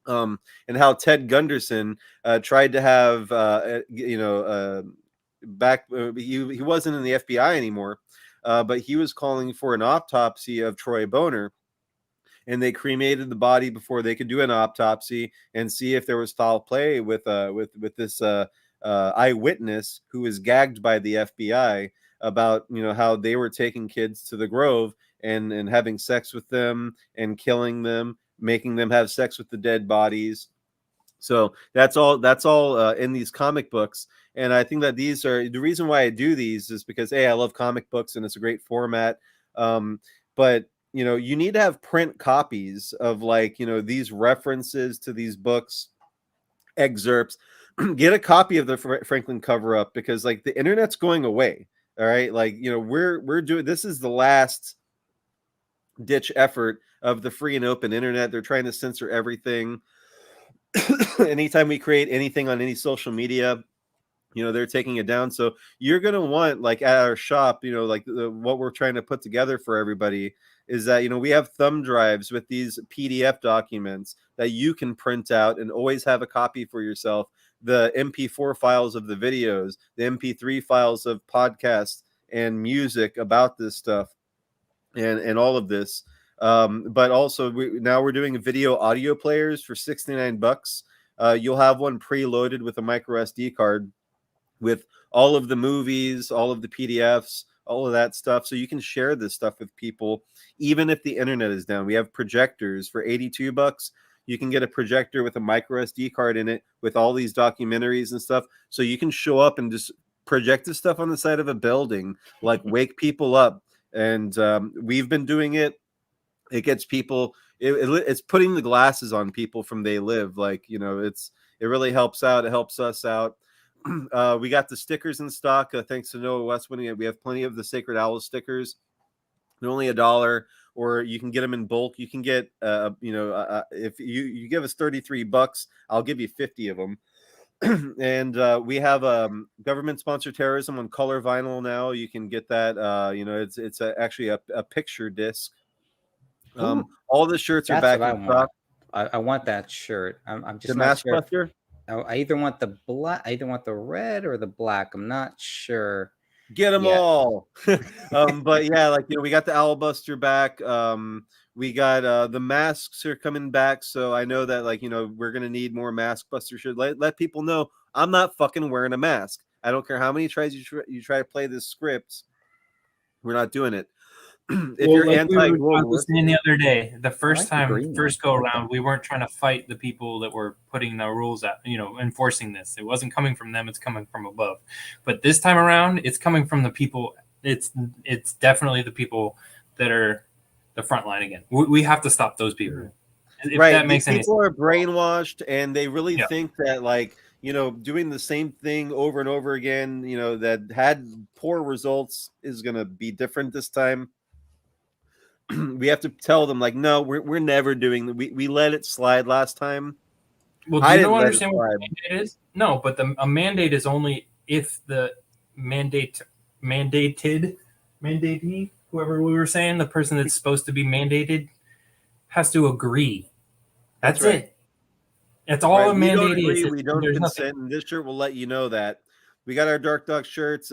And how Ted Gunderson tried to have, back, he wasn't in the FBI anymore, but he was calling for an autopsy of Troy Boner. And they cremated the body before they could do an autopsy and see if there was foul play with this eyewitness who was gagged by the FBI about how they were taking kids to the Grove and having sex with them and killing them, making them have sex with the dead bodies. So that's all in these comic books. And I think that these are the reason why I do these is because I love comic books and it's a great format. But you need to have print copies of these references to these books, excerpts. Get a copy of the Franklin cover up because the internet's going away. All right. We're doing, this is the last ditch effort of the free and open internet. They're trying to censor everything. Anytime we create anything on any social media, they're taking it down. So you're going to want at our shop, what we're trying to put together for everybody is that, you know, we have thumb drives with these PDF documents that you can print out and always have a copy for yourself. The MP4 files of the videos, the MP3 files of podcasts and music about this stuff, and all of this. But also, now we're doing video audio players for $69. You'll have one preloaded with a micro SD card with all of the movies, all of the PDFs, all of that stuff. So you can share this stuff with people, even if the internet is down. We have projectors for $82. You can get a projector with a micro SD card in it with all these documentaries and stuff. So you can show up and just project this stuff on the side of a building, like wake people up. And we've been doing it. It gets people, it's putting the glasses on people from They Live. Like, you know, it really helps out. It helps us out. We got the stickers in stock, thanks to Noah Westwood. We have plenty of the Sacred Owl stickers. They're only $1, or you can get them in bulk. You can get, if you give us $33, I'll give you 50 of them. And we have government-sponsored terrorism on color vinyl now. You can get that. It's actually a picture disc. All the shirts are back in stock. I want that shirt. I'm just The not Mask sure. Buster? I either want the black, I either want the red or the black. I'm not sure. Get them yet. all. But yeah, like, you know, we got the Owl Buster back. We got the masks are coming back. So I know that, like, you know, we're gonna need more Mask Buster shirts. Let people know I'm not fucking wearing a mask. I don't care how many tries you try to play this script. We're not doing it. If Well, you're like I anti-global, was saying the other day, the first green first go around, we weren't trying to fight the people that were putting the rules out, you know, enforcing this. It wasn't coming from them; it's coming from above. But this time around, it's coming from the people. It's definitely the people that are the front line again. We have to stop those people. If right? that makes These any people sense. are brainwashed, and they really think that, like, you know, doing the same thing over and over again, you know, that had poor results is going to be different this time. We have to tell them, like, no, we're never doing that. We let it slide last time. Well, do you don't understand what a mandate is? No, but a mandate is only if the mandatee, whoever we were saying, the person that's supposed to be mandated, has to agree. That's right. it. That's all a We mandate don't agree, is. we don't There's consent, and this shirt will let you know that. We got our DarkDox shirts.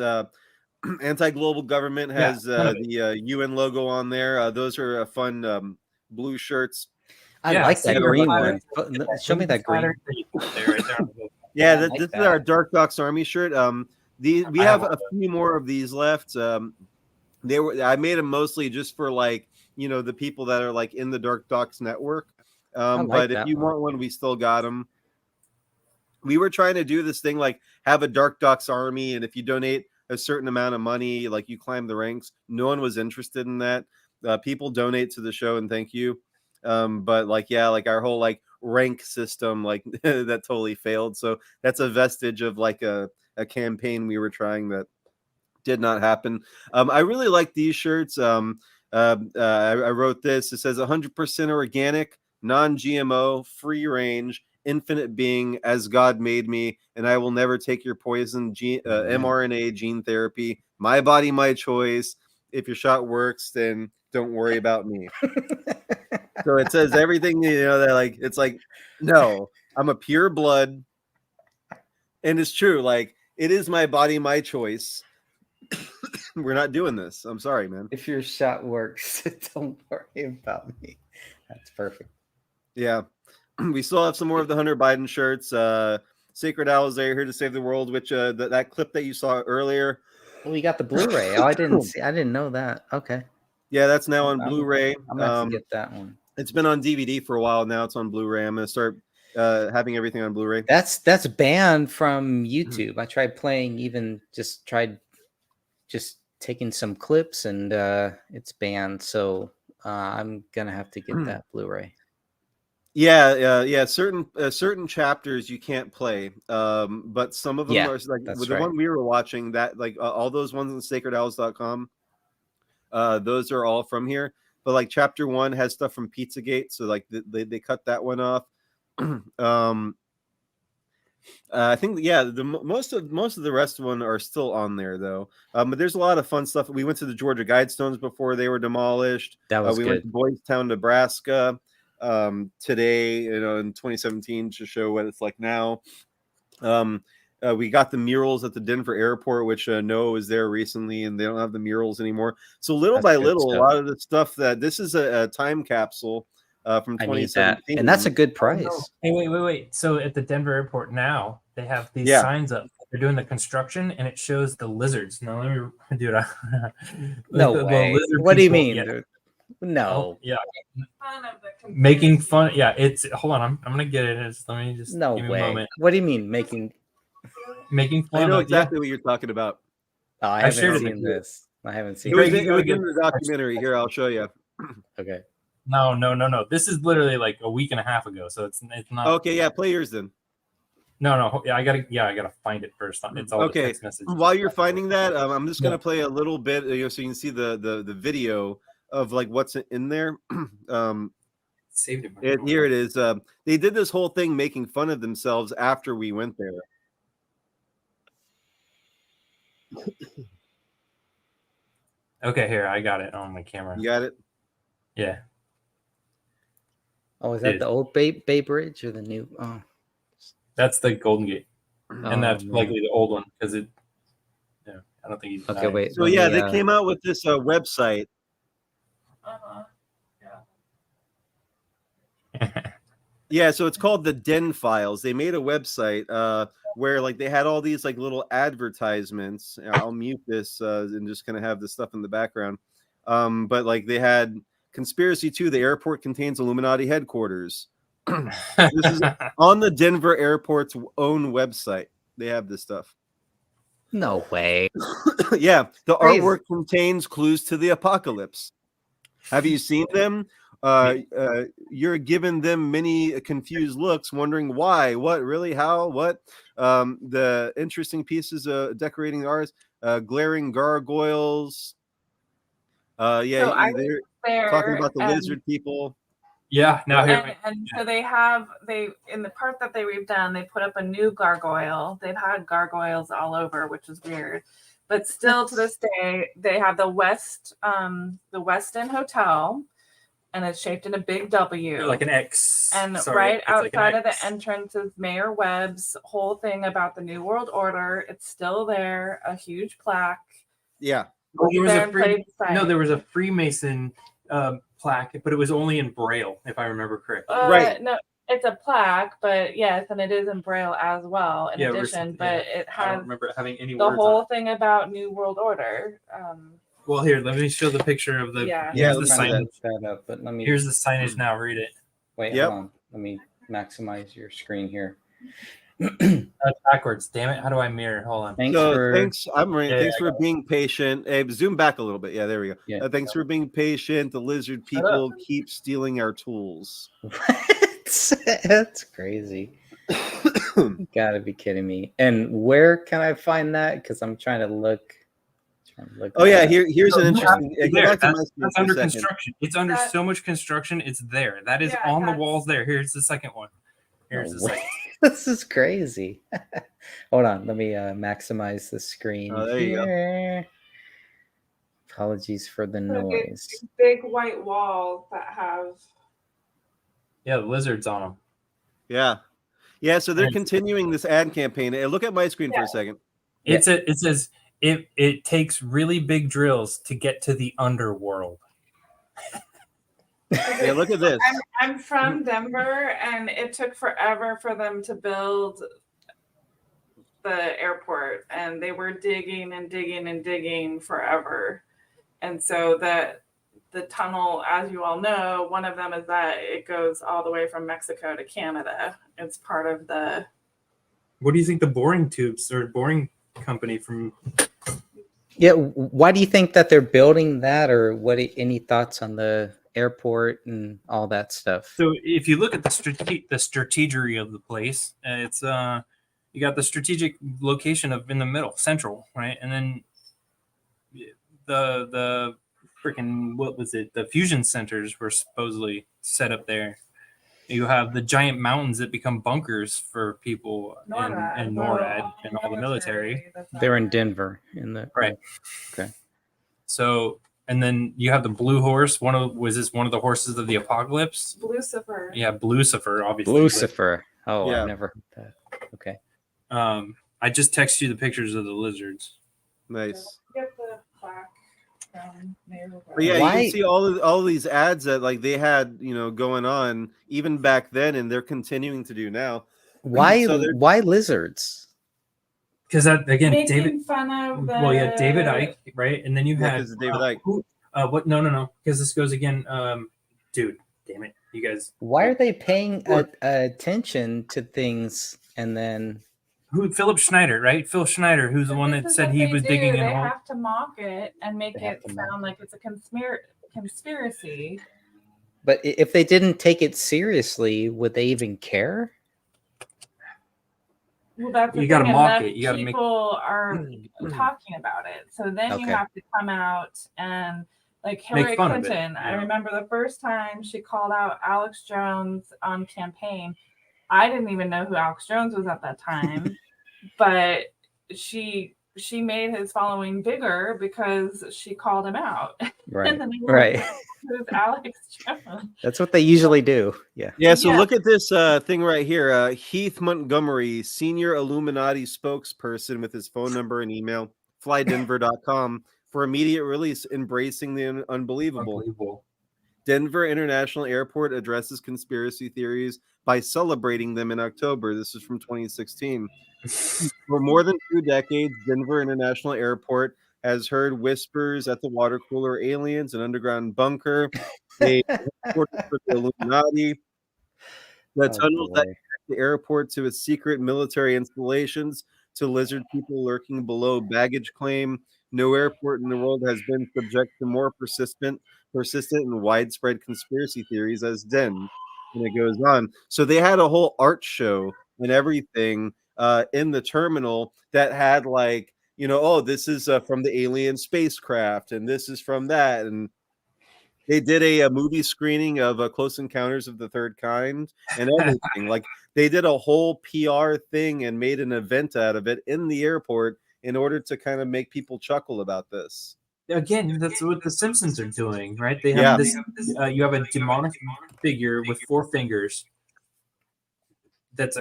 Anti-global government has the UN logo on there. Those are fun blue shirts. I like that green one. Show me that green. Yeah, I like this is that. our DarkDox Army shirt. We have a few more of these left. I made them mostly just for, like, you know, the people that are, like, in the DarkDox network. like But if that you one. want one, we still got them. We were trying to do this thing, like, have a DarkDox Army, and if you donate a certain amount of money, like, you climb the ranks. No one was interested in that. People donate to the show, and thank you. But, like, yeah, like, our whole, like, rank system, like, that totally failed. So that's a vestige of, like, a campaign we were trying that did not happen. I really like these shirts. I wrote this. It says 100% organic, non-GMO, free range, infinite being, as God made me, and I will never take your poison. mRNA gene therapy. My body, my choice. If your shot works, then don't worry about me. So it says everything, you know, that, like, it's like, no, I'm a pure blood. And it's true. Like, it is my body, my choice. We're not doing this. I'm sorry, man. If your shot works, don't worry about me. That's perfect. Yeah. We still have some more of the Hunter Biden shirts. Sacred Owls, they're here to save the world, which that clip that you saw earlier. Oh, you got the Blu-ray. Oh, I didn't know that. Okay. Yeah, that's now on Blu-ray. I'm gonna have to get that one. It's been on DVD for a while. Now it's on Blu-ray. I'm gonna start having everything on Blu-ray. That's banned from YouTube. I tried playing, even just taking some clips, and it's banned. So I'm gonna have to get that Blu-ray. Yeah. Certain chapters you can't play, but some of them are, like, with the one we were watching. That, like, all those ones on sacredowls.com, those are all from here. But, like, chapter 1 has stuff from Pizzagate, so, like, they cut that one off. I think most of the rest of one are still on there though. But there's a lot of fun stuff. We went to the Georgia Guidestones before they were demolished. That was we good. went to Boys Town, Nebraska today, in 2017 to show what it's like now. We got the murals at the Denver airport, which Noah was there recently, and they don't have the murals anymore. So little by little, a lot of the stuff that this is a time capsule from 2017, and that's a good Oh, price. no. Hey, wait. So at the Denver airport now, they have these Yeah. signs up. They're doing the construction, and it shows the lizards. Now let me, dude. No way. lizard What do you people- mean? yeah. No. Oh, yeah. Making fun. Yeah, it's. Hold on. I'm gonna get it. Let me just. No give me way. A moment. What do you mean making fun? I know of, exactly what you're talking about. Oh, I shared haven't it seen with you. this. I haven't seen It was, this. it was in the documentary. Here, I'll show you. Okay. No. This is literally like a week and a half ago, so it's not. Okay, yeah, play yours then. No. Yeah, I gotta find it first. It's all the Okay. text messages. While you're finding that, I'm just gonna play a little bit, so you can see the video of like what's in there. Saved it. Here it is. They did this whole thing making fun of themselves after we went there. Okay, here I got it on my camera. You got it? Yeah. Oh, is that the old Bay Bridge or the new? Oh, That's the Golden Gate, and that's man. likely the old one because it. Yeah, I don't think he's. Okay, wait. So yeah, they came out with this website. Yeah, so it's called the Den Files. They made a website where like they had all these like little advertisements. I'll mute this and just kind of have this stuff in the background. But like they had Conspiracy 2, the airport contains Illuminati headquarters. This is on the Denver airport's own website. They have this stuff. No way. Yeah, the Crazy. artwork contains clues to the apocalypse. Have you seen them? You're giving them many confused looks, wondering why, what, really, how, what. The interesting pieces decorating the artist, glaring gargoyles. So I was they're there, talking about the and- lizard people. Yeah, now here. And so they in the part that they redone, they put up a new gargoyle. They've had gargoyles all over, which is weird. But still to this day, they have the Westin Hotel, and it's shaped in a big W. Like an X. And Sorry, right it's like an outside of X. the entrance is Mayor Webb's whole thing about the New World Order. It's still there, a huge plaque. Yeah. Oh, there was There a and played beside. there was a Freemason plaque, but it was only in Braille, if I remember correctly. No, it's a plaque, but yes, and it is in Braille as well. In Yeah, addition, but it I don't has remember having any the words whole on it. thing about New World Order. Well, here, let me show the picture of the. Yeah. Here's the I'm trying to signage. look that up, but let me. Here's the signage now. Read it. Wait, Yep. hold on. Let me maximize your screen here. That's backwards. Damn it! How do I mirror? Hold on. Thanks So for. thanks. I'm right. Yeah, Thanks I for being patient. Hey, zoom back a little bit. Yeah, there we go. Yeah. Thanks for being patient. The lizard people keep stealing our tools. That's crazy. You gotta be kidding me. And where can I find that? Because I'm trying to look. Oh yeah, at here's an No, interesting. it's Go there. back to my screen That's for a under second. construction. It's under so much construction. It's there. That is on the walls there. Here's the second one. Here's the second. This is crazy. Hold on, let me maximize the screen Oh, there you go. here. Apologies for the noise. Big white walls that have. Yeah, the lizards on them. Yeah, yeah. So they're continuing this ad campaign. Hey, look at my screen for a second. It says it takes really big drills to get to the underworld. Yeah, look at this. I'm from Denver, and it took forever for them to build the airport, and they were digging and digging and digging forever. And so the tunnel, as you all know, one of them is that it goes all the way from Mexico to Canada. It's part of the. What do you think the boring tubes or boring company from? Yeah, why do you think that they're building that, or what? Any thoughts on the airport and all that stuff? So if you look at the strategery of the place, it's you got the strategic location of in the middle, central, right, and then the freaking what was it? The fusion centers were supposedly set up there. You have the giant mountains that become bunkers for people in NORAD and all the military. They're in Denver. Right. Okay. So, and then you have the blue horse. Was this one of the horses of the apocalypse? Lucifer. Yeah, Lucifer, obviously. Lucifer. Oh, Yeah. I've never heard that. Okay. I just texted you the pictures of the lizards. Nice. Get the plaque from Mayor. But yeah, you Why- can see all these ads that like they had, going on even back then, and they're continuing to do now. Why? So they're- Why lizards? Because that again, Making David. fun of the. Well, yeah, David Icke, right? And then you Yeah, had 'cause of David Icke. What? No. Because this goes again. Dude, damn it, you guys. Why are they paying attention to things and then? Philip Schneider, right? Phil Schneider, who's the one that said he was digging in They a hole. have to mock it and make it sound like it's a conspiracy. But if they didn't take it seriously, would they even care? Well, that's the You gotta thing, mock enough it. You gotta make- people are talking about it. So then you Okay. have to come out and like Hillary fun of it, Clinton. I yeah. remember the first time she called out Alex Jones on campaign. I didn't even know who Alex Jones was at that time, but she made his following bigger because she called him out. Right. And then he was Right. like, who's Alex Jones? That's what they usually do. Yeah. Yeah, so Yeah. look at this thing right here. Heath Montgomery, senior Illuminati spokesperson with his phone number and email, flydenver.com for immediate release, embracing the unbelievable. Denver International Airport addresses conspiracy theories by celebrating them in October. This is from 2016. For more than 2 decades, Denver International Airport has heard whispers at the water cooler, aliens, an underground bunker, a headquarters for the Illuminati, the tunnels that connect the airport to its secret military installations, to lizard people lurking below baggage claim. No airport in the world has been subject to more persistent and widespread conspiracy theories as Den. And it goes on. So they had a whole art show and everything in the terminal that had like, oh, this is from the alien spacecraft, and this is from that, and they did a movie screening of Close Encounters of the Third Kind and everything. Like they did a whole PR thing and made an event out of it in the airport in order to kind of make people chuckle about this. Again, that's what the Simpsons are doing, right? They have this. You have a demonic figure with 4 fingers. That's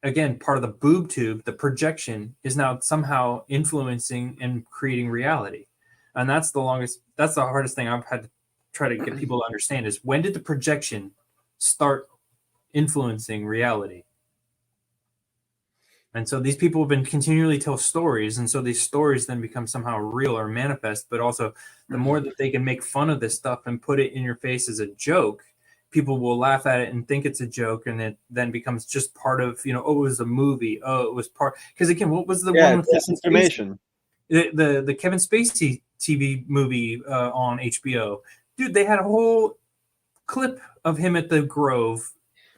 again part of the boob tube. The projection is now somehow influencing and creating reality, and that's the hardest thing I've had to try to get people to understand is when did the projection start influencing reality? And so these people have been continually tell stories, and so these stories then become somehow real or manifest. But also, the more that they can make fun of this stuff and put it in your face as a joke, people will laugh at it and think it's a joke, and it then becomes just part of oh, it was a movie. Oh, it was part because again, what was the one with Disinformation? The Kevin Spacey TV movie on HBO, dude. They had a whole clip of him at the Grove.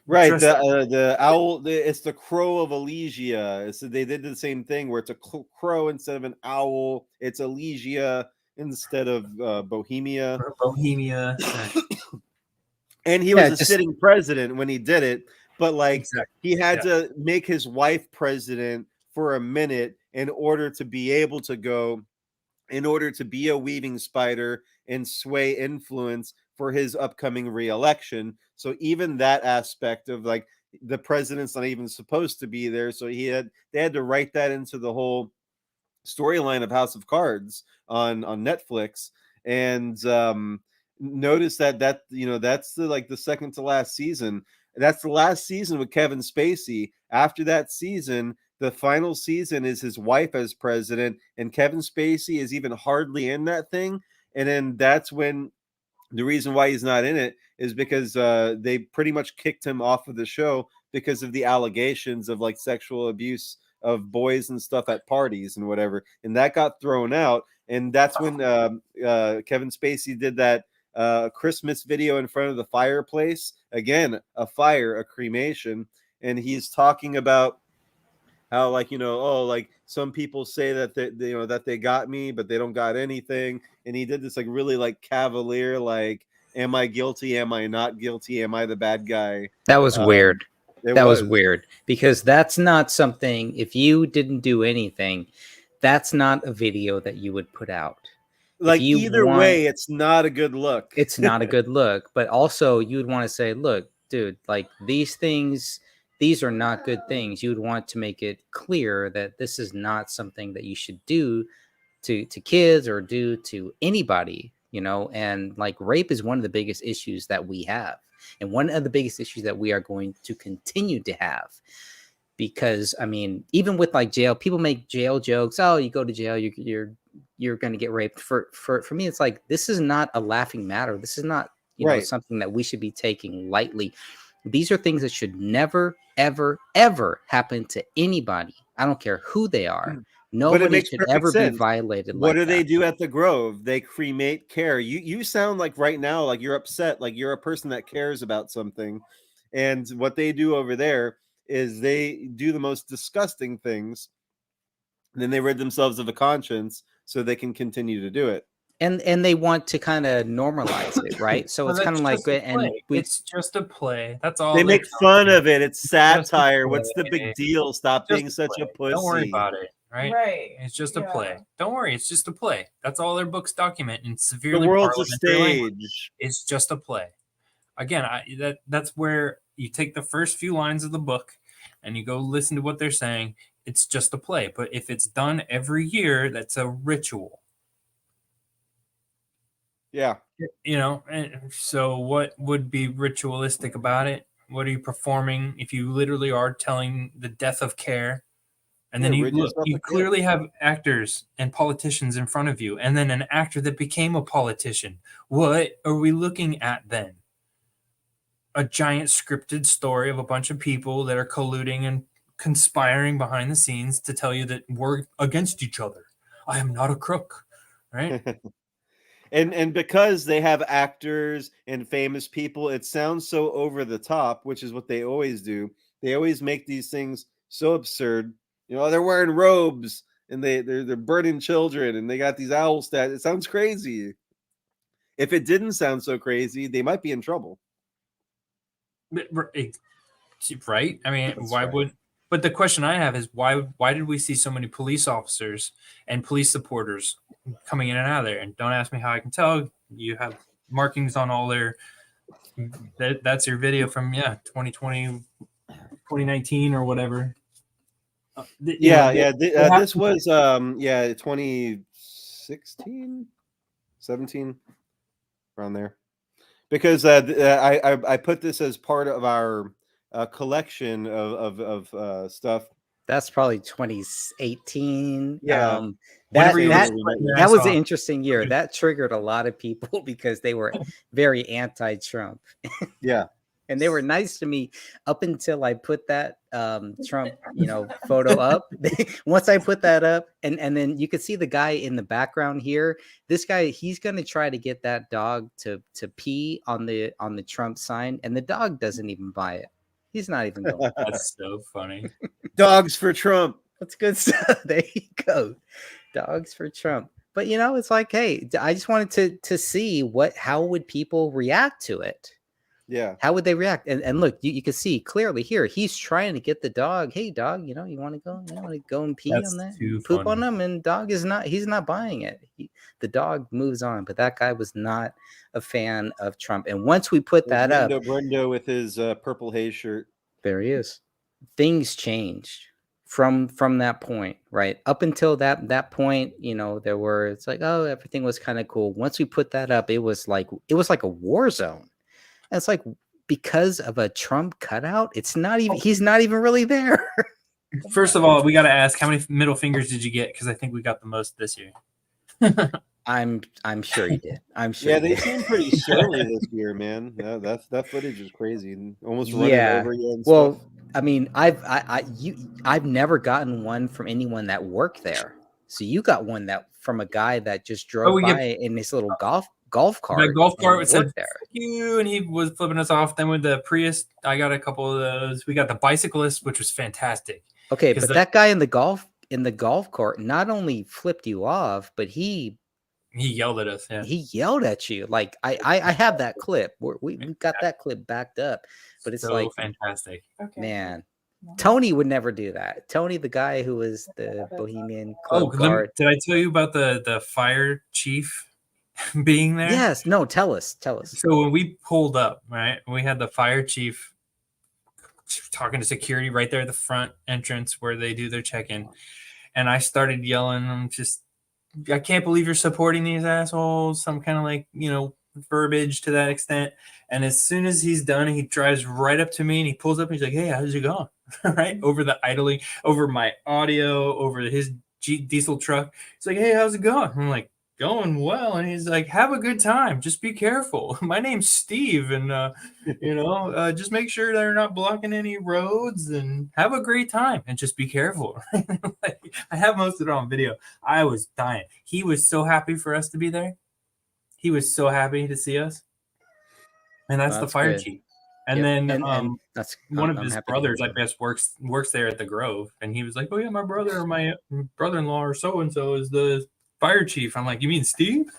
Right, the owl. It's the crow of Elysia. So they did the same thing where it's a crow instead of an owl. It's Elysia instead of Bohemia. Bohemia. And he was a sitting president when he did it, but like he had to make his wife president for a minute in order to be able to go, in order to be a weaving spider and sway influence for his upcoming re-election. So even that aspect of like the president's not even supposed to be there, so they had to write that into the whole storyline of House of Cards on Netflix. And notice that that's the second to last season. That's the last season with Kevin Spacey. After that season, the final season is his wife as president, and Kevin Spacey is even hardly in that thing. And then that's when the reason why he's not in it is because they pretty much kicked him off of the show because of the allegations of like sexual abuse of boys and stuff at parties and whatever. And that got thrown out. And that's when Kevin Spacey did that Christmas video in front of the fireplace. Again, a fire, a cremation. And he's talking about how like like some people say that that they got me, but they don't got anything. And he did this like really like cavalier, like Am I guilty? Am I not guilty? Am I the bad guy? That was weird. That was weird because that's not something, if you didn't do anything, that's not a video that you would put out. Like, either way, it's not a good look. It's not a good look, but also you would want to say, look, dude, like these things, these are not good things. You would want to make it clear that this is not something that you should do to kids or do to anybody, you know. And like rape is one of the biggest issues that we have, and one of the biggest issues that we are going to continue to have. Because I mean, even with like jail, people make jail jokes. Oh, you go to jail, you're going to get raped. For me, it's like, this is not a laughing matter. This is not, you know, something that we should be taking lightly. These are things that should never, ever, ever happen to anybody. I don't care who they are. Nobody should ever be violated. What do they do at the Grove? They cremate care. You sound like right now like you're upset, like you're a person that cares about something. And what they do over there is they do the most disgusting things. And then they rid themselves of a conscience so they can continue to do it. And they want to kind of normalize it, right? So it's kind of like, and it's just a play. That's all. They make fun of it. It's satire. What's the big deal? Stop being such a pussy. Don't worry about it. Right? Right. It's just a play. Don't worry. It's just a play. That's all their books document in severely the world's a parliamentary language. stage. It's just a play. Again, that's where you take the first few lines of the book and you go listen to what they're saying. It's just a play. But if it's done every year, that's a ritual. Yeah. You know, and so what would be ritualistic about it? What are you performing if you literally are telling the death of care? And then you clearly have actors and politicians in front of you, and then an actor that became a politician. What are we looking at then? A giant scripted story of a bunch of people that are colluding and conspiring behind the scenes to tell you that we're against each other. I am not a crook, right? And because they have actors and famous people, it sounds so over the top, which is what they always do. They always make these things so absurd. You know, they're wearing robes and they're burning children and they got these owl stats. It sounds crazy. If it didn't sound so crazy, they might be in trouble. Right? I mean, why would? But the question I have is why did we see so many police officers and police supporters coming in and out of there? And don't ask me how I can tell. You have markings on all their. That's your video from 2020, 2019 or whatever. This was 2016, 17, around there. Because I put this as part of our collection of stuff. That's probably 2018. Yeah. That was an interesting year. That triggered a lot of people because they were very anti-Trump. Yeah. And they were nice to me up until I put that Trump, photo up. Once I put that up, and then you could see the guy in the background here. This guy, he's going to try to get that dog to pee on the Trump sign, and the dog doesn't even buy it. He's not even going. That's so funny. Dogs for Trump. That's good stuff. There you go. Dogs for Trump. But it's like, hey, I just wanted to see how would people react to it. Yeah. How would they react? And look, you can see clearly here, he's trying to get the dog. Hey, dog, you want to go? You want to go and pee on that? Poop on him, and dog he's not buying it. The dog moves on, but that guy was not a fan of Trump. And once we put that up, Brendo with his purple haze shirt. There he is. Things changed from that point, right? Up until that point, it's like, oh, everything was kind of cool. Once we put that up, it was like a war zone. And it's like, because of a Trump cutout, he's not even really there. First of all, we got to ask, how many middle fingers did you get? Because I think we got the most this year. I'm sure you did. I'm sure. Yeah, they seem pretty surly this year, man. That footage is crazy and almost running over you. And stuff. I mean, I've never gotten one from anyone that worked there. So you got one from a guy that just drove by in this little golf cart. The golf cart said "Fuck you," and he was flipping us off. Then with the Prius, I got a couple of those. We got the bicyclist, which was fantastic. Okay, but that guy in the golf cart not only flipped you off, but he He yelled at us. Yeah. He yelled at you. Like I have that clip. We got that clip backed up, but it's So like, fantastic. man, Tony would never do that. Tony, the guy who was the Bohemian Club Oh, guard. did I tell you about the fire chief being there? Yes. No, tell us. So when we pulled up, right, we had the fire chief talking to security right there at the front entrance where they do their check-in. And I started yelling, I can't believe you're supporting these assholes. Some kind of like, verbiage to that extent. And as soon as he's done, he drives right up to me and he pulls up and he's like, hey, how's it going? Right? Over the idling, over my audio, over his diesel truck. He's like, hey, how's it going? I'm like, going well. And he's like, have a good time. Just be careful. My name's Steve. And, just make sure they're not blocking any roads and have a great time and just be careful. I have most of it on video. I was dying. He was so happy for us to be there. He was so happy to see us. And that's the fire good. chief. And Yep. then and that's one of I'm his happy to hear brothers, I guess, works there at the Grove. And he was like, oh, yeah, my brother or my brother-in-law or so-and-so is the fire chief. I'm like, you mean Steve?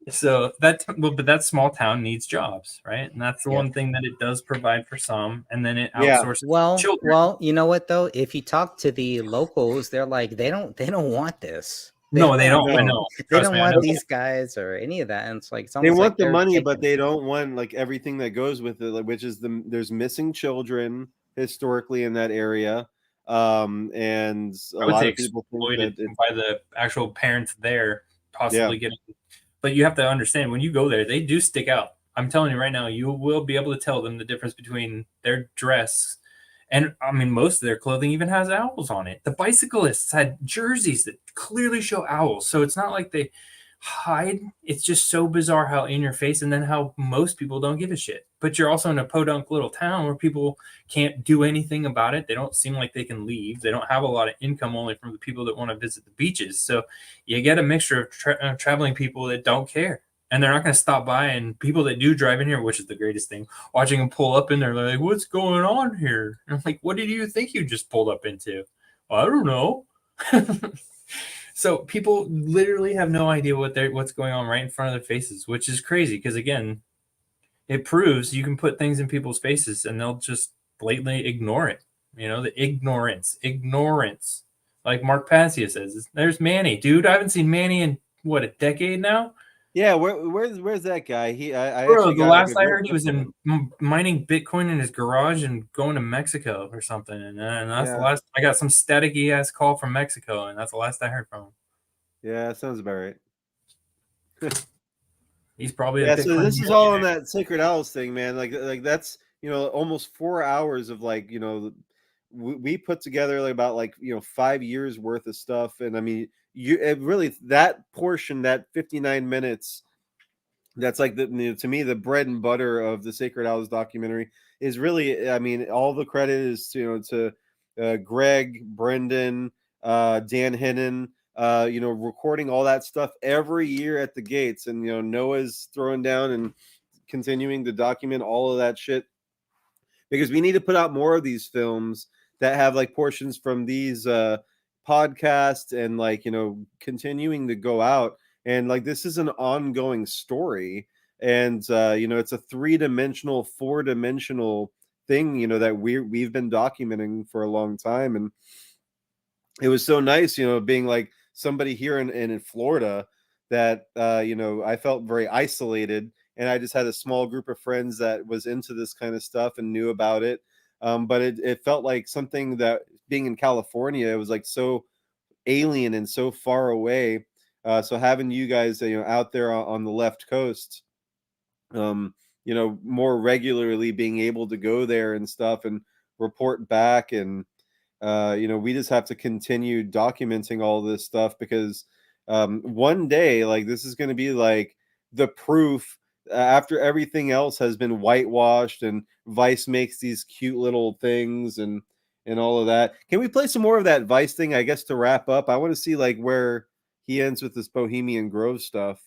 So but that small town needs jobs, right? And that's the one thing that it does provide for some. And then it outsources children. Well, you know what though? If you talk to the locals, they're like, they don't want this. No, they don't. I know. They Trust don't me, I want know. these guys or any of that. And it's like, it's They almost want like the they're money, taking but they don't want like everything that goes with it, like, which is there's missing children historically in that area. And a I would lot say of people think exploited that by the actual parents there, possibly getting. But you have to understand when you go there, they do stick out. I'm telling you right now, you will be able to tell them the difference between their dress and, I mean, most of their clothing even has owls on it. The bicyclists had jerseys that clearly show owls, so it's not like they hide. It's just so bizarre how in your face, and then how most people don't give a shit. But you're also in a podunk little town where people can't do anything about it. They don't seem like they can leave. They don't have a lot of income, only from the people that want to visit the beaches. So you get a mixture of traveling people that don't care, and they're not going to stop by. And people that do drive in here, which is the greatest thing, watching them pull up in there, they're like, what's going on here? And I'm like, what did you think you just pulled up into? I don't know. So people literally have no idea what's going on right in front of their faces, which is crazy because, again, it proves you can put things in people's faces and they'll just blatantly ignore it. The ignorance. Like Mark Passia says, there's Manny. Dude, I haven't seen Manny in, what, a decade now? Yeah, where's that guy? I Bro, actually the got last like, a I great heard, he was in mining Bitcoin in his garage and going to Mexico or something. And that's the last. I got some staticky ass call from Mexico, and that's the last I heard from him. Yeah, sounds about right. He's probably yeah. a So Bitcoin this is all on that Sacred Owls thing, man. Like that's almost 4 hours of like we put together like about 5 years worth of stuff, and I mean it really that portion, that 59 minutes, that's like to me the bread and butter of the Sacred Owls documentary is really, I mean, all the credit is to Greg, Brendan, Dan Hennon, recording all that stuff every year at the gates, and Noah's throwing down and continuing to document all of that shit, because we need to put out more of these films that have like portions from these podcasts, and continuing to go out. And like this is an ongoing story, and it's a 3-dimensional, 4-dimensional thing that we've been documenting for a long time. And it was so nice being like somebody here in Florida that I felt very isolated, and I just had a small group of friends that was into this kind of stuff and knew about it. But it felt like something that, being in California, it was like so alien and so far away. So having you guys out there on the left coast, more regularly, being able to go there and stuff and report back, and we just have to continue documenting all this stuff, because one day, like, this is going to be like the proof, after everything else has been whitewashed and Vice makes these cute little things and all of that. Can we play some more of that Vice thing, I guess, to wrap up? I want to see like where he ends with this Bohemian Grove stuff.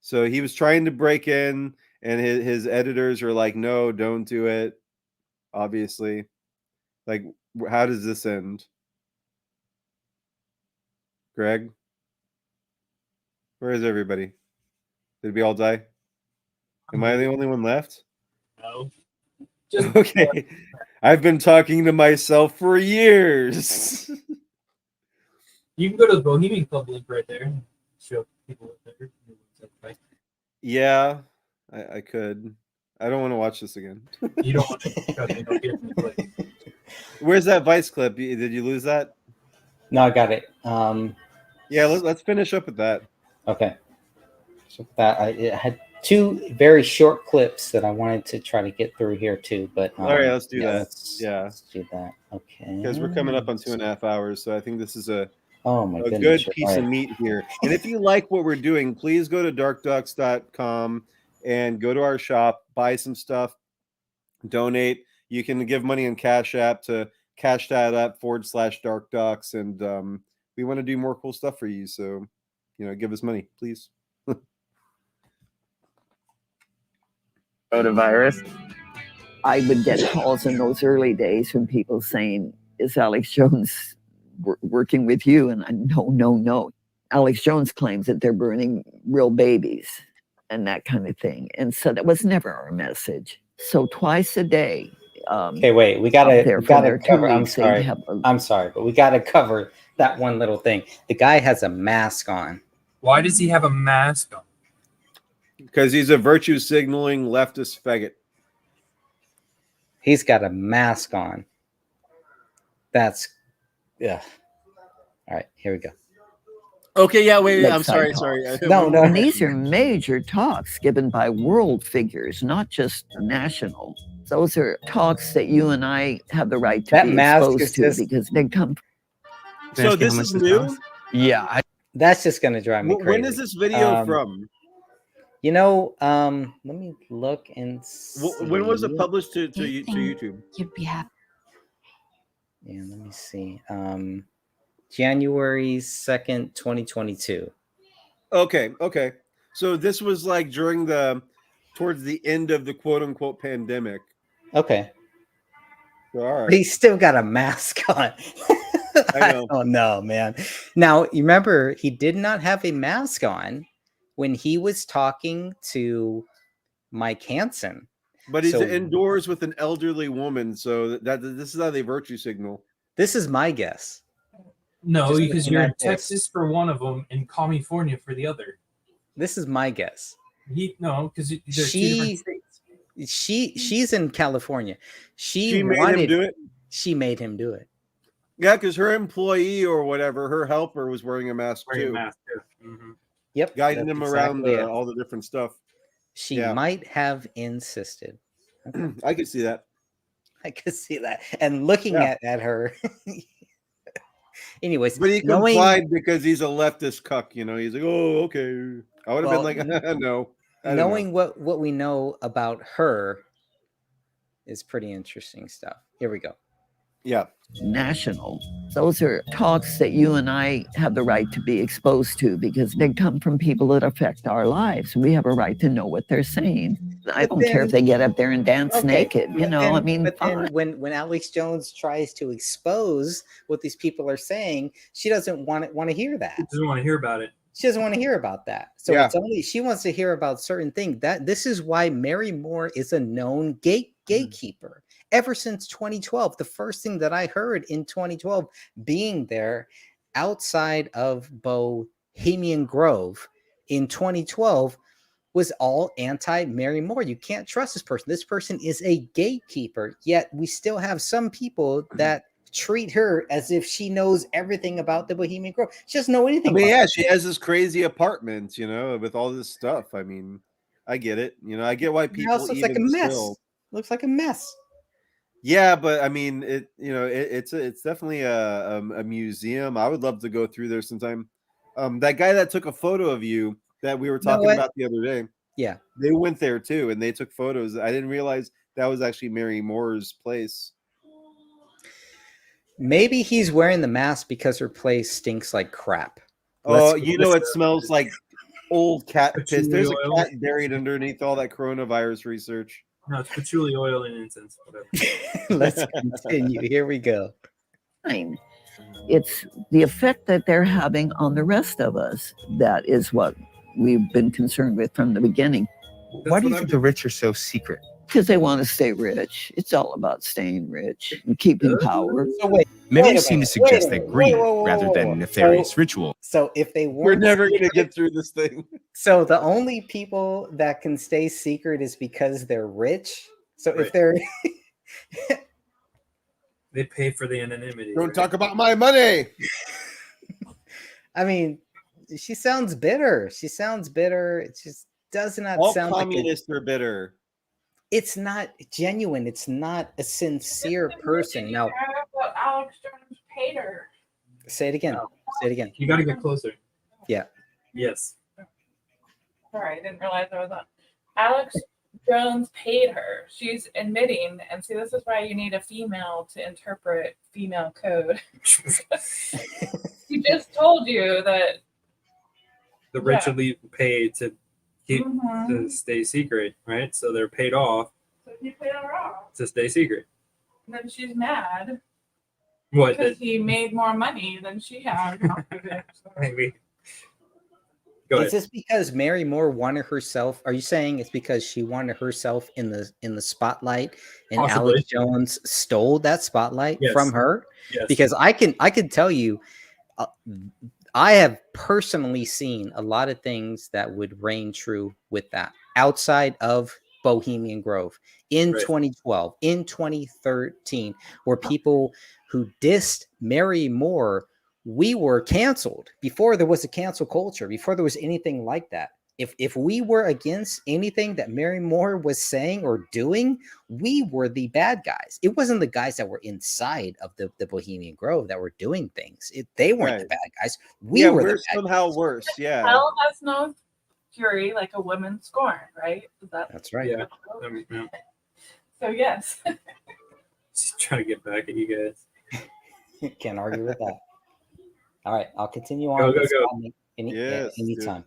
So he was trying to break in, and his editors are like, no, don't do it, obviously. Like, how does this end, Greg? Where is everybody? Did we all die? Am I the only one left? No. Okay. I've been talking to myself for years. You can go to the Bohemian Club link right there. Show people there. Yeah, I could. I don't want to watch this again. You don't want to. Where's that Vice clip? Did you lose that? No, I got it. Yeah, let's finish up with that. Okay. So that I had two very short clips that I wanted to try to get through here too, but all right, let's do that. Let's do that. Okay. Because we're coming up on 2.5 hours, so I think this is a goodness, good you're piece right. of meat here. And if you like what we're doing, please go to darkdox.com and go to our shop, buy some stuff, donate. You can give money in Cash App to cash that up /darkdox, and we want to do more cool stuff for you. So, give us money, please. Coronavirus. I would get calls in those early days from people saying, "Is Alex Jones working with you?" And no. Alex Jones claims that they're burning real babies and that kind of thing. And so that was never our message. So twice a day. Okay, wait. We gotta cover. I'm weeks, they'd sorry. I'm sorry, but we gotta cover that one little thing. The guy has a mask on. Why does he have a mask on? Because he's a virtue signaling leftist faggot. He's got a mask on. That's yeah. All right, here we go. Okay, yeah, wait. I'm Lakeside sorry. talks. No. And these are major talks given by world figures, not just national. Those are talks that you and I have the right to That be mask exposed is to just- because they come. So this is new? Yeah, that's just gonna drive me crazy. When is this video from? Let me look and see. When was it published to YouTube? You'd be happy. Yeah, let me see. January 2nd, 2022. Okay. So this was like towards the end of the quote unquote pandemic. Okay. All right. But he's still got a mask on. I know. don't know, man. Now, you remember, he did not have a mask on when he was talking to Mike Hansen. But he's So- indoors with an elderly woman, so that this is how they virtue signal. This is my guess. No, Just because looking you're in at this. Texas for one of them and California for the other. This is my guess. Because there's two different states. She's in California. She made him do it? She made him do it. Yeah, because her employee or whatever, her helper was wearing a mask too. Yep. Guiding that's him around exactly it. all the different stuff. She Yeah. might have insisted. I could see that. I could see that. And looking Yeah. at her. Anyways, But he knowing- complied because he's a leftist cuck, He's like, oh, okay. I would have Well, been like, no. I don't knowing what we know about her is pretty interesting stuff. Here we go. Yeah. National. Those are talks that you and I have the right to be exposed to because they come from people that affect our lives. We have a right to know what they're saying. I don't care if they get up there and dance naked. But I then- mean, but then fine. when Alex Jones tries to expose what these people are saying, she doesn't want to hear that. She doesn't want to hear about it. She doesn't want to hear about that. So Yeah. it's only she wants to hear about certain things. This is why Mary Moore is a known gatekeeper. Ever since 2012, the first thing that I heard in 2012, being there outside of Bohemian Grove in 2012, was all anti-Mary Moore. You can't trust this person. This person is a gatekeeper. Yet we still have some people that treat her as if she knows everything about the Bohemian Grove. She doesn't know anything. I mean, about yeah, it. she has this crazy apartment, with all this stuff. I mean, I get it. I get why The people house looks like a even mess. still- Looks like a mess. Yeah, but I mean, it's definitely a museum. I would love to go through there sometime. That guy that took a photo of you that we were You know talking what? about the other day, Yeah. they went there too, and they took photos. I didn't realize that was actually Mary Moore's place. Maybe he's wearing the mask because her place stinks like crap. Oh, Let's- it smells like old cat piss. Patchouli There's a oil. cat buried underneath all that coronavirus research. No, it's patchouli oil and incense. Whatever. Let's continue. Here we go. It's the effect that they're having on the rest of us that is what we've been concerned with from the beginning. Why do you think the rich are so secret? Because they want to stay rich. It's all about staying rich and keeping power. So wait, Many wait a seem to minute, suggest wait a that minute, greed, whoa, rather whoa, than whoa. nefarious ritual. So if they We're weren't never going to secret- get through this thing. So the only people that can stay secret is because they're rich. So if Right. they're They pay for the anonymity. Don't talk about my money. I mean, she sounds bitter. She sounds bitter. It just does not All sound like communists are bitter. it's not genuine. It's not a sincere person. Now, But Alex Jones paid her. say it again. Say it again. You got to get closer. Yeah. Yes. Sorry, I didn't realize I was on. Alex Jones paid her. She's admitting, and see, this is why you need a female to interpret female code. She just told you that The rich Yeah. elite pay to keep Mhm. to stay secret, right? So they're paid off so he paid her off. to stay secret. And then she's mad What? because he made more money than she had. Maybe. Go Is ahead. this because Mary Moore wanted herself? Are you saying it's because she wanted herself in the spotlight, and Possibly. Alex Jones stole that spotlight Yes. from her? Yes. Because I can tell you, I have personally seen a lot of things that would reign true with that outside of Bohemian Grove in Right. 2012, in 2013, where people who dissed Mary Moore, we were canceled before there was a cancel culture, before there was anything like that. If we were against anything that Mary Moore was saying or doing, we were the bad guys. It wasn't the guys that were inside of the Bohemian Grove that were doing things. They weren't the Right. bad guys. We were we're the bad somehow guys. worse. Yeah. Hell has no fury like a woman scorned, right? Is that That's right. Yeah. Yeah. So yes. Just trying to get back at you guys. Can't argue with that. All right, I'll continue on. Go, go, Let's go. call me Yes, anytime.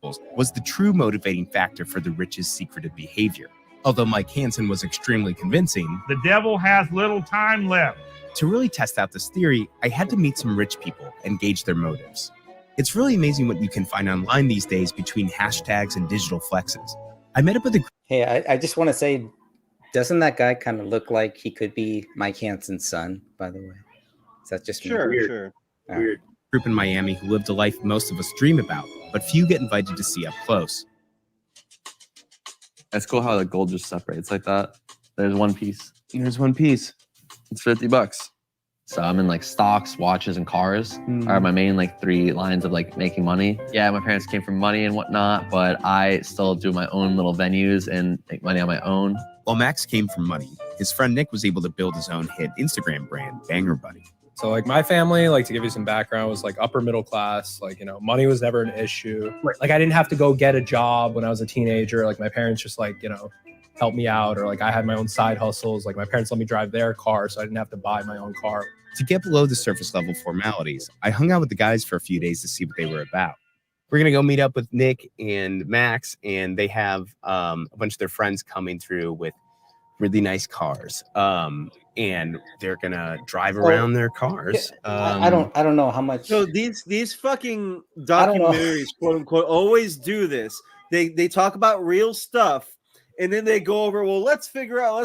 Was the true motivating factor for the rich's secretive behavior. Although Mike Hansen was extremely convincing, The devil has little time left. to really test out this theory, I had to meet some rich people and gauge their motives. It's really amazing what you can find online these days between hashtags and digital flexes. I met up with a Hey, I just want to say, doesn't that guy kind of look like he could be Mike Hansen's son, by the way? Is that just me? Sure, Weird. sure. All right. group in Miami who lived a life most of us dream about, but few get invited to see up close. It's cool how the gold just separates like that. There's one piece. There's one piece. It's $50. So I'm in like stocks, watches, and cars are my main like 3 lines of like making money. Yeah, my parents came from money and whatnot, but I still do my own little venues and make money on my own. While Max came from money, his friend Nick was able to build his own hit Instagram brand, Banger Buddy. So like my family, like to give you some background, was like upper middle class. Like, you know, money was never an issue. Like I didn't have to go get a job when I was a teenager. Like my parents just like, you know, helped me out, or like I had my own side hustles. Like my parents let me drive their car, so I didn't have to buy my own car. To get below the surface level formalities, I hung out with the guys for a few days to see what they were about. We're going to go meet up with Nick and Max, and they have a bunch of their friends coming through with really nice cars. And they're going to drive around their cars. I don't know how much. So these fucking I don't know. documentaries, quote unquote, always do this. They talk about real stuff, and then they go over, well, let's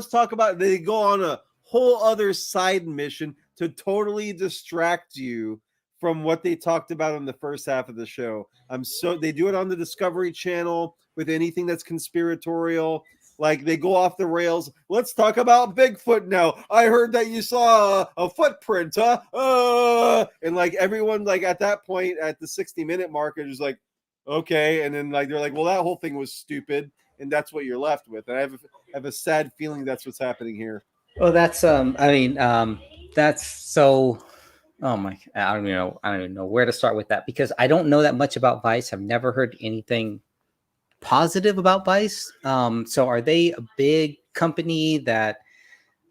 talk about, they go on a whole other side mission to totally distract you from what they talked about in the first half of the show. They do it on the Discovery Channel with anything that's conspiratorial. Like they go off the rails. Let's talk about Bigfoot now. I heard that you saw a footprint, huh? And like everyone, like at that point, at the 60-minute mark, is just like, okay. And then like they're like, well, that whole thing was stupid, and that's what you're left with. And I have a sad feeling that's what's happening here. Well, that's that's so. Oh my! I don't even know where to start with that, because I don't know that much about Vice. I've never heard anything positive about Vice. So are they a big company that?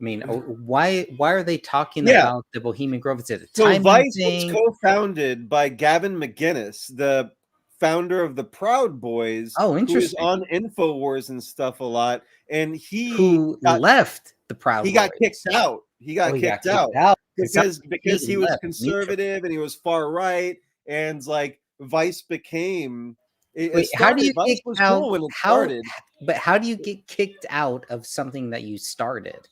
I mean, why are they talking about the Bohemian Grove? Is it a So timing Vice thing? was co-founded by Gavin McGinnis, the founder of the Proud Boys. Oh, Who interesting. is on InfoWars and stuff a lot, and Who left the Proud He got Boys? kicked out. He got kicked out because he was left. conservative and he was far right, and like Vice became Wait, how do you Vice get was out? cool when it How? started. But how do you get kicked out of something that you started?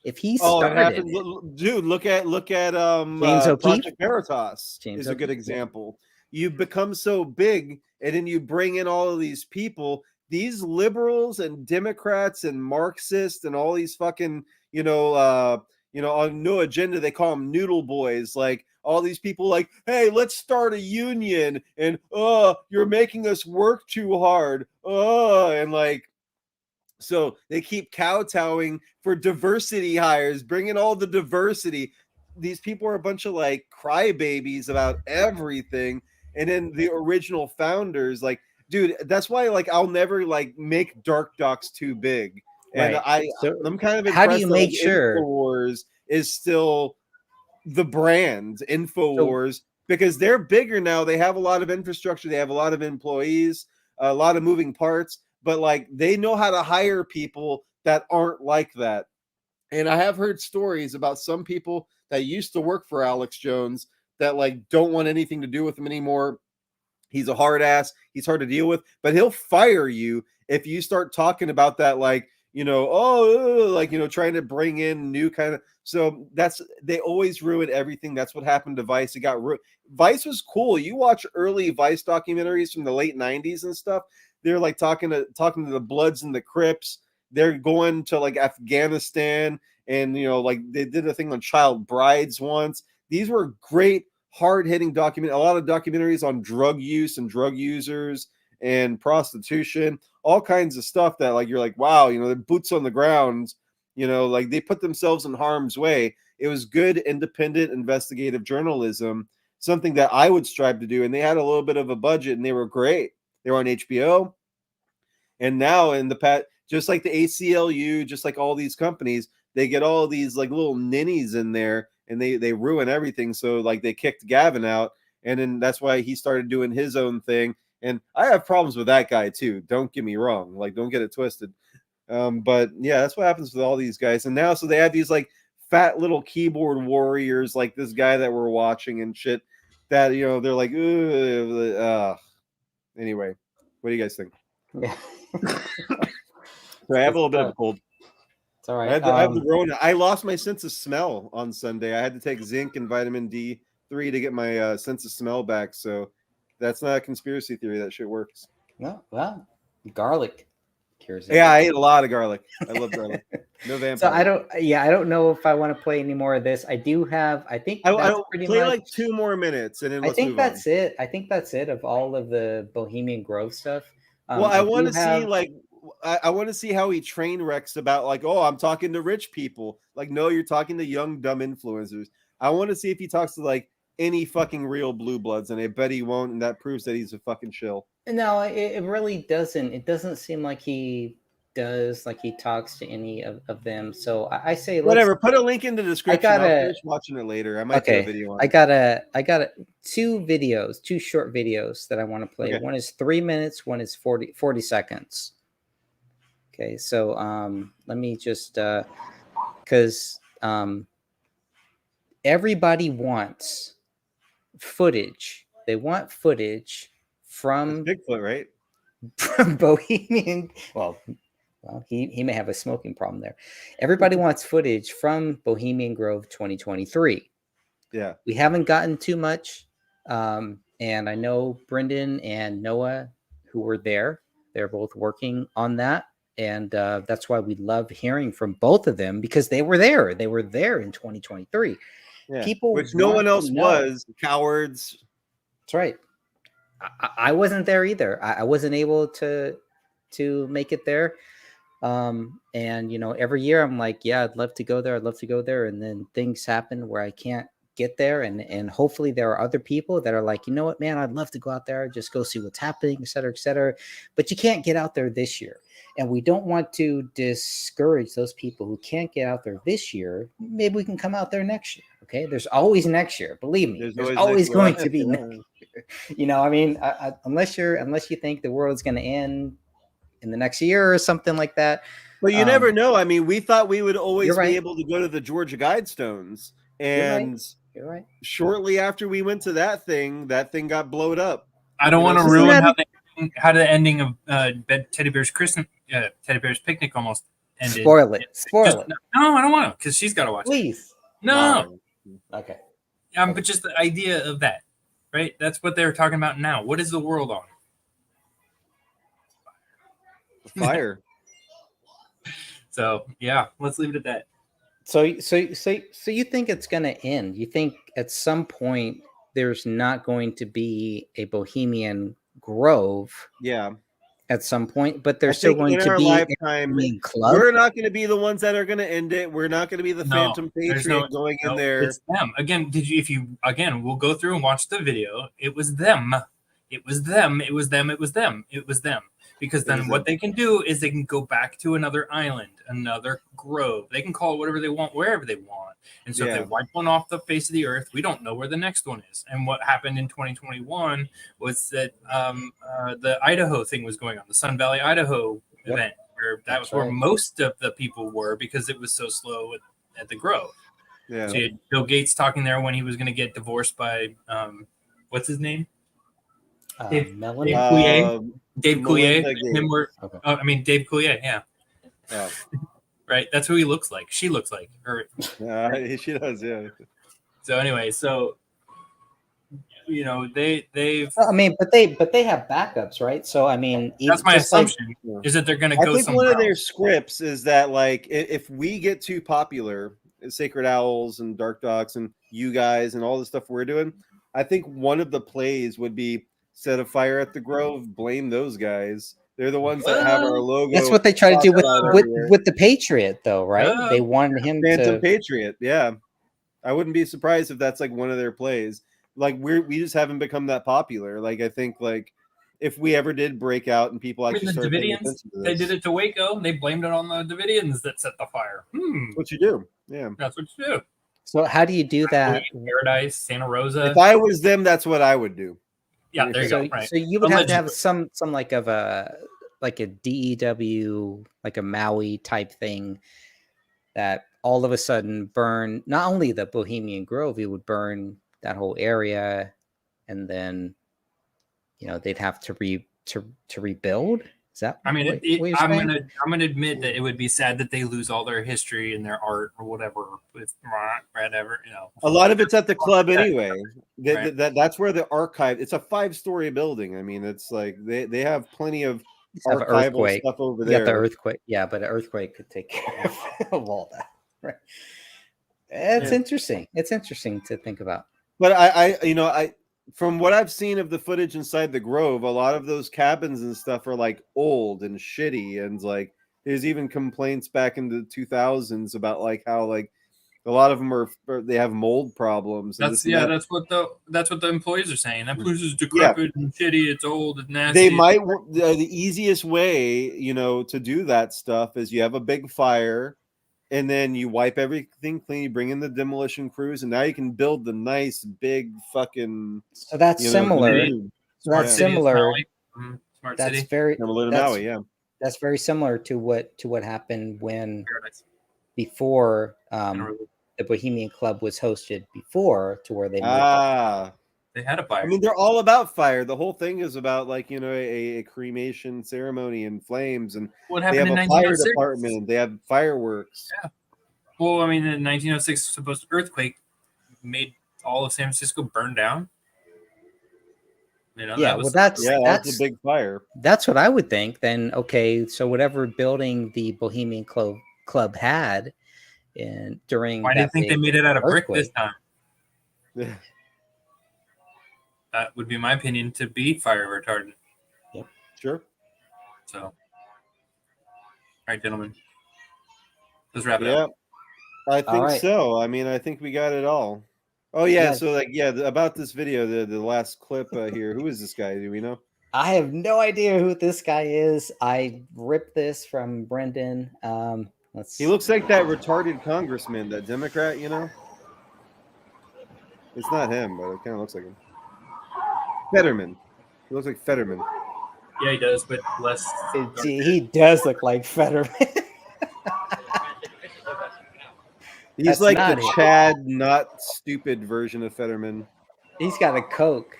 If he Oh, it started happens, it, dude. Look at James O'Keefe? Project Veritas James is a good O'Keefe, yeah. example. You become so big, and then you bring in all of these people, these liberals and Democrats and Marxists and all these fucking on no agenda. They call them noodle boys. Like all these people, like, hey, let's start a union, and you're making us work too hard, and like. So they keep kowtowing for diversity hires, bringing all the diversity. These people are a bunch of like crybabies about everything. And then the original founders, like, dude, that's why like I'll never like make DarkDox too big. And Right. So I'm kind of how do impressed you that make like, sure? InfoWars is still the brand So InfoWars because they're bigger now. They have a lot of infrastructure, they have a lot of employees, a lot of moving parts, but like they know how to hire people that aren't like that. And I have heard stories about some people that used to work for Alex Jones that like don't want anything to do with him anymore. He's a hard ass. He's hard to deal with, but he'll fire you if you start talking about that, like, trying to bring in new kind of. So they always ruin everything. That's what happened to Vice. It got Vice was cool. You watch early Vice documentaries from the late 90s and stuff. They're like talking to the Bloods and the Crips. They're going to like Afghanistan, and like they did a thing on child brides once. These were great hard-hitting a lot of documentaries on drug use and drug users and prostitution, all kinds of stuff that like you're like, wow, the boots on the ground, like they put themselves in harm's way. It was good independent investigative journalism, something that I would strive to do. And they had a little bit of a budget and they were great. They were on HBO. And now in the past, just like the ACLU, just like all these companies, they get all these like little ninnies in there and they ruin everything. So like they kicked Gavin out, and then that's why he started doing his own thing. And I have problems with that guy too. Don't get me wrong. Like, don't get it twisted. But yeah, that's what happens with all these guys. And now, so they have these like fat little keyboard warriors, like this guy that we're watching and shit. That they're like, anyway, what do you guys think? Yeah. So I have a little bit of a cold. It's all right. I have the Rona. I lost my sense of smell on Sunday. I had to take zinc and vitamin D3 to get my sense of smell back. So that's not a conspiracy theory. That shit works. No, well, garlic cures. Yeah, I ate a lot of garlic. I love garlic. No vampire. So I don't know if I want to play any more of this. I do have. I think I that's pretty play much like 2 more minutes, and then I let's think move that's on. it. I think that's it of all of the Bohemian Grove stuff. Well, I want to do have- see like I want to see how he train wrecks about like, oh, I'm talking to rich people. Like, no, you're talking to young dumb influencers. I want to see if he talks to like any fucking real blue bloods, and I bet he won't, and that proves that he's a fucking shill. No, it really doesn't. It doesn't seem like he does, like he talks to any of them. So I say Whatever. Put a link in the description. I'll finish watching it later. I might do a video on it. I got 2 short videos that I want to play. Okay. One is 3 minutes, one is 40 seconds. Okay, so let me just because everybody wants footage. They want footage from Bigfoot, right? From Bohemian. Well, he may have a smoking problem there. Everybody wants footage from Bohemian Grove 2023. Yeah, we haven't gotten too much, and I know Brendan and Noah, who were there, they're both working on that, and that's why we love hearing from both of them because they were there. They were there in 2023. Yeah. People, which no one else know. was. Cowards. That's right. I wasn't there either. I wasn't able to make it there. And every year I'm like, yeah, I'd love to go there. I'd love to go there. And then things happen where I can't get there. And hopefully there are other people that are like, you know what, man, I'd love to go out there, just go see what's happening, et cetera, et cetera. But you can't get out there this year. And we don't want to discourage those people who can't get out there this year. Maybe we can come out there next year. Okay. There's always next year. Believe me, there's always going to be next year. I mean, unless you think the world is going to end in the next year or something like that. But you never know. I mean, we thought we would always right. be able to go to the Georgia Guidestones. And you're right. Shortly after we went to that thing got blowed up. I don't want to ruin how they how did the ending of Teddy Bear's Teddy Bear's Picnic almost ended? Spoil it. Spoil it. No, I don't want to, because she's got to watch it. Please. No. Okay. But just the idea of that, right? That's what they're talking about now. What is the world on? Fire. So yeah, let's leave it at that. So you think it's going to end? You think at some point there's not going to be a Bohemian Grove? Yeah. At some point, but there's I still think going in to our be lifetime, a Bohemian Club. we're not going to be the ones that are going to end it. We're not going to be the Phantom there's Patriot going in there. It's them again. We'll go through and watch the video. It was them. It was them. It was them. It was them. It was them. Because then what they can do is they can go back to another island, another grove. They can call it whatever they want, wherever they want. And so if they wipe one off the face of the earth, we don't know where the next one is. And what happened in 2021 was that the Idaho thing was going on, the Sun Valley, Idaho event, where that was where most of the people were because it was so slow at the grove. Yeah. So you had Bill Gates talking there when he was going to get divorced by, what's his name? Dave Coulier. Dave Coulier. Dave Coulier. Yeah. Right. That's who he looks like. She looks like her. She does. Yeah. So anyway, they've. But they have backups, right? So I mean, that's my assumption is that they're going to go. I think somewhere one of their else. scripts is that like if we get too popular, Sacred Owls and DarkDox and you guys and all the stuff we're doing, I think one of the plays would be set a fire at the Grove, blame those guys. They're the ones that have our logo. That's what they try to do with the Patriot, though, right? They wanted him Phantom Patriot. Yeah, I wouldn't be surprised if that's like one of their plays. Like we just haven't become that popular. Like I think like if we ever did break out and people actually started paying attention to this, they did it to Waco. They blamed it on the Davidians that set the fire. What you do? Yeah, that's what you do. So how do you do that? Paradise, Santa Rosa. If I was them, that's what I would do. Yeah, there you go. Right. So you would have to have some like of a DEW, like a Maui type thing that all of a sudden burn not only the Bohemian Grove, it would burn that whole area, and then they'd have to rebuild. Is that? I mean, I'm gonna admit that it would be sad that they lose all their history and their art or whatever with whatever. A lot of it's at the club anyway. That's where the archive. It's a 5-story building. I mean, it's like they have plenty of archival stuff over there. You got the earthquake, but an earthquake could take care of all that. Right? It's interesting. It's interesting to think about. But I from what I've seen of the footage inside the Grove, a lot of those cabins and stuff are like old and shitty, and like there's even complaints back in the 2000s about like how like a lot of them they have mold problems. That's what the employees are saying. That place is decrepit and shitty. It's old and nasty. They might the easiest way to do that stuff is you have a big fire. And then you wipe everything clean, you bring in the demolition crews, and now you can build the nice big fucking. So that's similar. Smart That's city. very similar to Maui, yeah. That's very similar to what happened before the Bohemian Club was hosted before, to where they moved they had a fire. I mean, they're all about fire. The whole thing is about like a cremation ceremony and flames, and what they happened have in a fire 1906? department. They have fireworks. Yeah. Well, I mean, in 1906, supposed earthquake made all of San Francisco burn down. That's a big fire. That's what I would think. Then okay, so whatever building the Bohemian Club had, during why do you think they made it out of brick this time? Yeah. That would be my opinion to be fire retardant. Yep. Sure. So, all right, gentlemen, let's wrap it up. I think so. I mean, I think we got it all. Oh yeah. So about this video, the last clip here. Who is this guy? Do we know? I have no idea who this guy is. I ripped this from Brendan. He looks like that retarded congressman, that Democrat. It's not him, but it kind of looks like him. Fetterman. He looks like Fetterman. Yeah, he does, but less. He does look like Fetterman. He's like the Chad, not stupid version of Fetterman. He's got a Coke.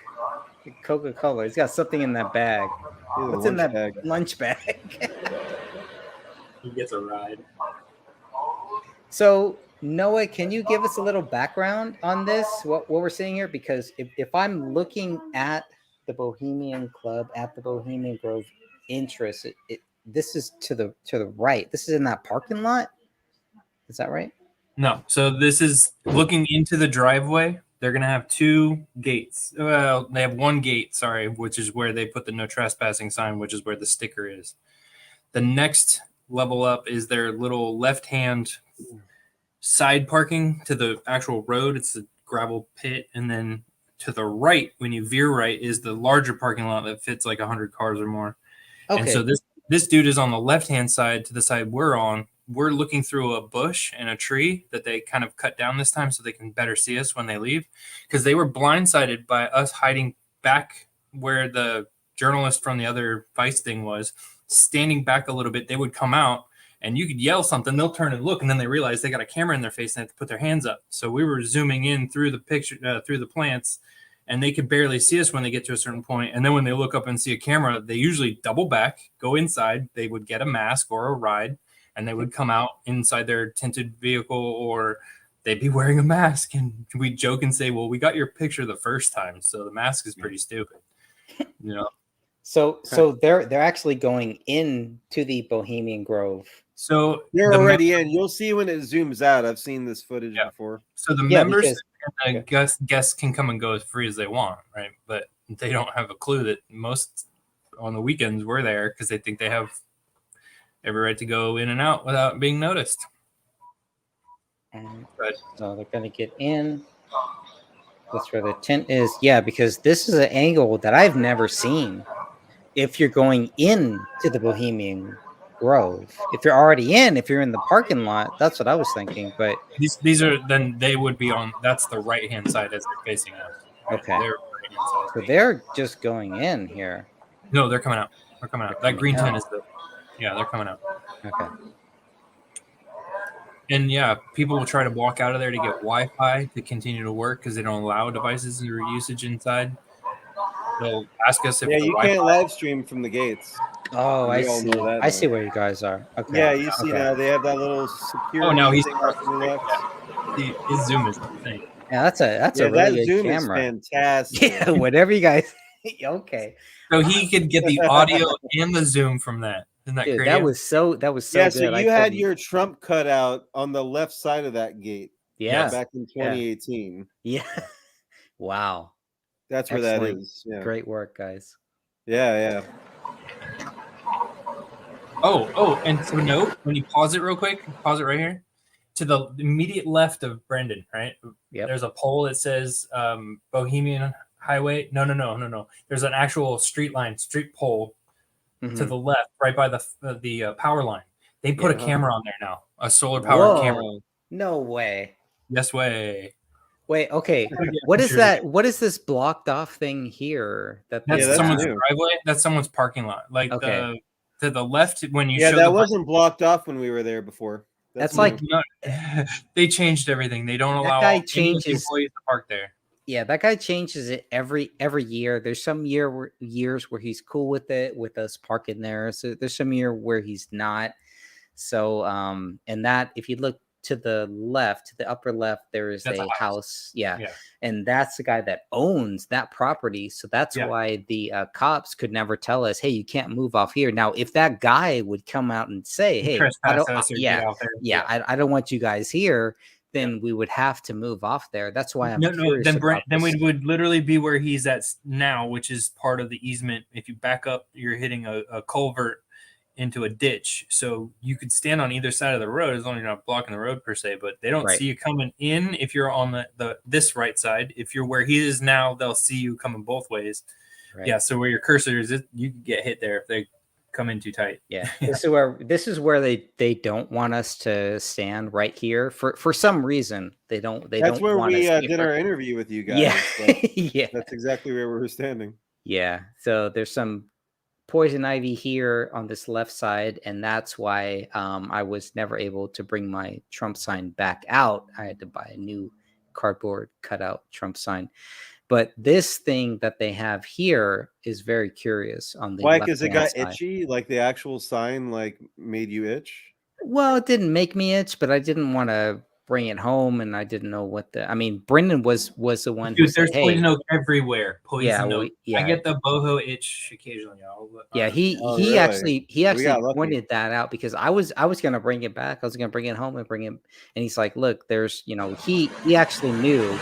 Coca-Cola. He's got something in that bag. What's in that bag? lunch bag? He gets a ride. So Noah, can you give us a little background on this? What we're seeing here? Because if I'm looking at the Bohemian Club at the Bohemian Grove interest, this is to the right. This is in that parking lot. Is that right? No. So this is looking into the driveway. They're going to have two gates. Well, they have one gate, sorry, which is where they put the no trespassing sign, which is where the sticker is. The next level up is their little left-hand side parking to the actual road. It's a gravel pit. And then to the right, when you veer right, is the larger parking lot that fits like 100 cars or more. Okay. And so this dude is on the left-hand side to the side we're on. We're looking through a bush and a tree that they kind of cut down this time so they can better see us when they leave, because they were blindsided by us hiding back where the journalist from the other Vice thing was, standing back a little bit. They would come out and you could yell something, they'll turn and look, and then they realize they got a camera in their face and they have to put their hands up. So we were zooming in through the picture, through the plants, and they could barely see us when they get to a certain point. And then when they look up and see a camera, they usually double back, go inside. They would get a mask or a ride, and they would come out inside their tinted vehicle, or they'd be wearing a mask. And we joke and say, well, we got your picture the first time, so the mask is pretty stupid. You know? So they're actually going into the Bohemian Grove. So they're already in. You'll see when it zooms out. I've seen this footage before. So the members and the guests can come and go as free as they want, right? But they don't have a clue that most on the weekends we're there because they think they have every right to go in and out without being noticed. So they're going to get in. That's where the tent is. Yeah, because this is an angle that I've never seen. If you're going in to the Bohemian Grove, if you're already in, if you're in the parking lot, that's what I was thinking. But these are, then they would be on, that's the right hand side as they're facing us. Right? Okay. They're right-hand side. So they're just going in here. No, they're coming out. They're coming out. That green tent is they're coming out. Okay. And yeah, people will try to walk out of there to get Wi-Fi to continue to work because they don't allow devices or usage inside. They'll ask us if the you Wi-Fi. can't live stream from the gates. Oh, I We all see. know that I now. see where you guys are. Okay. Yeah, you see Okay. now they have that little security. Oh, now he's thing off to the left. His zoom is insane. Yeah, that's a Yeah, really that good zoom camera. is fantastic. Yeah, whatever you guys. Okay. So he could get the audio and the zoom from that. Isn't that Dude, crazy? that was so Yeah, good. so I you had couldn't- your Trump cutout on the left side of that gate. Yeah. back in 2018. Yeah. Wow. That's where that Excellent. is. Yeah. Great work, guys. Yeah. Oh, and so note, when you pause it real quick, pause it right here. To the immediate left of Brendan, right? Yep. There's a pole that says Bohemian Highway. No. There's an actual street pole to the left, right by the power line. They put a camera on there now, a solar powered camera. No way. Yes way. Wait, okay. What is that? What is this blocked off thing here? That's someone's driveway. That's someone's parking lot. Like to the left when you show that wasn't blocked off when we were there before. That's like no, they changed everything. They don't allow guy any changes- employees to park there. Yeah, that guy changes it every year. There's some years where he's cool with it, with us parking there. So there's some year where he's not. So and that if you look to the left, to the upper left, there is That's a a house. Yeah. And that's the guy that owns that property. So that's why the cops could never tell us, hey, you can't move off here. Now, if that guy would come out and say, hey, I don't, I don't want you guys here, then we would have to move off there. That's why I'm curious about Then we this. would literally be where he's at now, which is part of the easement. If you back up, you're hitting a culvert into a ditch, so you could stand on either side of the road as long as you're not blocking the road per se. But they don't see you coming in if you're on this right side. If you're where he is now, they'll see you coming both ways. Right. Yeah, so where your cursor is, you can get hit there if they come in too tight. Yeah, this is where they don't want us to stand right here for some reason. They don't. That's where want we us did here. our interview with you guys. Yeah, but yeah. That's exactly where we were standing. Yeah. So there's some poison ivy here on this left side, and that's why I was never able to bring my Trump sign back out. I had to buy a new cardboard cutout Trump sign. But this thing that they have here is very curious on the Why? Because it left-hand got side. itchy, like the actual sign, like made you itch. Well, it didn't make me itch, but I didn't want to bring it home, and I didn't know what the. I mean, Brendan was the one who Dude, said, there's "Hey, poison oak everywhere. yeah, Poison oak. I yeah, get the boho itch occasionally. yeah." Oh, He really? We actually got lucky. pointed that out because I was gonna bring it back. I was gonna bring it home and bring it, and he's like, "Look, there's he actually knew,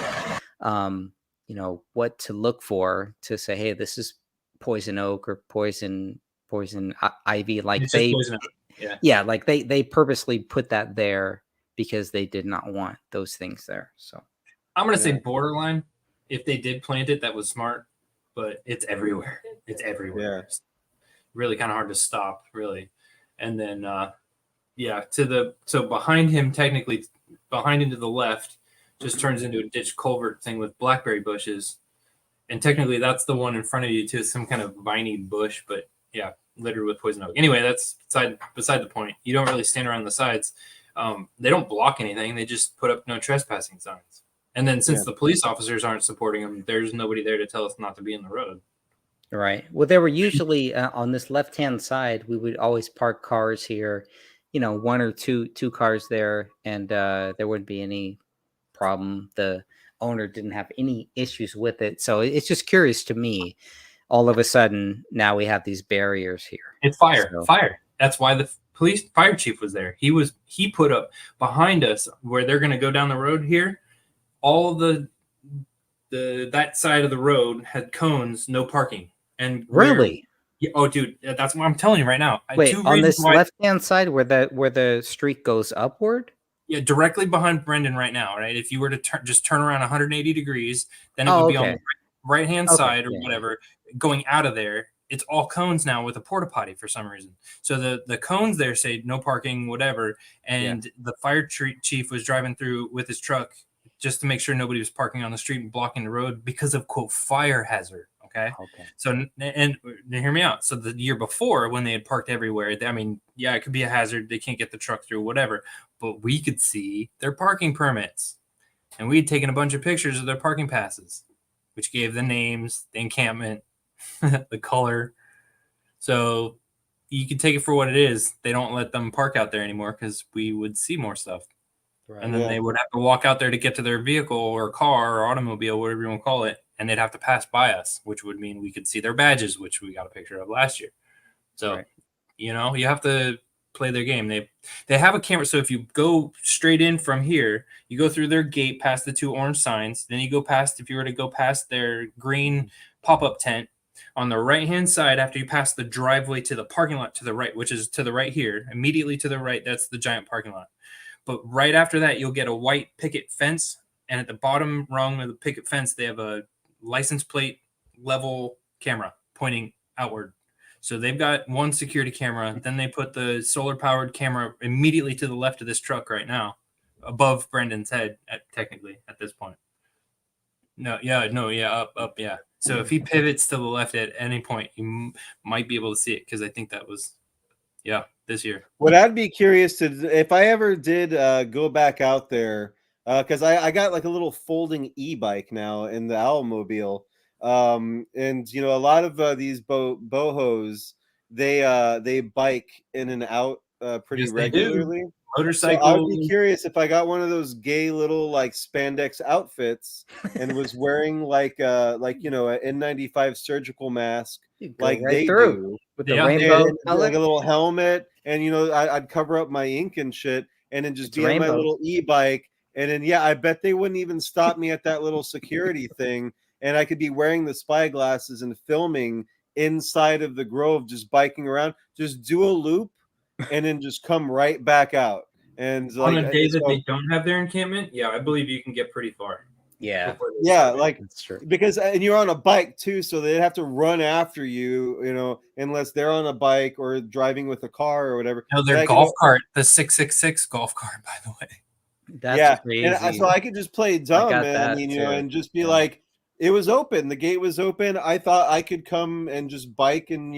what to look for to say, hey, this is poison oak or poison ivy." Like It's just poison oak. Yeah. yeah, like they purposely put that there because they did not want those things there. So I'm gonna say borderline. If they did plant it, that was smart, but it's everywhere. It's everywhere. It's really kind of hard to stop, really. And then so behind him, technically behind him to the left, just turns into a ditch culvert thing with blackberry bushes. And technically that's the one in front of you too, some kind of viney bush, but yeah, littered with poison oak. Anyway, that's beside the point. You don't really stand around the sides. They don't block anything. They just put up no trespassing signs. And then since the police officers aren't supporting them, there's nobody there to tell us not to be in the road. right. Well, there were usually on this left-hand side, we would always park cars here, one or two cars there, and there wouldn't be any problem. The owner didn't have any issues with it. So it's just curious to me. All of a sudden, now we have these barriers here. It's fire. That's why the fire chief was there. He put up behind us where they're going to go down the road here. All that side of the road had cones, no parking. And really, oh, dude, that's what I'm telling you right now. Wait, on this left-hand side where the street goes upward. Yeah, directly behind Brendan right now, right? If you were to just turn around 180 degrees, then it would be on the right-hand side or whatever, going out of there. It's all cones now with a porta potty for some reason. So the cones there say no parking, whatever. And the fire chief was driving through with his truck just to make sure nobody was parking on the street and blocking the road because of, quote, fire hazard. Okay. So, and hear me out. So the year before when they had parked everywhere, I mean, yeah, it could be a hazard. They can't get the truck through, whatever. But we could see their parking permits. And we had taken a bunch of pictures of their parking passes, which gave the names, the encampment, the color. So you can take it for what it is. They don't let them park out there anymore because we would see more stuff. Right. And then they would have to walk out there to get to their vehicle or car or automobile, whatever you want to call it. And they'd have to pass by us, which would mean we could see their badges, which we got a picture of last year. So, you have to play their game. They have a camera. So if you go straight in from here, you go through their gate past the two orange signs. Then you go past, if you were to go past their green pop-up tent on the right-hand side, after you pass the driveway to the parking lot to the right, which is to the right here, immediately to the right, that's the giant parking lot. But right after that, you'll get a white picket fence. And at the bottom rung of the picket fence, they have a license plate level camera pointing outward. So they've got one security camera. Then they put the solar powered camera immediately to the left of this truck right now, above Brendan's head, technically at this point. Up. Yeah. So if he pivots to the left at any point, you might be able to see it because I think that was, this year. What I'd be curious to, if I ever did go back out there, because I got like a little folding e-bike now in the Owlmobile, and a lot of these bohos, they bike in and out pretty regularly. Motorcycle. So I would be curious if I got one of those gay little like spandex outfits and was wearing like an N95 surgical mask like right they through do with the rainbow and like a little helmet, and I'd cover up my ink and shit, and then just be on my little e-bike, and then I bet they wouldn't even stop me at that little security thing, and I could be wearing the spy glasses and filming inside of the Grove, just biking around, just do a loop, and then just come right back out. And on a day that they don't have their encampment, I believe you can get pretty far. Yeah, like that's true. Because and you're on a bike too, so they'd have to run after you, unless they're on a bike or driving with a car or whatever. No, their golf cart, the 666 golf cart, by the way. That's crazy. And so I could just play dumb, man, and just be like, it was open, the gate was open. I thought I could come and just bike and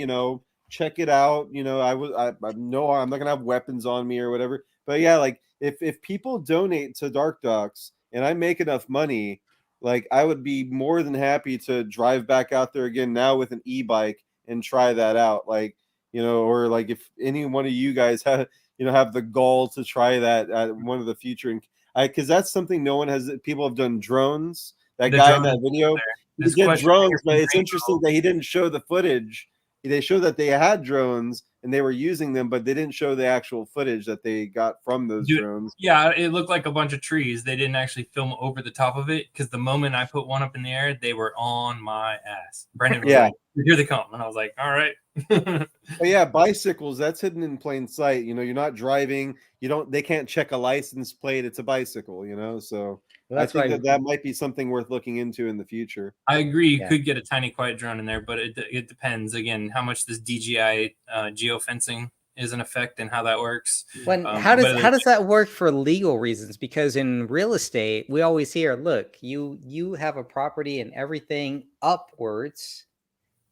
check it out. I'm not gonna have weapons on me or whatever. But like if people donate to DarkDox and I make enough money, like I would be more than happy to drive back out there again now with an e-bike and try that out. Like, or like if any one of you guys have the gall to try that at one of the future, and because that's something no one has. People have done drones. That guy in that video, he did drones, but it's interesting that he didn't show the footage. They showed that they had drones and they were using them, but they didn't show the actual footage that they got from those drones. Yeah, it looked like a bunch of trees. They didn't actually film over the top of it because the moment I put one up in the air, they were on my ass. Brendan was like, "Here they come," and I was like, "All right." But yeah, bicycles, that's hidden in plain sight. You're not driving. They can't check a license plate. It's a bicycle. So I think that might be something worth looking into in the future. I agree. You could get a tiny quiet drone in there, but it depends again how much this DJI geofencing is in effect and how that works. How does that work for legal reasons? Because in real estate, we always hear, look, you have a property and everything upwards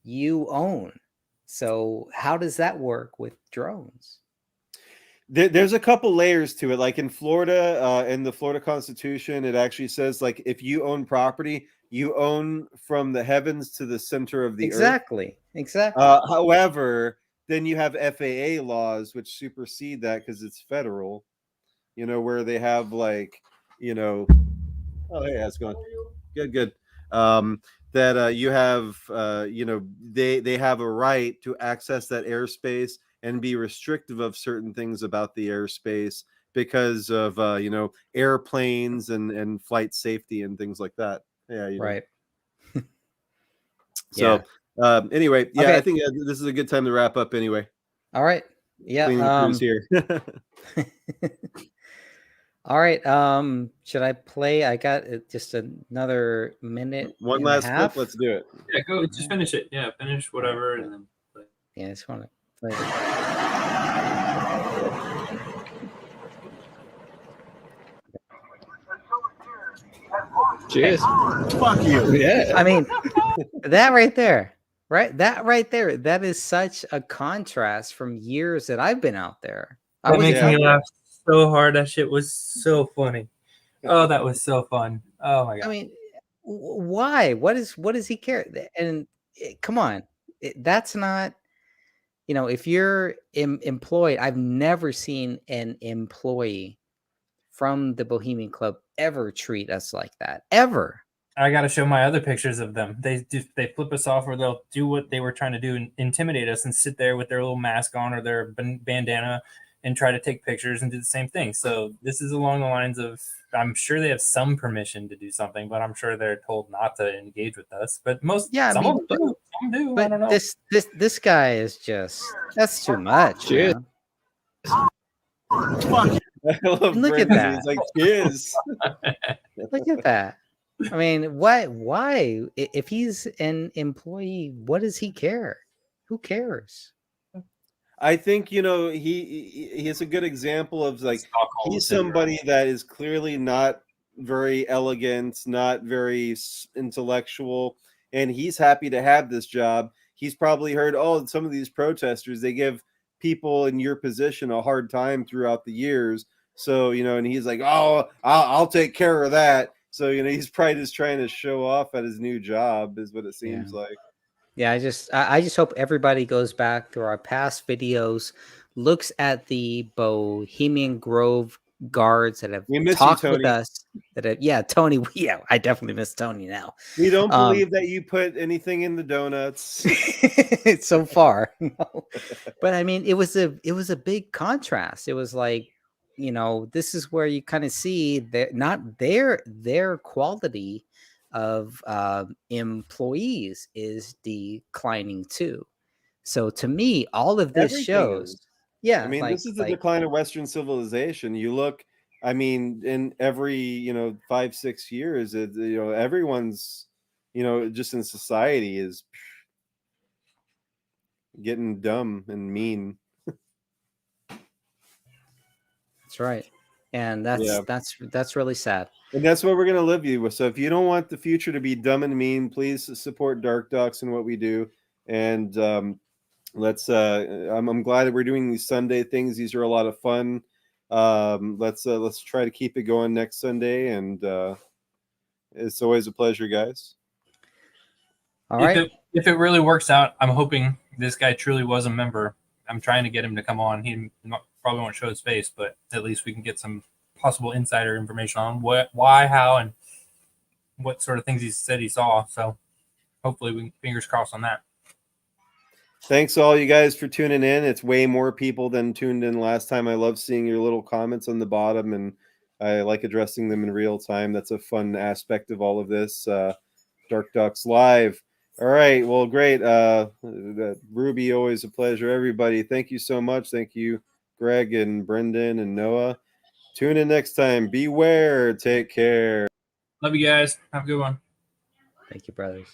you own. So how does that work with drones? There's a couple layers to it. Like in Florida, in the Florida Constitution, it actually says like if you own property, you own from the heavens to the center of the earth. Exactly. However, then you have FAA laws which supersede that because it's federal. Where they have like, oh hey, how's it going? Good. That you have, they have a right to access that airspace and be restrictive of certain things about the airspace because of, airplanes and flight safety and things like that. Yeah. Right. So, anyway, yeah, Okay. I think this is a good time to wrap up anyway. All right. Yeah. Cleaning crews here. All right. Should I play? I got just another minute. One last clip. Let's do it. Yeah, go. Just finish it. Yeah, finish whatever, and then play. Yeah, I just want to play. Cheers. Fuck you. Yeah. I mean, that right there. That right there. That is such a contrast from years that I've been out there. That makes me laugh so hard. That shit was so funny. Oh, that was so fun. Oh my god. I mean, why? What does he care? And come on, that's not. If you're employed, I've never seen an employee from the Bohemian Club ever treat us like that. Ever. I got to show my other pictures of them. They flip us off, or they'll do what they were trying to do and intimidate us and sit there with their little mask on or their bandana and try to take pictures and do the same thing. So this is along the lines of, I'm sure they have some permission to do something, but I'm sure they're told not to engage with us. But some of them do. Some do. But I don't know. This guy is that's too much. Cheers. Fuck. Look at that. He's like, cheers. Look at that. I mean, why? If he's an employee, what does he care? Who cares? I think he is a good example of like he's somebody that is clearly not very elegant, not very intellectual, and he's happy to have this job. He's probably heard, some of these protesters, they give people in your position a hard time throughout the years. So, and he's like, I'll take care of that. So, he's probably just trying to show off at his new job is what it seems like. Yeah, I just hope everybody goes back through our past videos, looks at the Bohemian Grove guards that have talked with us. Tony. Yeah, I definitely miss Tony now. We don't believe that you put anything in the donuts so far. No. But I mean, it was a big contrast. It was like, this is where you kind of see that not their quality of employees is declining too. So to me, all of this shows. Yeah, I mean, this is the decline of Western civilization. You look, I mean, in every 5-6 years, everyone's just in society is getting dumb and mean. That's right, and that's really sad. And that's what we're going to live you with. So if you don't want the future to be dumb and mean, please support DarkDox and what we do. And I'm glad that we're doing these Sunday things. These are a lot of fun. Let's try to keep it going next Sunday, and it's always a pleasure, guys. All right. If it really works out, I'm hoping this guy truly was a member. I'm trying to get him to come on. He probably won't show his face, but at least we can get some possible insider information on what, why, how, and what sort of things he said he saw. So hopefully, we fingers crossed on that. Thanks all you guys for tuning in. It's way more people than tuned in last time. I love seeing your little comments on the bottom, and I like addressing them in real time. That's a fun aspect of all of this. DarkDox Live. All right. Well, great. Ruby, always a pleasure. Everybody, thank you so much. Thank you, Greg and Brendan and Noah. Tune in next time. Beware. Take care. Love you guys. Have a good one. Thank you, brothers.